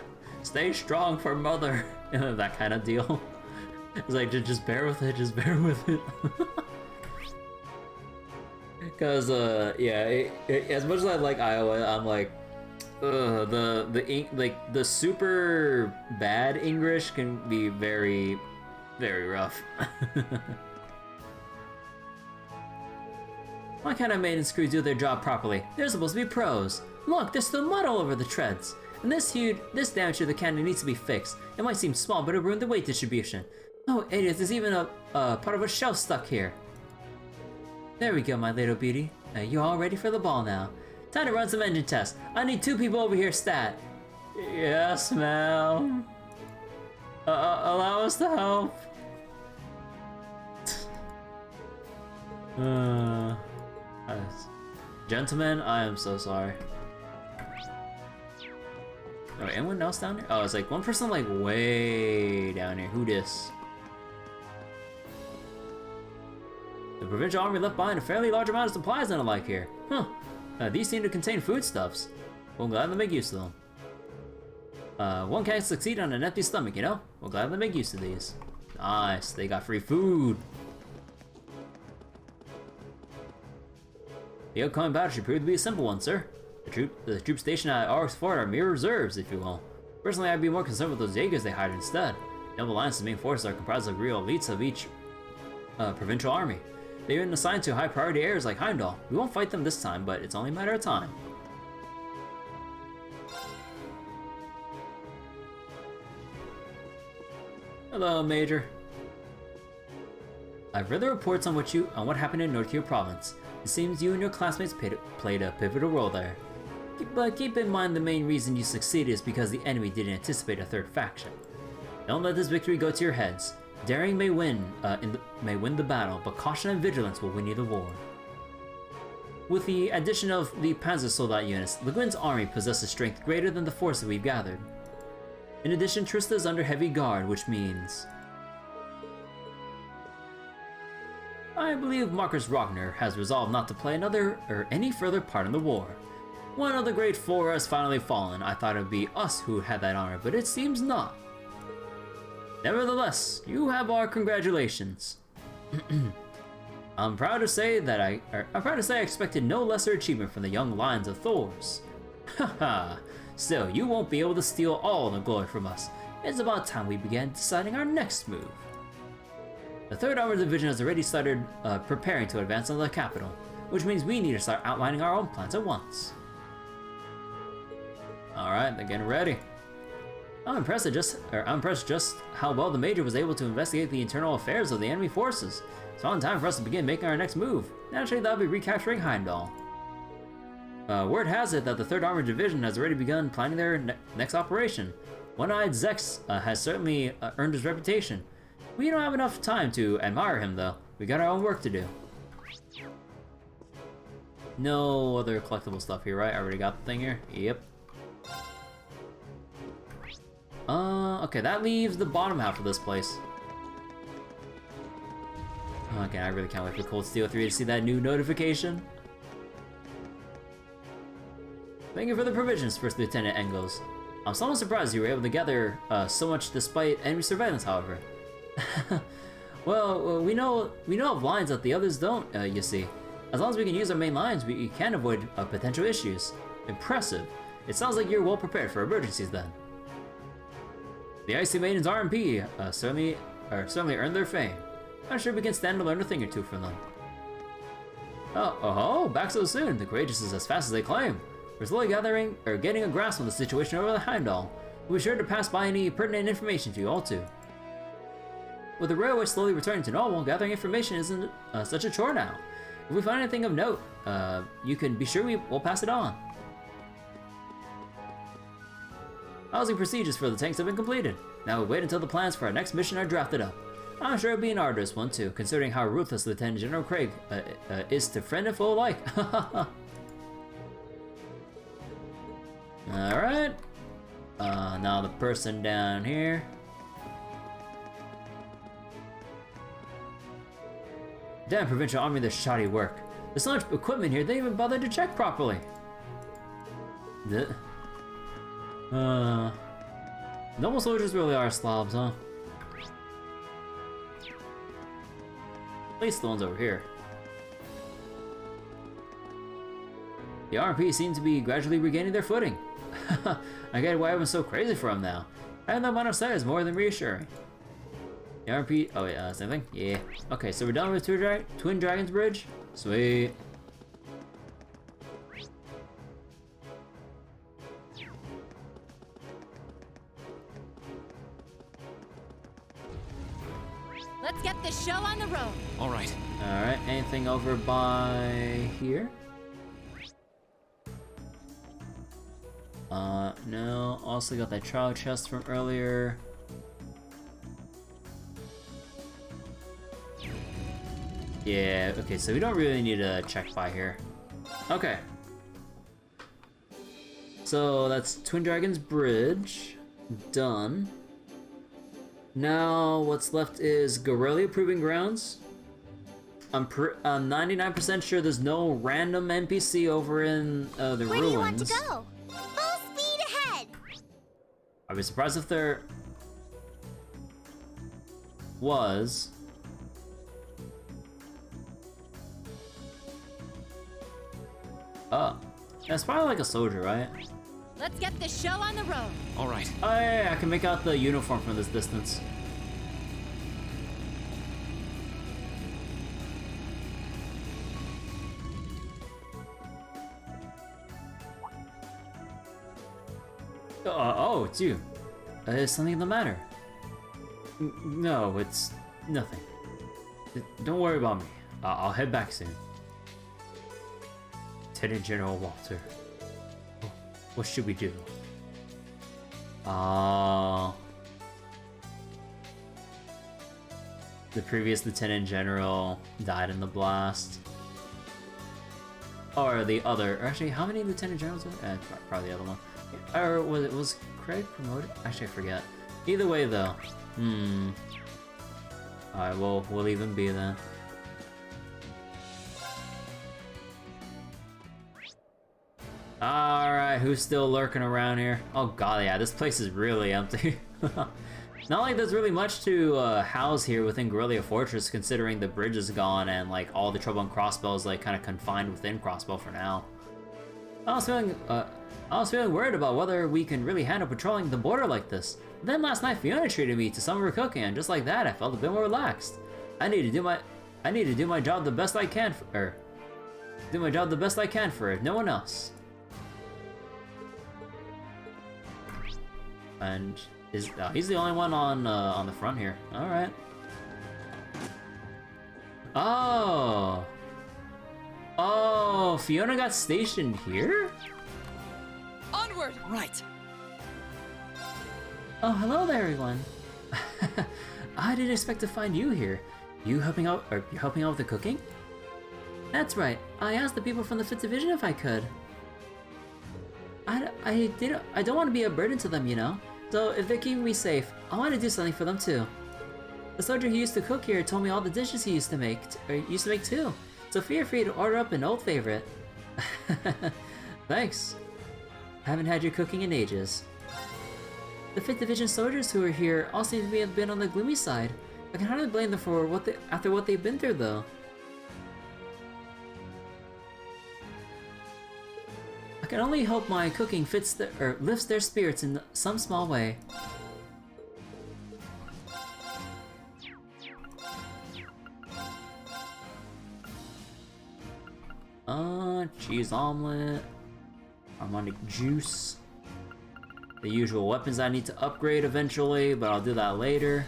for mother, that kind of deal. It's like just bear with it, Cause as much as I like Iowa, I'm like, the super bad English can be very, very rough. Why can't our maiden crew do their job properly? They're supposed to be pros. Look, there's still mud all over the treads. And this damage to the cannon needs to be fixed. It might seem small, but it ruined the weight distribution. Oh, idiot, there's even a part of a shelf stuck here. There we go, my little beauty. You all ready for the ball now? Time to run some engine tests. I need 2 people over here stat. Yes, ma'am. Allow us to help. Uh, Gentlemen, I am so sorry. Oh, anyone else down here? Oh, it's like one person like way down here. Who dis? The provincial army left behind a fairly large amount of supplies and the like here. Huh. These seem to contain foodstuffs. We'll gladly make use of them. One can't succeed on an empty stomach, you know? We'll gladly make use of these. Nice, they got free food. The upcoming battle should prove to be a simple one, sir. The troops stationed at Aur's Fort are mere reserves, if you will. Personally, I'd be more concerned with those Jaegers they hired instead. The Noble Alliance's main forces are comprised of real elites of each provincial army. They've been assigned to high-priority areas like Heimdall. We won't fight them this time, but it's only a matter of time. Hello, Major. I've read the reports on what happened in North Tier Province. It seems you and your classmates played a pivotal role there. But keep in mind the main reason you succeeded is because the enemy didn't anticipate a third faction. Don't let this victory go to your heads. Daring may win the battle, but caution and vigilance will win you the war. With the addition of the Panzer Soldat units, Le Guin's army possesses strength greater than the force that we've gathered. In addition, Trista is under heavy guard, which means... I believe Marcus Rogner has resolved not to play any further part in the war. One of the great four has finally fallen. I thought it would be us who had that honor, but it seems not. Nevertheless, you have our congratulations. I'm proud to say I expected no lesser achievement from the young lions of Thors. Haha. Still, you won't be able to steal all the glory from us. It's about time we began deciding our next move. The 3rd Armored Division has already started preparing to advance on the capital, which means we need to start outlining our own plans at once. Alright, they're getting ready. I'm impressed just how well the Major was able to investigate the internal affairs of the enemy forces. It's on time for us to begin making our next move. Naturally, that'll be recapturing Heimdall. Word has it that the 3rd Armored Division has already begun planning their next operation. One-Eyed Zex has certainly earned his reputation. We don't have enough time to admire him, though. We got our own work to do. No other collectible stuff here, right? I already got the thing here. Yep. Okay, that leaves the bottom half of this place. Okay, I really can't wait for Cold Steel 3 to see that new notification. Thank you for the provisions, First Lieutenant Engels. I'm somewhat surprised you were able to gather so much despite enemy surveillance, however. Well, we know of lines that the others don't, you see. As long as we can use our main lines, we can avoid potential issues. Impressive. It sounds like you're well prepared for emergencies then. The Icy Maidens RMP certainly earned their fame. I'm sure we can stand to learn a thing or two from them. Oh, back so soon. The Courageous is as fast as they claim. We're slowly getting a grasp on the situation over the Heimdall. We'll be sure to pass by any pertinent information for you all too. With the railway slowly returning to normal, gathering information isn't such a chore now. If we find anything of note, you can be sure we'll pass it on. Housing procedures for the tanks have been completed. Now we wait until the plans for our next mission are drafted up. I'm sure it'll be an arduous one too, considering how ruthless Lieutenant General Craig is to friend and foe alike. Alright. Now the person down here. Damn Provincial Army, their shoddy work. There's so much equipment here, they didn't even bother to check properly. Noble soldiers really are slobs, huh? At least the ones over here. The RP seem to be gradually regaining their footing. I get why everyone's so crazy for them now. Having them on our side is more than reassuring. The RP, oh yeah, same thing? Yeah. Okay, so we're done with Twin Dragons Bridge? Sweet. Let's get this show on the road. All right. Alright, anything over by here? No. Also got that trial chest from earlier. Yeah, okay, so we don't really need a check by here. Okay. So that's Twin Dragons Bridge. Done. Now what's left is Guerrilla Proving Grounds. I'm 99% sure there's no random NPC over in the ruins. Where do you want to go? Full speed ahead! I'd be surprised if there was. Oh, that's probably like a soldier, right? Let's get this show on the road. All right. Oh yeah, I can make out the uniform from this distance. Oh, it's you. Is something the matter? No, it's nothing. Don't worry about me. I'll head back soon. Lieutenant General Walter. What should we do? The previous Lieutenant General died in the blast. Or the other. Or actually, how many Lieutenant Generals were there? Probably the other one. Or was Craig promoted? Actually, I forget. Either way, though. Alright, well, we'll leave him be then. Alright, who's still lurking around here? Oh god, yeah, this place is really empty. Not like there's really much to house here within Guerrilla Fortress, considering the bridge is gone and like all the trouble and Crossbow is like kind of confined within Crossbow for now. I was feeling worried about whether we can really handle patrolling the border like this. Then last night Fiona treated me to some of her cooking, and just like that, I felt a bit more relaxed. I need to do my job the best I can for her. Do my job the best I can for her, no one else. And he's the only one on the front here. All right. Oh, Fiona got stationed here? Onward! Right. Oh, hello there, everyone. I didn't expect to find you here. You helping out with the cooking? That's right. I asked the people from the 5th Division if I could. I don't want to be a burden to them, you know. So if they're keeping me safe, I want to do something for them too. The soldier who used to cook here told me all the dishes he used to make too. So feel free to order up an old favorite. Thanks. Haven't had your cooking in ages. The 5th Division soldiers who are here all seem to have been on the gloomy side. I can hardly blame them for after what they've been through, though. I can only hope my cooking lifts their spirits in some small way. Cheese omelet, harmonic juice. The usual weapons I need to upgrade eventually, but I'll do that later.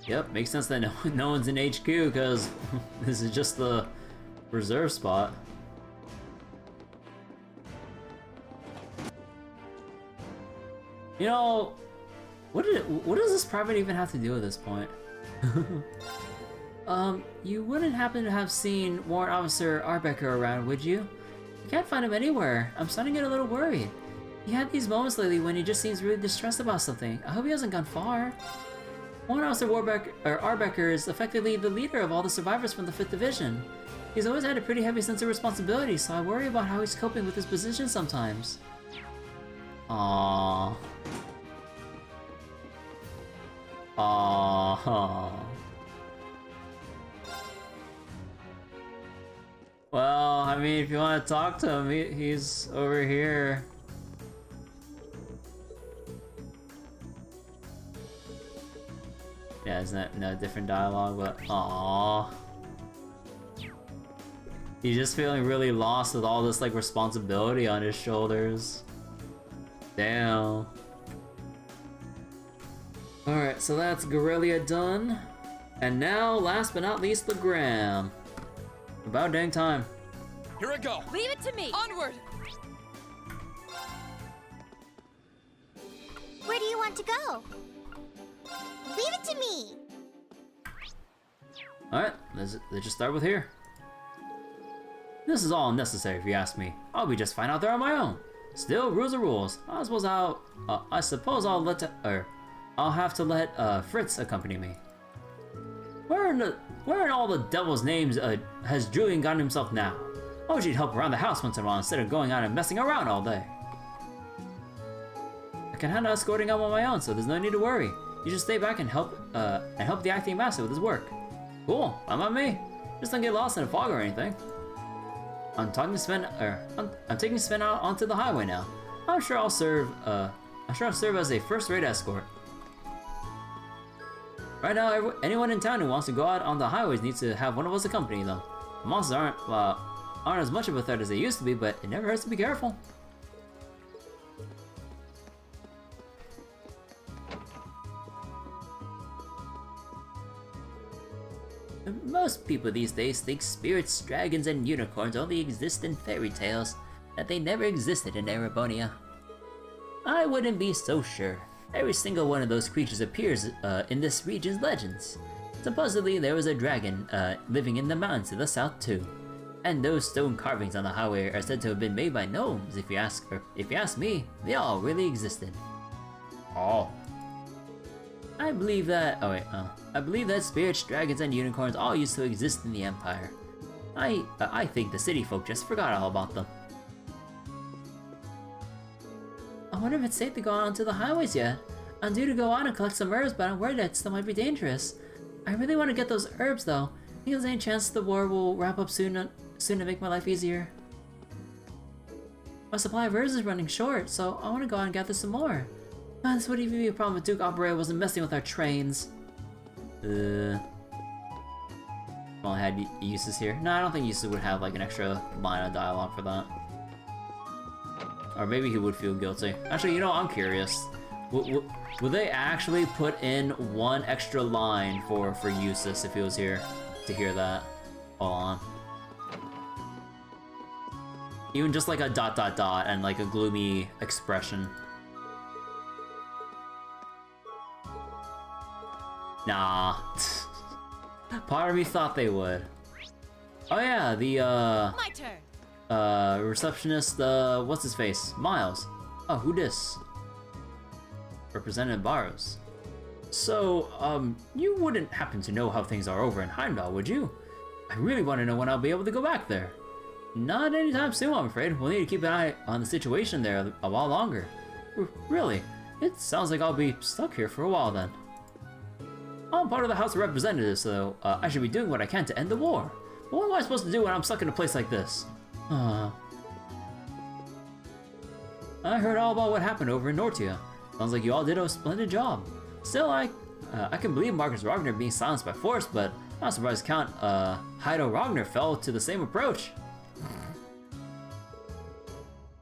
Yep, makes sense that no one's in HQ because this is just the reserve spot. You know, what does this private even have to do at this point? You wouldn't happen to have seen Warrant Officer Arbecker around, would you? You can't find him anywhere. I'm starting to get a little worried. He had these moments lately when he just seems really distressed about something. I hope he hasn't gone far. Warrant Officer Arbecker is effectively the leader of all the survivors from the 5th Division. He's always had a pretty heavy sense of responsibility, so I worry about how he's coping with his position sometimes. Aww. Aww. Well, I mean, if you want to talk to him, he's over here. Yeah, isn't that no different dialogue, but aww. He's just feeling really lost with all this like responsibility on his shoulders. Damn. Alright, so that's Guerrilla done. And now, last but not least, the Gram. About dang time. Here I go. Leave it to me. Onward! Where do you want to go? Leave it to me. Alright, let's just start with here. This is all unnecessary if you ask me. I'll be just fine out there on my own. Still, rules are rules. I suppose I'll have to let Fritz accompany me. Where in all the devil's names has Julian gotten himself now? I wish he'd help around the house once in a while instead of going out and messing around all day. I can handle escorting out on my own, so there's no need to worry. You just stay back and help the acting master with his work. Cool, I'm on me. Just don't get lost in a fog or anything. I'm taking Sven out onto the highway now. I'm sure I'll serve as a first-rate escort. Right now, anyone in town who wants to go out on the highways needs to have one of us accompany them. The monsters aren't as much of a threat as they used to be, but it never hurts to be careful. Most people these days think spirits, dragons, and unicorns only exist in fairy tales, that they never existed in Erebonia. I wouldn't be so sure. Every single one of those creatures appears in this region's legends. Supposedly there was a dragon living in the mountains to the south too. And those stone carvings on the highway are said to have been made by gnomes. If you ask me, they all really existed. Oh. I believe that spirits, dragons, and unicorns all used to exist in the Empire. I think the city folk just forgot all about them. I wonder if it's safe to go out onto the highways yet. I'm due to go out and collect some herbs, but I'm worried that still might be dangerous. I really want to get those herbs though. Think there's any chance the war will wrap up soon to make my life easier? My supply of herbs is running short, so I want to go out and gather some more. This wouldn't even be a problem if Duke Operator wasn't messing with our trains. Well, I had Eustace here. No, I don't think Eustace would have like an extra line of dialogue for that. Or maybe he would feel guilty. Actually, you know, I'm curious. Would they actually put in one extra line for Eustace if he was here to hear that? Hold on. Even just like a ... and like a gloomy expression. Nah. Part of me thought they would. Oh yeah, the My turn. Receptionist, what's his face? Miles. Oh, who dis? Representative Barrows. So, you wouldn't happen to know how things are over in Heimdall, would you? I really want to know when I'll be able to go back there. Not anytime soon, I'm afraid. We'll need to keep an eye on the situation there a while longer. Really? It sounds like I'll be stuck here for a while then. I'm part of the House of Representatives, so I should be doing what I can to end the war. But what am I supposed to do when I'm stuck in a place like this? I heard all about what happened over in Nortia. Sounds like you all did a splendid job. Still, I can believe Marcus Ragnar being silenced by force, but I'm not surprised Count Heido Ragnar fell to the same approach.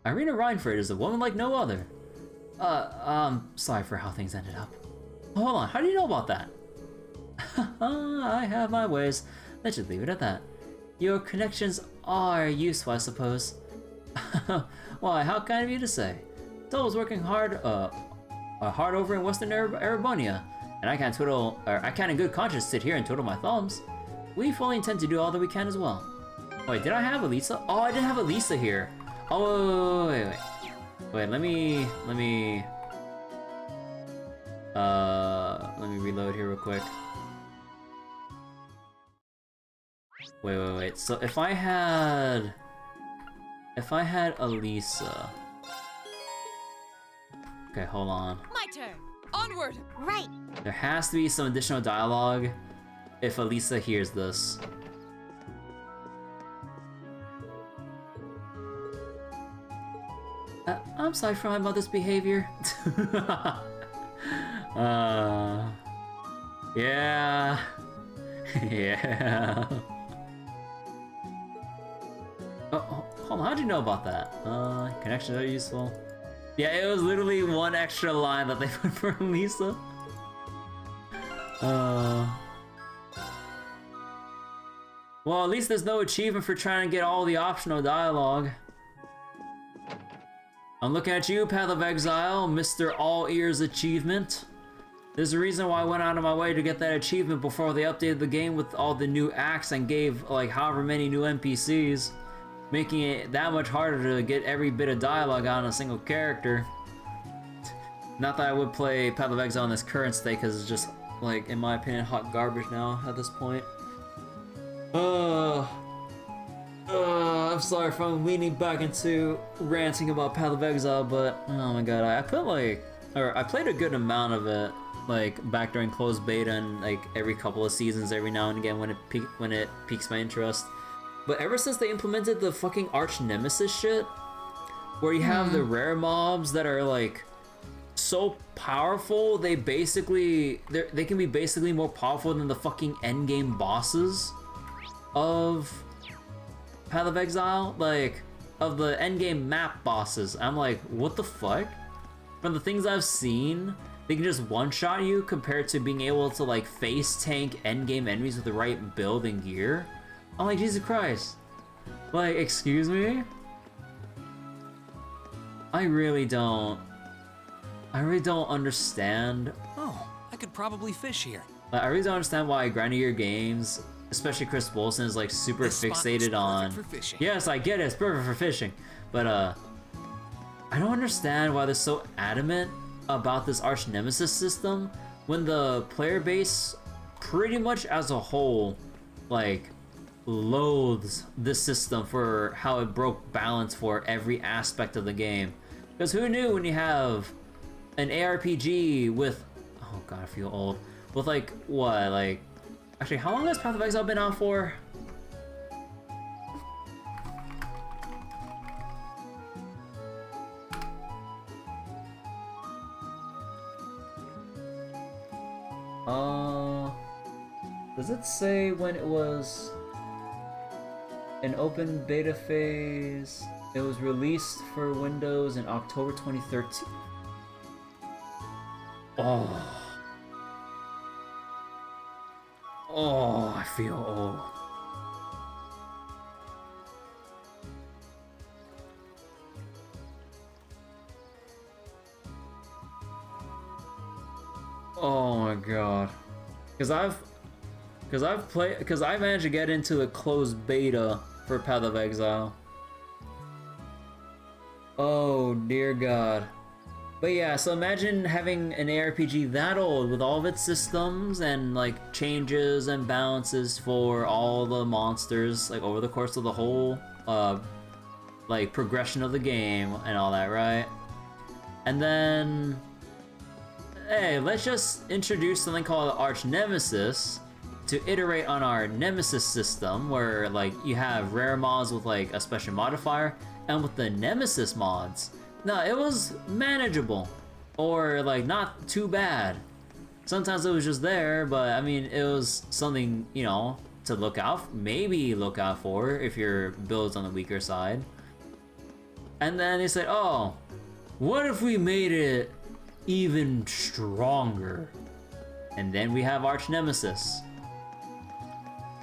Irina Reinford is a woman like no other. Sorry for how things ended up. Hold on, how do you know about that? I have my ways. Let's just leave it at that. Your connections are useful, I suppose. Why, how kind of you to say. Toad's working hard over in Western Erebonia, and I can't in good conscience sit here and twiddle my thumbs. We fully intend to do all that we can as well. Wait, did I have Elisa? Oh, I didn't have Elisa here. Oh, wait, let me reload here real quick. Wait. So if I had Elisa. Okay, hold on. My turn. Onward. Right. There has to be some additional dialogue if Elisa hears this. I'm sorry for my mother's behavior. Yeah. Yeah. Oh, hold on, how'd you know about that? Connections are useful. Yeah, it was literally one extra line that they put for Lisa. Well, at least there's no achievement for trying to get all the optional dialogue. I'm looking at you, Path of Exile, Mr. All Ears Achievement. There's a reason why I went out of my way to get that achievement before they updated the game with all the new acts and gave like however many new NPCs, making it that much harder to get every bit of dialogue out on a single character. Not that I would play Path of Exile in this current state, because it's just, like, in my opinion, hot garbage now at this point. I'm sorry if I'm leaning back into ranting about Path of Exile, but oh my god, I played a good amount of it, like back during closed beta and like every couple of seasons, every now and again when it piques my interest. But ever since they implemented the fucking arch nemesis shit, where you have the rare mobs that are like so powerful, they can be basically more powerful than the fucking endgame bosses of Path of Exile, like of the endgame map bosses. I'm like, what the fuck? From the things I've seen, they can just one-shot you compared to being able to like face tank endgame enemies with the right build and gear. I'm like, Jesus Christ. Like, excuse me? I really don't understand. Oh, I could probably fish here. I really don't understand why grinding your games, especially Chris Bolson, is like super fixated on. Yes, I get it, it's perfect for fishing. But I don't understand why they're so adamant about this arch nemesis system when the player base pretty much as a whole like loathes this system for how it broke balance for every aspect of the game. Because who knew when you have an ARPG with, oh god, I feel old, with like what, like, actually how long has Path of Exile been out for? Does it say when it was an open beta phase? It was released for Windows in October 2013. Oh, I feel old. Oh my god. Cause I managed to get into the closed beta for Path of Exile. Oh dear god. But yeah, so imagine having an ARPG that old with all of its systems and like changes and balances for all the monsters like over the course of the whole like progression of the game and all that, right? And then hey, let's just introduce something called Arch Nemesis to iterate on our Nemesis system, where like you have rare mods with like a special modifier, and with the Nemesis mods, no, it was manageable, or like not too bad. Sometimes it was just there, but I mean it was something, you know, to look out, maybe look out for if your build's on the weaker side. And then they said, oh, what if we made it even stronger? And then we have Arch Nemesis.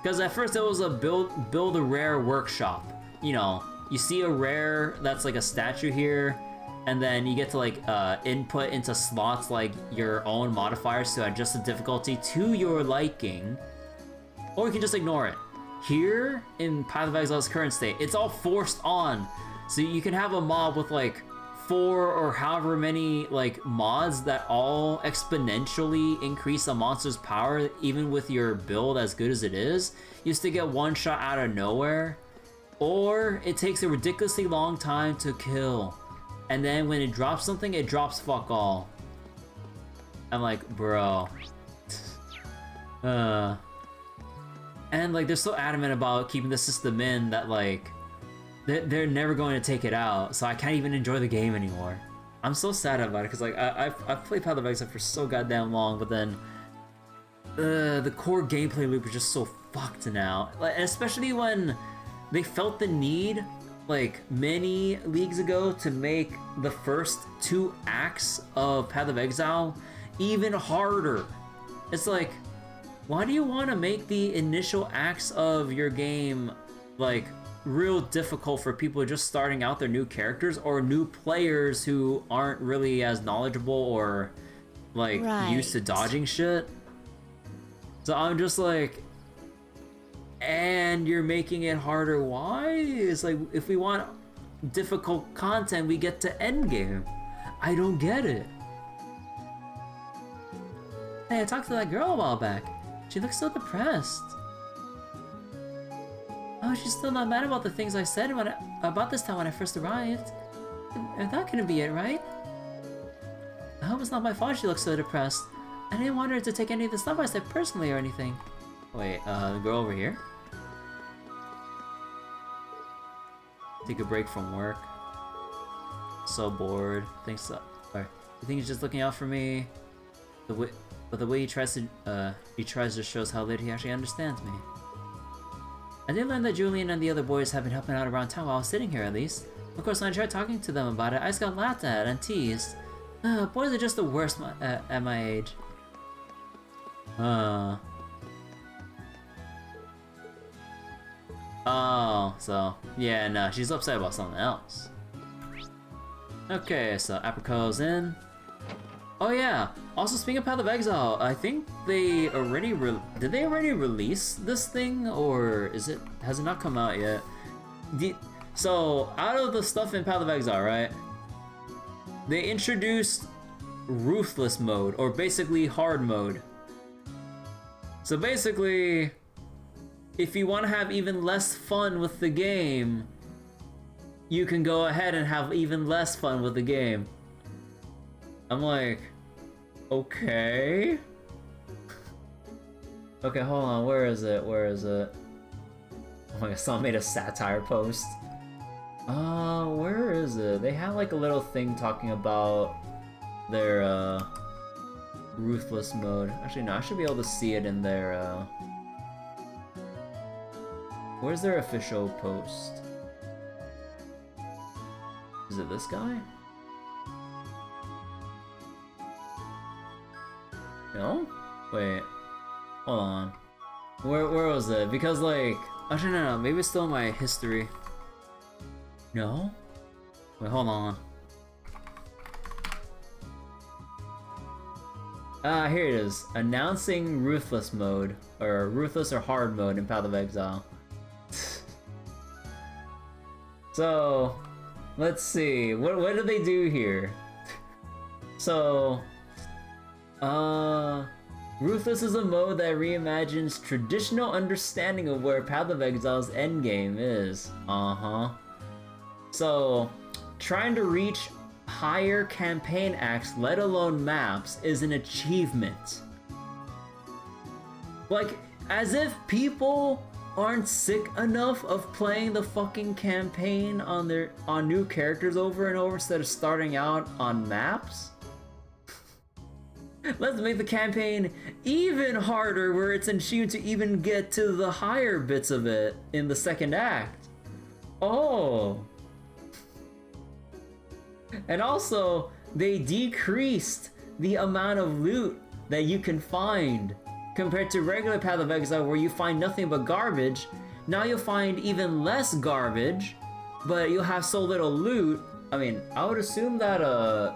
Because at first it was a build a rare workshop. You know, you see a rare that's like a statue here, and then you get to like input into slots like your own modifiers to adjust the difficulty to your liking, or you can just ignore it. Here in Path of Exile's current state, it's all forced on, so you can have a mob with like 4 or however many like mods that all exponentially increase a monster's power, even with your build as good as it is. You still get one shot out of nowhere, or it takes a ridiculously long time to kill, and then when it drops something, it drops fuck all. I'm like, bro. And like they're so adamant about keeping the system in that like they're never going to take it out, so I can't even enjoy the game anymore. I'm so sad about it, because like I've played Path of Exile for so goddamn long, but then the core gameplay loop is just so fucked now. Like, especially when they felt the need, like many leagues ago, to make the first 2 acts of Path of Exile even harder. It's like, why do you want to make the initial acts of your game, like, real difficult for people just starting out their new characters or new players who aren't really as knowledgeable or, like, used to dodging shit? So I'm just like, and you're making it harder. Why? It's like, if we want difficult content, we get to endgame. I don't get it. Hey, I talked to that girl a while back. She looks so depressed. Oh, she's still not mad about the things I said about this town when I first arrived. That couldn't be it, right? I hope it's not my fault she looks so depressed. I didn't want her to take any of the stuff I said personally or anything. Wait, the girl over here? Take a break from work. So bored. Thinks so. Or, you think he's just looking out for me? But the way he tries to shows how little he actually understands me. I did learn that Julian and the other boys have been helping out around town while I was sitting here, at least. Of course, when I tried talking to them about it, I just got laughed at and teased. Boys are just the worst at my age. Oh, so, yeah, no, she's upset about something else. Okay, so Apricot's in. Oh yeah, also speaking of Path of Exile, I think they already did they already release this thing, or has it not come out yet? So, out of the stuff in Path of Exile, right? They introduced Ruthless mode, or basically hard mode. So basically, if you want to have even less fun with the game, you can go ahead and have even less fun with the game. I'm like, okay. Okay, hold on, where is it? Where is it? Oh my god, someone made a satire post. Where is it? They have like a little thing talking about their, Ruthless mode. Actually, no, I should be able to see it in their, where's their official post? Is it this guy? No? Wait. Hold on. Where was it? Because like... Actually, no, maybe it's still in my history. No? Wait, hold on. Here it is. Announcing Ruthless mode. Or Ruthless or Hard mode in Path of Exile. So... Let's see. What do they do here? So... Ruthless is a mode that reimagines traditional understanding of where Path of Exile's endgame is. So, trying to reach higher campaign acts, let alone maps, is an achievement. Like, as if people aren't sick enough of playing the fucking campaign on new characters over and over instead of starting out on maps? Let's make the campaign even harder where it's achieved to even get to the higher bits of it in the second act. Oh. And also, they decreased the amount of loot that you can find. Compared to regular Path of Exile where you find nothing but garbage, now you'll find even less garbage, but you'll have so little loot. I mean, I would assume that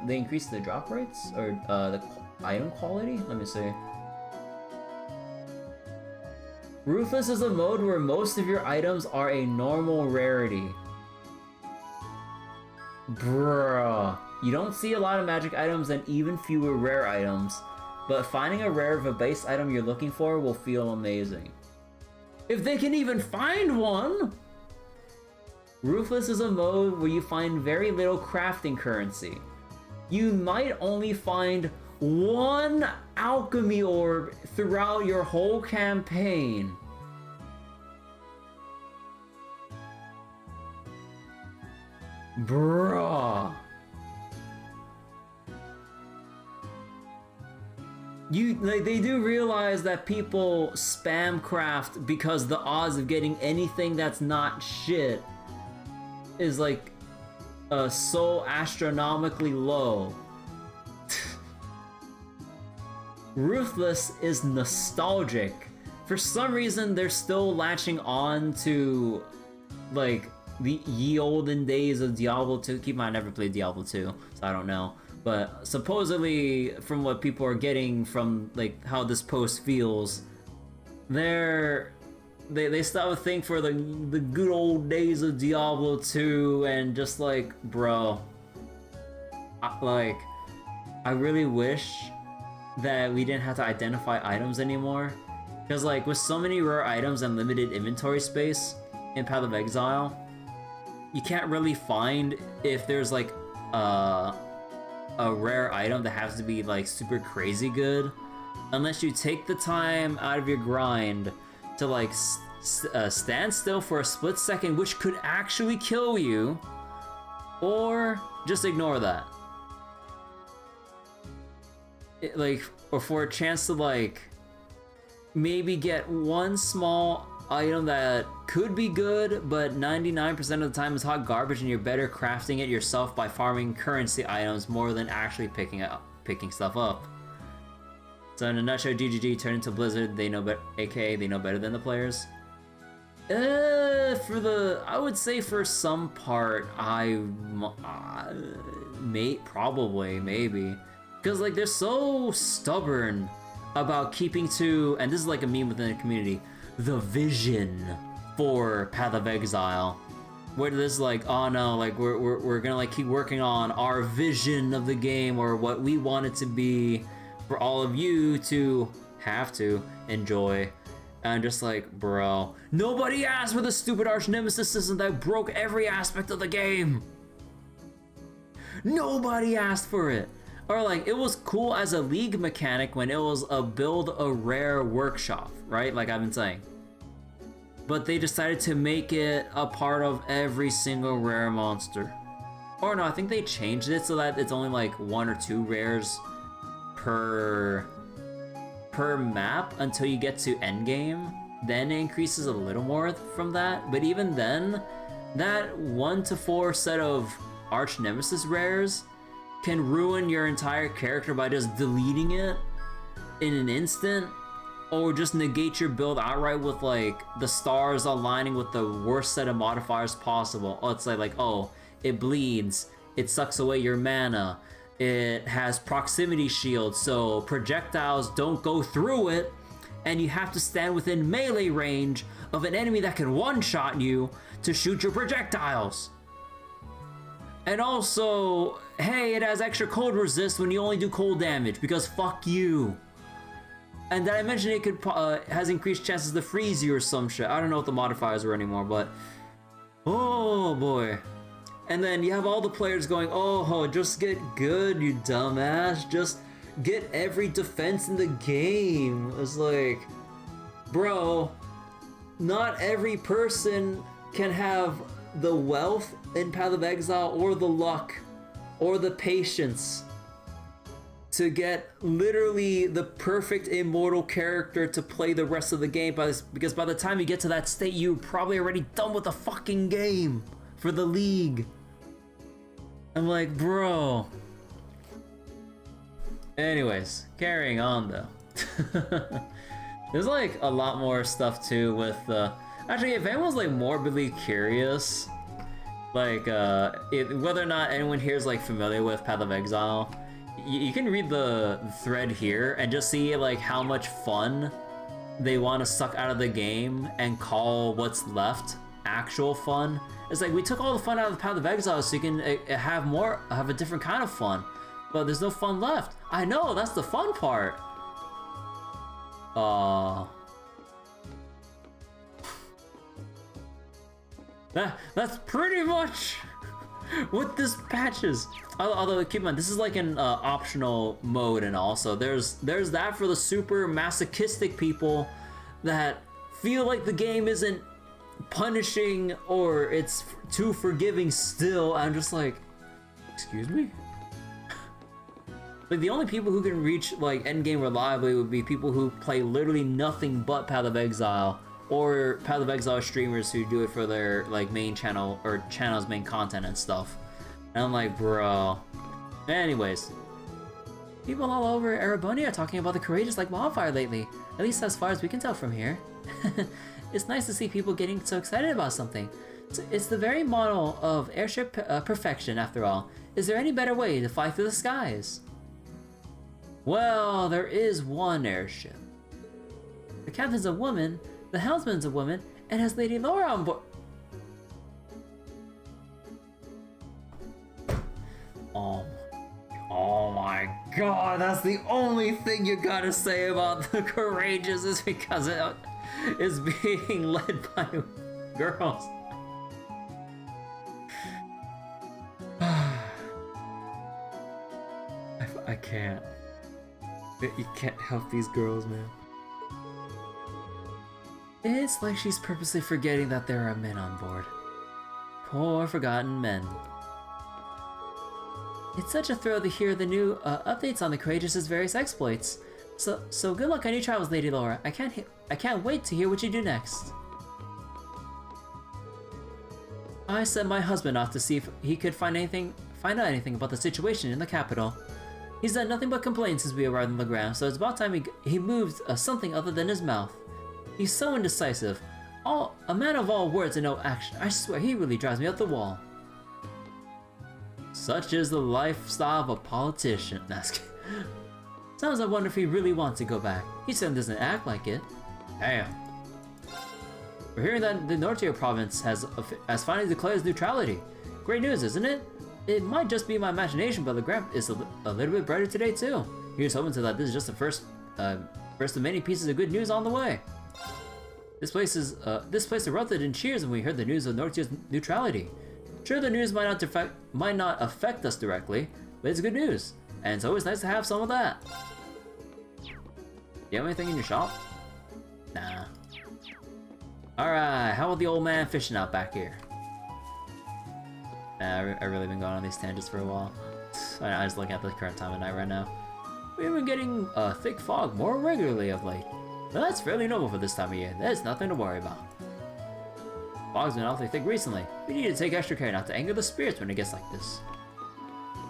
they increased the drop rates, or the item quality? Let me see. Ruthless is a mode where most of your items are a normal rarity. Bruh. You don't see a lot of magic items and even fewer rare items, but finding a rare of a base item you're looking for will feel amazing. If they can even find one! Ruthless is a mode where you find very little crafting currency. You might only find one alchemy orb throughout your whole campaign. Bruh. They do realize that people spam craft because the odds of getting anything that's not shit is like so astronomically low. Ruthless is nostalgic. For some reason, they're still latching on to, like, the ye olden days of Diablo 2. Keep in mind, I never played Diablo 2, so I don't know. But supposedly, from what people are getting from, like, how this post feels, they still have a thing for the good old days of Diablo 2, and just like, bro, I really wish that we didn't have to identify items anymore, because like with so many rare items and limited inventory space in Path of Exile, you can't really find if there's like a rare item that has to be like super crazy good, unless you take the time out of your grind to like stand still for a split second, which could actually kill you, or just ignore that. Or for a chance to like maybe get one small item that could be good, but 99% of the time is hot garbage, and you're better crafting it yourself by farming currency items more than actually picking stuff up. So in a nutshell, GGG turned into Blizzard. They know better, aka they know better than the players. I would say for some part, maybe, because like they're so stubborn about keeping to, and this is like a meme within the community, the vision for Path of Exile, where there's like, oh no, like we're gonna like keep working on our vision of the game, or what we want it to be for all of you to have to enjoy. And I'm just like, bro, nobody asked for the stupid arch nemesis system that broke every aspect of the game. Nobody asked for it. Or like, it was cool as a league mechanic when it was a build a rare workshop, right? Like I've been saying. But they decided to make it a part of every single rare monster. Or no, I think they changed it so that it's only like 1 or 2 rares per map until you get to endgame. Then it increases a little more from that. But even then, that 1 to 4 set of arch nemesis rares can ruin your entire character by just deleting it in an instant, or just negate your build outright with like the stars aligning with the worst set of modifiers possible. Oh, it's like oh, it bleeds, it sucks away your mana, it has proximity shield, so projectiles don't go through it, and you have to stand within melee range of an enemy that can one-shot you to shoot your projectiles. And also, hey, it has extra cold resist when you only do cold damage, because fuck you. And did I mention it could has increased chances to freeze you or some shit? I don't know what the modifiers were anymore, but oh boy. And then you have all the players going, oh, just get good, you dumbass. Just get every defense in the game. It's like, bro, not every person can have the wealth in Path of Exile, or the luck, or the patience to get literally the perfect immortal character to play the rest of the game, because by the time you get to that state, you're probably already done with the fucking game for the league. I'm like, bro. Anyways, carrying on though. There's like a lot more stuff too with actually, if anyone's like morbidly curious, like whether or not anyone here is like familiar with Path of Exile, you can read the thread here and just see like how much fun they want to suck out of the game and call what's left actual fun. It's like, we took all the fun out of the Path of Exile so you can have a different kind of fun, but there's no fun left. I know, that's the fun part. That's pretty much what this patch is. Although keep in mind, this is like an optional mode, and also there's that for the super masochistic people that feel like the game isn't punishing or it's too forgiving still. I'm just like, excuse me? Like, the only people who can reach like endgame reliably would be people who play literally nothing but Path of Exile, or Path of Exile streamers who do it for their like main channel or channel's main content and stuff. And I'm like, bro. Anyways, People all over Erebonia are talking about the courageous like wildfire lately, at least as far as we can tell from here. It's nice to see people getting so excited about something. It's the very model of airship perfection, after all. Is there any better way to fly through the skies? Well, there is one airship. The captain's a woman, the helmsman's a woman, and has Lady Laura on board. Oh my god, that's the only thing you gotta say about the courageous is because it is being led by girls. I can't. You can't help these girls, man. It's like she's purposely forgetting that there are men on board. Poor forgotten men. It's such a thrill to hear the new updates on the Courageous's various exploits. So good luck on your travels, Lady Laura. I can't wait to hear what you do next. I sent my husband off to see if he could find out anything about the situation in the capital. He's done nothing but complain since we arrived on the ground, so it's about time he moved something other than his mouth. He's so indecisive. A man of all words and no action. I swear, he really drives me up the wall. Such is the lifestyle of a politician. Sometimes I wonder if he really wants to go back. He certainly doesn't act like it. Damn. We're hearing that the Nortio province has finally declared its neutrality. Great news, isn't it? It might just be my imagination, but the graph is a little bit brighter today too. Here's hoping that this is just the first of many pieces of good news on the way. This place erupted in cheers when we heard the news of Nortio's neutrality. Sure, the news might not affect us directly, but it's good news, and it's always nice to have some of that. You have anything in your shop? Nah. Alright, how about the old man fishing out back here? I've really been going on these tangents for a while. I just look at the current time of night right now. We've been getting a thick fog more regularly of late. But that's fairly normal for this time of year. There's nothing to worry about. Fog's been awfully thick recently. We need to take extra care not to anger the spirits when it gets like this.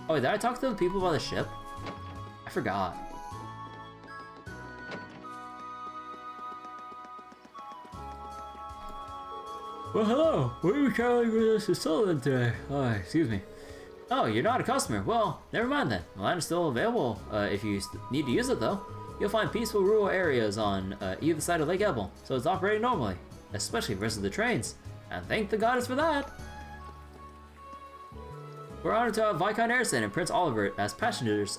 Oh, did I talk to the people about the ship? I forgot. Well, hello. Where are we traveling with us to Sullivan today? Oh, excuse me. Oh, you're not a customer. Well, never mind then. The line is still available if you need to use it, though. You'll find peaceful rural areas on either side of Lake Ebel, so it's operating normally, especially versus the trains. And thank the goddess for that! We're honored to have Viscount Airson and Prince Oliver as passengers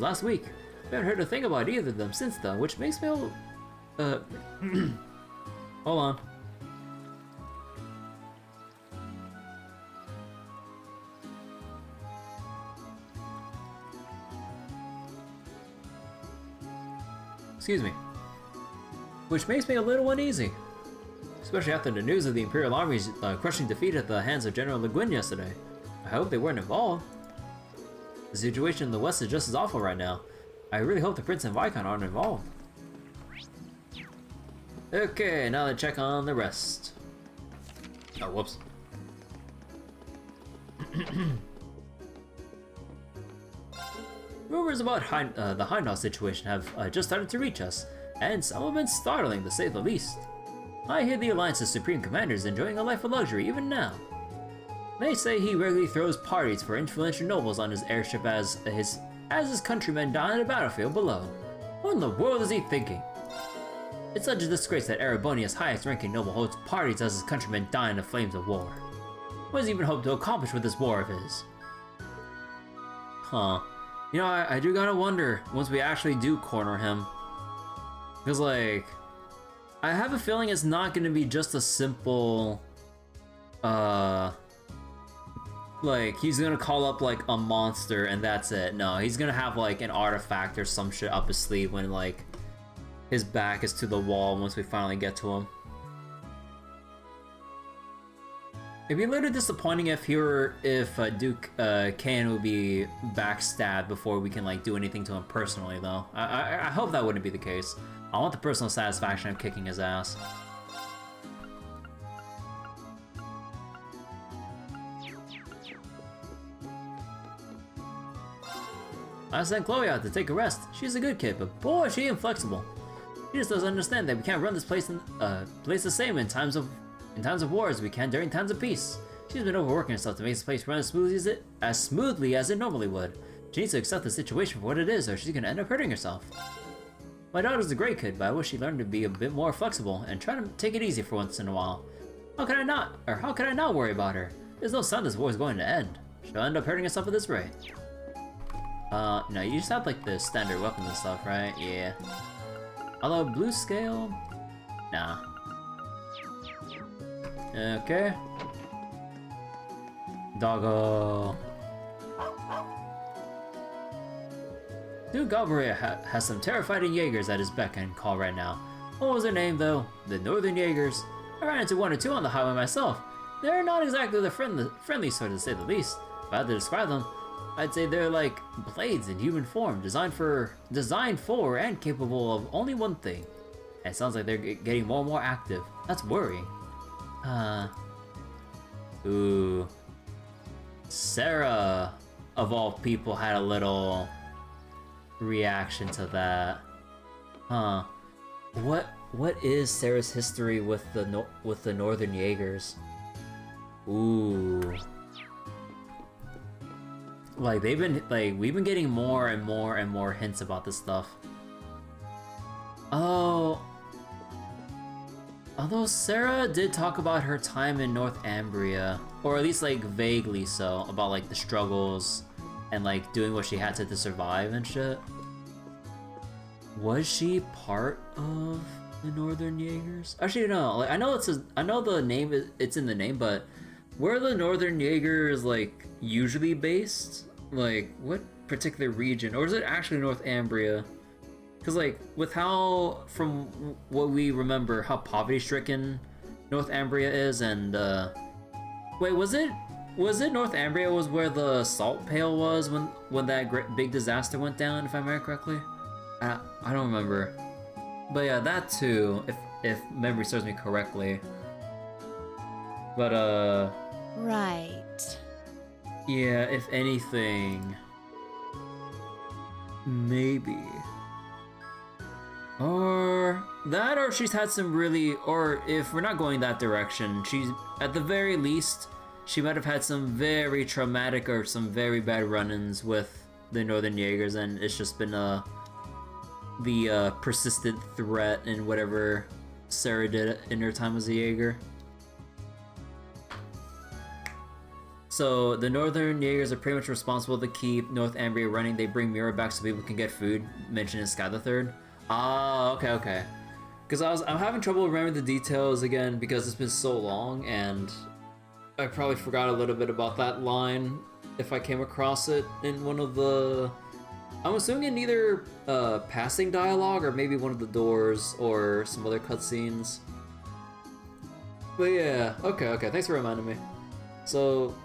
last week. We haven't heard a thing about either of them since though, which makes me hold on. Excuse me. Which makes me a little uneasy. Especially after the news of the Imperial Army's crushing defeat at the hands of General Le Guin yesterday. I hope they weren't involved. The situation in the West is just as awful right now. I really hope the Prince and Viscount aren't involved. Okay, now let's check on the rest. Oh, whoops. Rumors about the Heimdall situation have just started to reach us, and some have been startling to say the least. I hear the Alliance's Supreme Commander is enjoying a life of luxury even now. They say he regularly throws parties for influential nobles on his airship as his countrymen die on the battlefield below. What in the world is he thinking? It's such a disgrace that Erebonia's highest-ranking noble holds parties as his countrymen die in the flames of war. What does he even hope to accomplish with this war of his? Huh. You know, I do gotta wonder, once we actually do corner him. Because, like, I have a feeling it's not gonna be just a simple, like, he's gonna call up, like, a monster and that's it. No, he's gonna have, like, an artifact or some shit up his sleeve when, like, his back is to the wall once we finally get to him. It'd be a little disappointing if Duke Cain would be backstabbed before we can like do anything to him personally, though. I hope that wouldn't be the case. I want the personal satisfaction of kicking his ass. I sent Chloe out to take a rest. She's a good kid, but boy, she inflexible. She just doesn't understand that we can't run this place the same in times of war as we can during times of peace. She's been overworking herself to make this place run as smoothly as it normally would. She needs to accept the situation for what it is, or she's gonna end up hurting herself. My daughter's a great kid, but I wish she learned to be a bit more flexible and try to take it easy for once in a while. How could I not worry about her? There's no sign this war is going to end. She'll end up hurting herself at this rate. No, you just have like the standard weapons and stuff, right? Yeah. Although blue scale? Nah. Okay. Doggo. Duke Galbraith has some terrifying Jaegers at his beck and call right now. What was their name though? The Northern Jaegers. I ran into one or two on the highway myself. They're not exactly the friendly sort to say the least. If I had to describe them, I'd say they're like blades in human form, designed for and capable of only one thing. And it sounds like they're getting more and more active. That's worrying. Ooh. Sarah, of all people, had a little reaction to that. Huh. What is Sarah's history with the Northern Jaegers? Ooh. Like we've been getting more and more hints about this stuff. Oh. Although Sarah did talk about her time in Northumbria, or at least like vaguely so, about like the struggles and like doing what she had to survive and shit. Was she part of the Northern Jaegers? Actually, no. Like I know the name. It's in the name, but where are the Northern Jaegers like usually based? Like what particular region, or is it actually Northumbria? Because like with how, from what we remember, how poverty-stricken Northumbria is, and wait, was it Northumbria was where the salt pail was when that big disaster went down? If I remember correctly, I don't remember, but yeah, that too, if memory serves me correctly. But Right. yeah, if anything, maybe. Or that, or she's had some really, or if we're not going that direction, she's, at the very least, she might have had some very traumatic or some very bad run-ins with the Northern Jaegers, and it's just been the persistent threat in whatever Sarah did in her time as a Jaeger. So the Northern Jaegers are pretty much responsible to keep Northumbria running. They bring Mira back so people can get food, mentioned in Sky the Third. Ah, okay. Because I'm having trouble remembering the details again because it's been so long, and I probably forgot a little bit about that line if I came across it in one of the, I'm assuming in either passing dialogue or maybe one of the doors or some other cutscenes. But yeah, okay, thanks for reminding me. So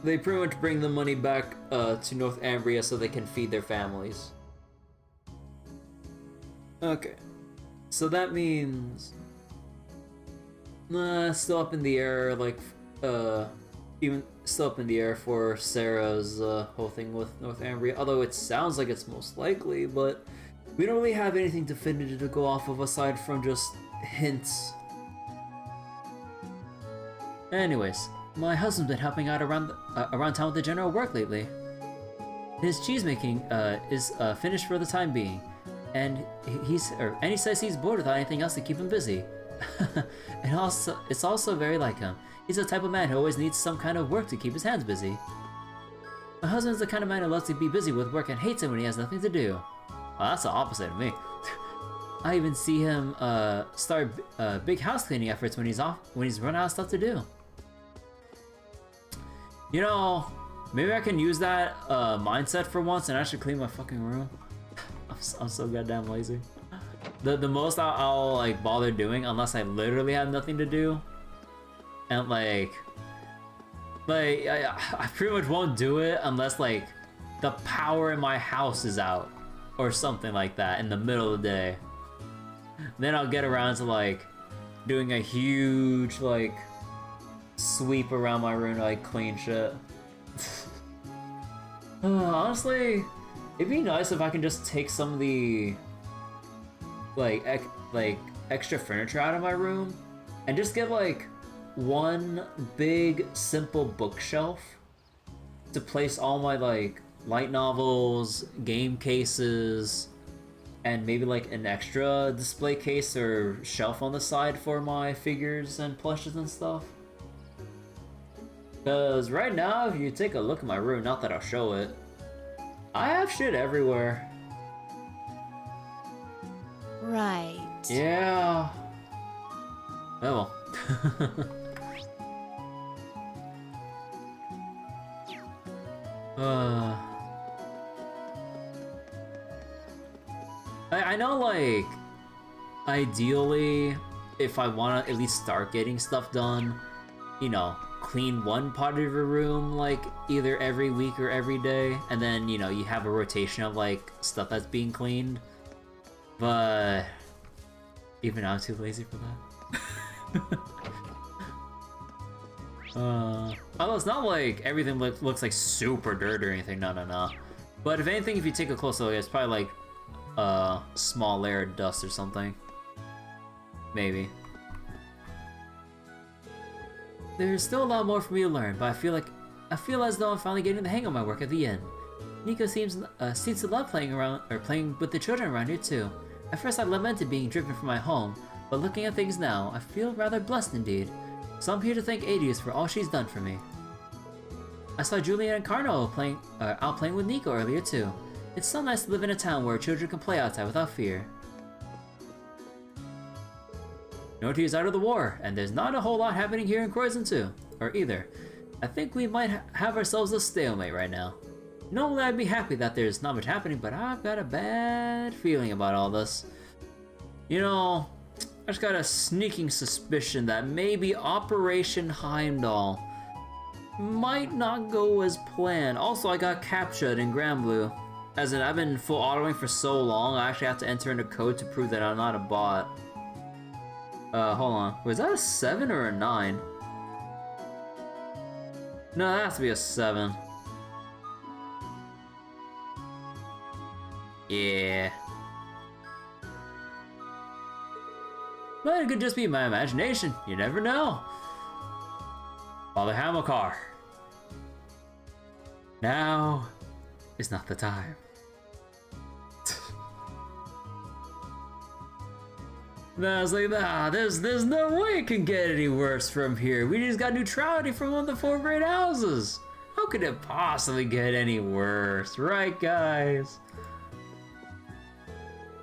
they pretty much bring the money back to Northumbria so they can feed their families. Okay, so that means still up in the air, like even still up in the air for Sarah's whole thing with Northumbria, although it sounds like it's most likely, but we don't really have anything definitive to go off of aside from just hints. Anyways, my husband's been helping out around town with the general work lately. His cheese making is finished for the time being. And he says he's bored without anything else to keep him busy. And it's also very like him. He's the type of man who always needs some kind of work to keep his hands busy. My husband's the kind of man who loves to be busy with work and hates it when he has nothing to do. Well, that's the opposite of me. I even see him start big house cleaning efforts when he's run out of stuff to do. You know, maybe I can use that mindset for once and actually clean my fucking room. I'm so goddamn lazy. The most I'll like bother doing, unless I literally have nothing to do, and like I pretty much won't do it unless like the power in my house is out or something like that in the middle of the day. Then I'll get around to like doing a huge like sweep around my room to like clean shit. Honestly, It'd be nice if I can just take some of the like extra furniture out of my room and just get like one big simple bookshelf to place all my like light novels, game cases, and maybe like an extra display case or shelf on the side for my figures and plushes and stuff. Because right now, if you take a look at my room, not that I'll show it, I have shit everywhere. Right. Yeah. Oh well. I know, like, ideally, if I want to at least start getting stuff done, you know, clean one part of your room, like, either every week or every day, and then, you know, you have a rotation of, like, stuff that's being cleaned. But even I'm too lazy for that. Although it's not like everything looks like super dirt or anything, no. But if anything, if you take a closer look, it's probably like a small layer of dust or something. Maybe. There's still a lot more for me to learn, but I feel as though I'm finally getting the hang of my work at the end. Nico seems to love playing with the children around here too. At first I lamented being driven from my home, but looking at things now, I feel rather blessed indeed. So I'm here to thank Adius for all she's done for me. I saw Julian and Carno out playing with Nico earlier too. It's so nice to live in a town where children can play outside without fear. Norty is out of the war, and there's not a whole lot happening here in Croydon too, or either. I think we might have ourselves a stalemate right now. Normally I'd be happy that there's not much happening, but I've got a bad feeling about all this. You know, I just got a sneaking suspicion that maybe Operation Heimdall might not go as planned. Also, I got captured in Granblue. As in, I've been full autoing for so long, I actually have to enter in a code to prove that I'm not a bot. Hold on. Was that a 7 or a 9? No, that has to be a 7. Yeah. But it could just be my imagination. You never know. Father Hamilcar. Now is not the time. I was like, nah, there's no way it can get any worse from here. We just got neutrality from one of the 4 great houses. How could it possibly get any worse? Right, guys?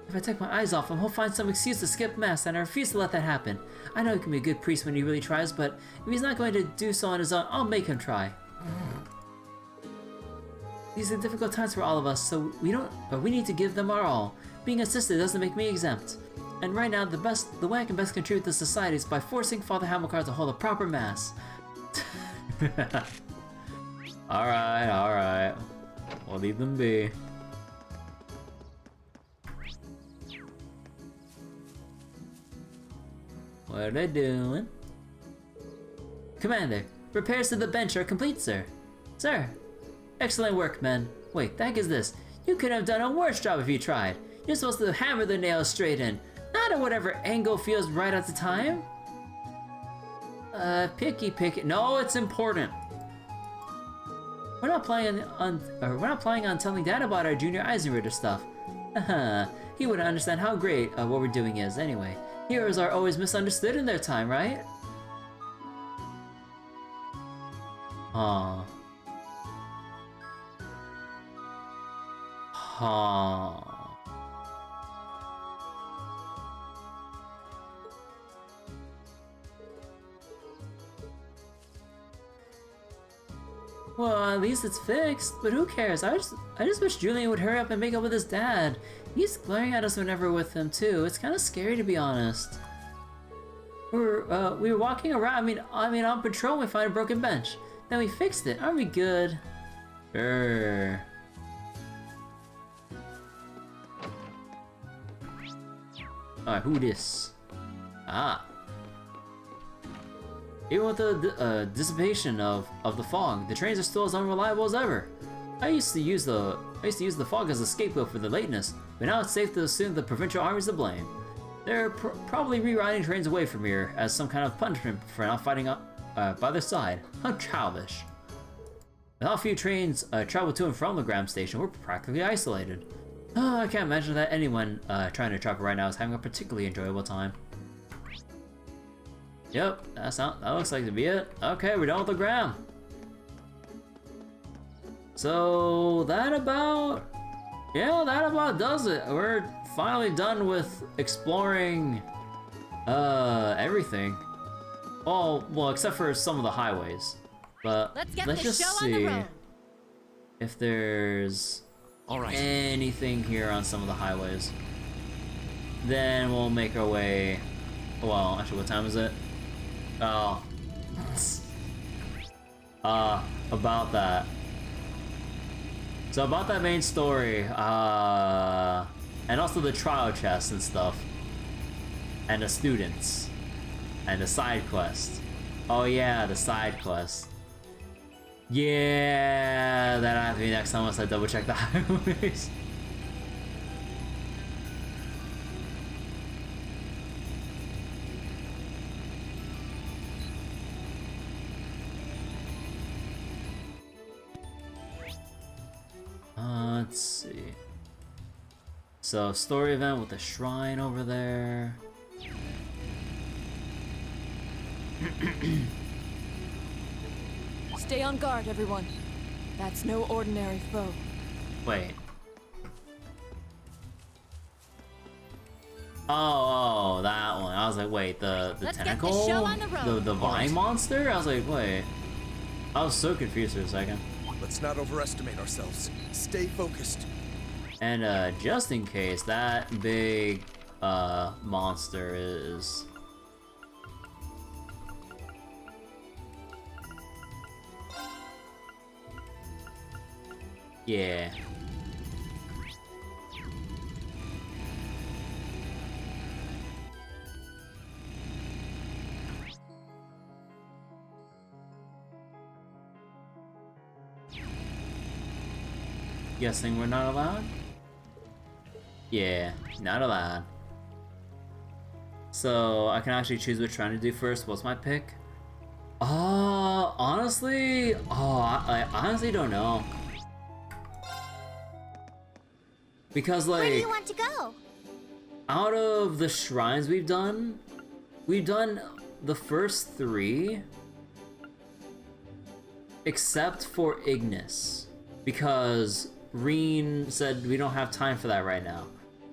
If I take my eyes off him, he'll find some excuse to skip mass, and I refuse to let that happen. I know he can be a good priest when he really tries, but if he's not going to do so on his own, I'll make him try. These are difficult times for all of us, so we need to give them our all. Being a sister doesn't make me exempt. And right now, the way I can best contribute to society is by forcing Father Hamilcar to hold a proper mass. Alright. We'll leave them be. What are they doing? Commander, repairs to the bench are complete, sir. Sir. Excellent work, men. Wait, the heck is this? You could have done a worse job if you tried. You're supposed to hammer the nails straight in, not at whatever angle feels right at the time. Picky. No, it's important. We're not planning on telling Dad about our Junior Eisenritter stuff. He wouldn't understand how great what we're doing is anyway. Heroes are always misunderstood in their time, right? Well, at least it's fixed, but who cares? I just wish Julian would hurry up and make up with his dad. He's glaring at us whenever we're with him too. It's kind of scary, to be honest. We were walking around. I mean, on patrol, we find a broken bench. Then we fixed it. Aren't we good? Sure. Alright, who this? Even with the dissipation of the fog, the trains are still as unreliable as ever. I used to use the fog as a scapegoat for the lateness, but now it's safe to assume the provincial army's to blame. They're probably rerouting trains away from here as some kind of punishment for not fighting up by their side. How childish. Without a few trains travel to and from the Gram station, we're practically isolated. I can't imagine that anyone trying to travel right now is having a particularly enjoyable time. Yep, that looks like to be it. Okay, we're done with the Gram. So that about does it. We're finally done with exploring everything. Well, except for some of the highways. But let's just see if there's anything here on some of the highways. Then we'll make our way. Well, actually, what time is it? Oh, about that. So about that main story, and also the trial chests and stuff, and the students, and the side quest. Oh yeah, the side quest. Yeah, that'll have to be next time once I double check the highways. Let's see. So, story event with the shrine over there. Stay on guard, everyone. That's no ordinary foe. Wait. Oh, that one. I was like, wait, the tentacle? Get the show on the road. The vine monster? I was like, wait. I was so confused for a second. Let's not overestimate ourselves. Stay focused. And just in case, that big monster is... Yeah. Guessing we're not allowed? Yeah, not allowed. So I can actually choose which shrine to do first. What's my pick? Honestly, I honestly don't know. Because like, Where do you want to go? Out of the shrines we've done the first 3, except for Ignis, because Reen said we don't have time for that right now.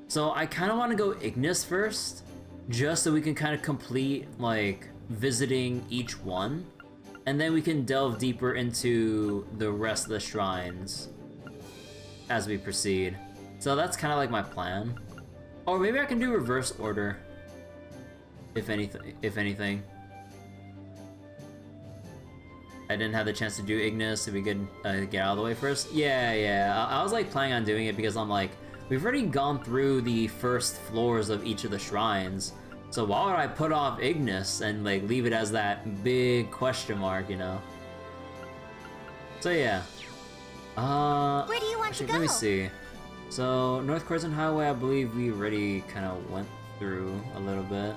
So I kind of want to go Ignis first, just so we can kind of complete like visiting each one, and then we can delve deeper into the rest of the shrines as we proceed. So that's kind of like my plan. Or maybe I can do reverse order. If anything. I didn't have the chance to do Ignis, so we could get out of the way first. Yeah. I was like planning on doing it because I'm like, we've already gone through the first floors of each of the shrines. So why would I put off Ignis and like leave it as that big question mark, you know? So yeah. Where do you want to go? Let me see. So, North Crescent Highway, I believe we already kind of went through a little bit.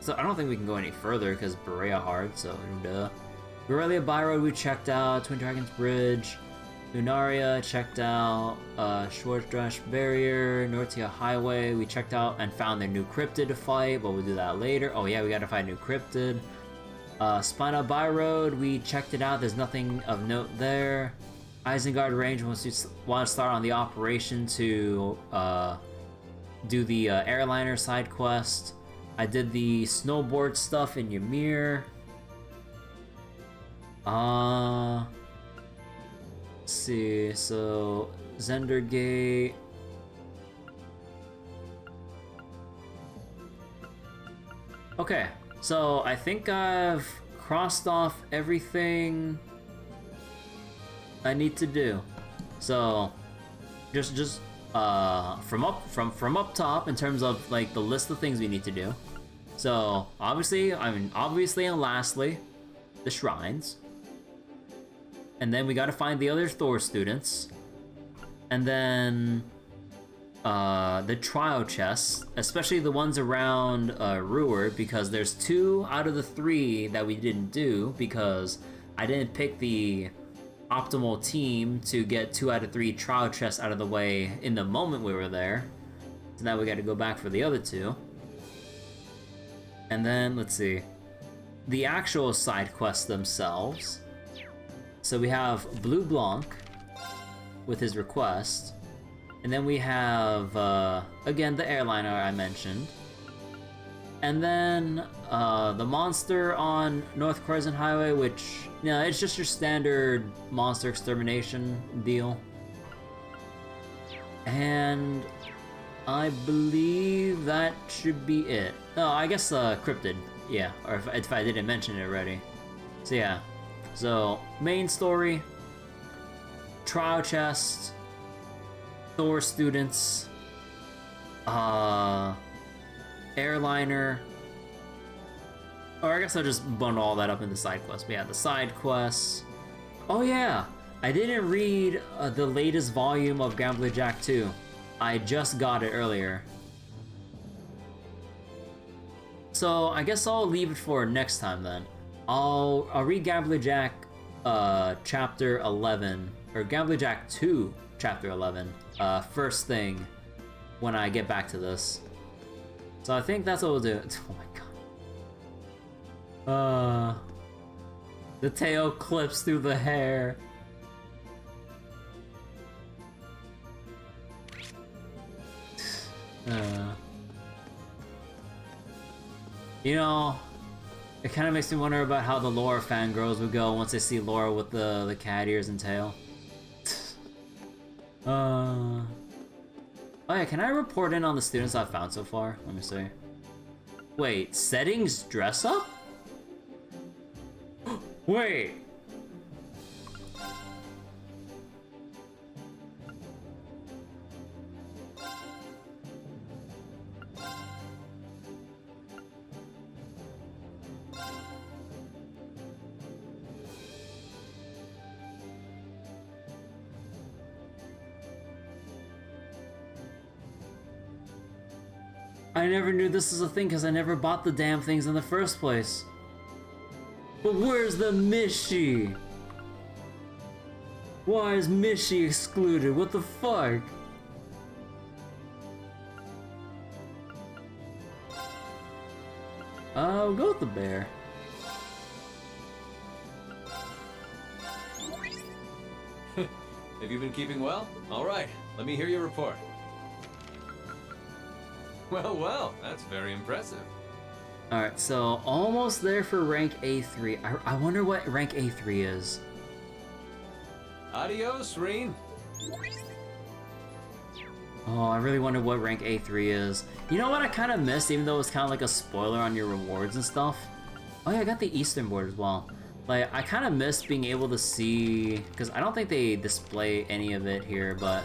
So, I don't think we can go any further because Berea hard, so duh. Borrelia Byroad we checked out, Twin Dragons Bridge, Lunaria checked out, Schwarzdrash Barrier, Nortia Highway we checked out and found their new cryptid to fight, but we'll do that later. Oh yeah, we gotta fight a new cryptid. Spina Byroad, we checked it out, there's nothing of note there. Isengard Range want to start on the operation to do the airliner side quest. I did the snowboard stuff in Ymir. Let's see, so Zendergate. Okay, so I think I've crossed off everything I need to do. So just from up top in terms of like the list of things we need to do. So obviously and lastly, the shrines. And then we gotta find the other Thor students. And then the trial chests, especially the ones around Ruward, because there's 2 out of the 3 that we didn't do because I didn't pick the optimal team to get 2 out of 3 trial chests out of the way in the moment we were there. So now we got to go back for the other 2. And then, let's see, the actual side quests themselves. So we have Blue Blanc with his request. And then we have, again, the airliner I mentioned. And then the monster on North Crescent Highway, which, you know, it's just your standard monster extermination deal. And I believe that should be it. Oh, I guess Cryptid, yeah, or if I didn't mention it already. So yeah, so main story, trial chest, Thor students, airliner, or I guess I'll just bundle all that up into side quests. But yeah, the side quests. Oh yeah, I didn't read the latest volume of Gambler Jack 2. I just got it earlier. So I guess I'll leave it for next time then. I'll read Gambler Jack chapter 11, or Gambler Jack 2 chapter 11 first thing when I get back to this. So I think that's what we'll do. Oh my god. The tail clips through the hair. You know, it kind of makes me wonder about how the Laura fangirls would go once they see Laura with the cat ears and tail. Oh yeah, can I report in on the students I've found so far? Let me see. Wait, settings dress up? Wait! I never knew this was a thing because I never bought the damn things in the first place. But where's the Mishi? Why is Mishi excluded? What the fuck? I'll go with the bear. Have you been keeping well? All right, let me hear your report. Well, that's very impressive. Alright, so almost there for rank A3. I wonder what rank A3 is. Adios, Reen. Oh, I really wonder what rank A3 is. You know what I kind of missed, even though it's kind of like a spoiler on your rewards and stuff? Oh yeah, I got the Eastern board as well. Like, I kind of missed being able to see... Because I don't think they display any of it here, but...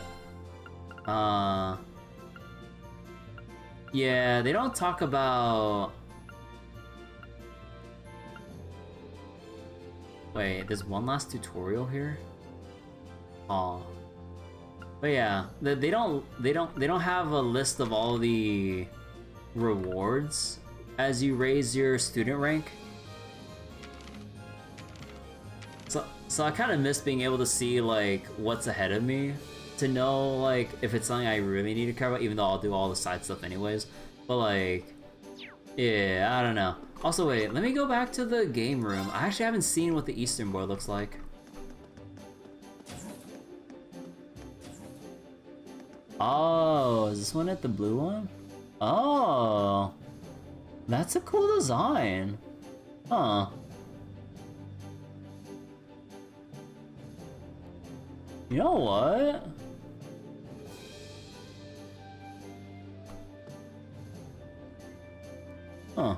Yeah, they don't talk about... Wait, there's one last tutorial here? Oh. But yeah, they don't have a list of all the rewards as you raise your student rank. So I kind of miss being able to see like what's ahead of me, to know like if it's something I really need to care about, even though I'll do all the side stuff anyways. But like, yeah, I don't know. Also wait, let me go back to the game room. I actually haven't seen what the Eastern board looks like. Oh, is this one at the blue one? Oh, that's a cool design. Huh. You know what? Huh.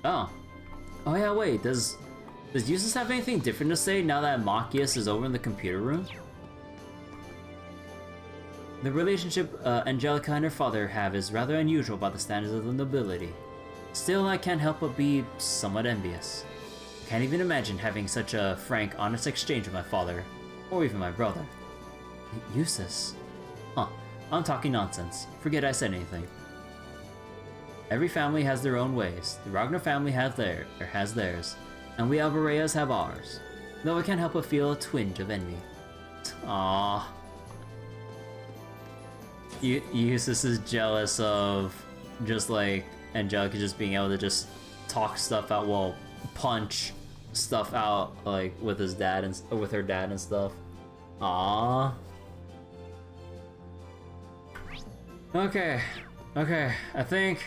Oh. Oh yeah, wait, does Eustace have anything different to say now that Machias is over in the computer room? The relationship Angelica and her father have is rather unusual by the standards of the nobility. Still, I can't help but be somewhat envious. Can't even imagine having such a frank, honest exchange with my father, or even my brother. Eustace? Huh, I'm talking nonsense. Forget I said anything. Every family has their own ways. The Ragnar family has theirs, and we Alvarez have ours. Though I can't help but feel a twinge of envy. Aww. Eustace is jealous of just like Angelica just being able to just talk stuff out, well, punch stuff out like with his dad and with her dad and stuff. Aww. Okay, I think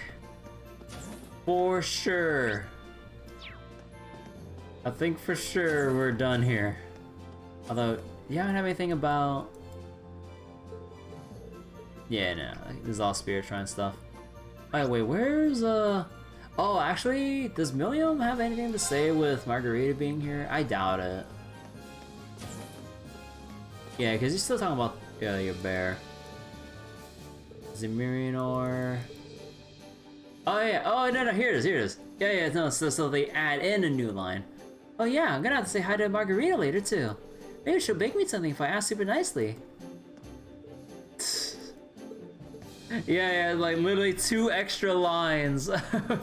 for sure we're done here. Although, you haven't have anything about... Yeah, no, this is all spirit shrine stuff. Alright, wait, where's, Oh, actually, does Milliam have anything to say with Margarita being here? I doubt it. Yeah, because he's still talking about your bear. Zemirianor... Oh yeah, oh no, here it is. Yeah, no, so they add in a new line. Oh yeah, I'm gonna have to say hi to Margarita later too. Maybe she'll bake me something if I ask super nicely. Yeah, like literally 2 extra lines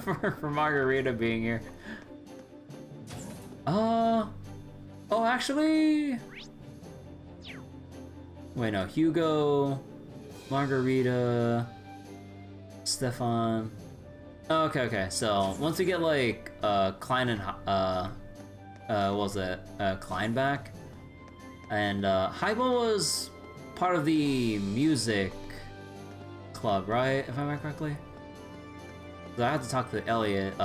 for Margarita being here. Oh, actually... Wait, no, Hugo, Margarita, Stefan... Okay, so once we get like, Klein and, what was it? Klein back? And, Haibo was part of the music club, right? If I remember correctly? So I have to talk to Elliot,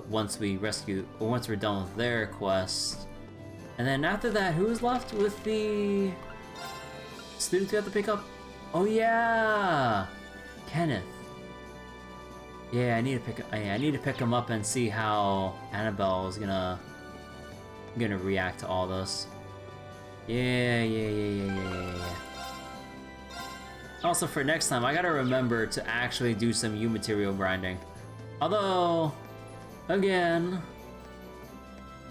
once we're done with their quest. And then after that, who's left with the students we have to pick up? Oh yeah! Kenneth. Yeah, I need to pick him up and see how Annabelle is gonna react to all this. Yeah. Also, for next time, I gotta remember to actually do some U material grinding. Although, again,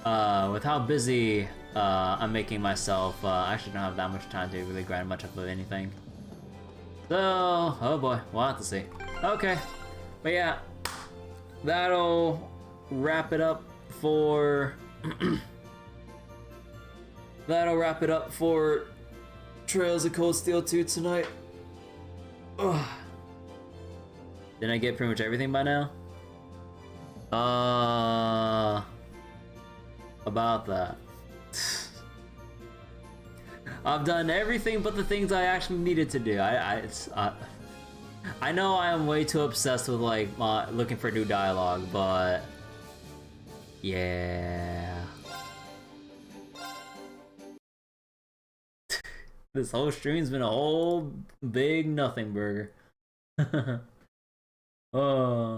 with how busy I'm making myself, I actually don't have that much time to really grind much of anything. So, oh boy, we'll have to see. Okay, but yeah, that'll wrap it up for Trails of Cold Steel 2 tonight. Ugh. Didn't I get pretty much everything by now? About that. I've done everything but the things I actually needed to do. I know I am way too obsessed with like looking for new dialogue, but yeah. This whole stream's been a whole big nothing burger. Oh.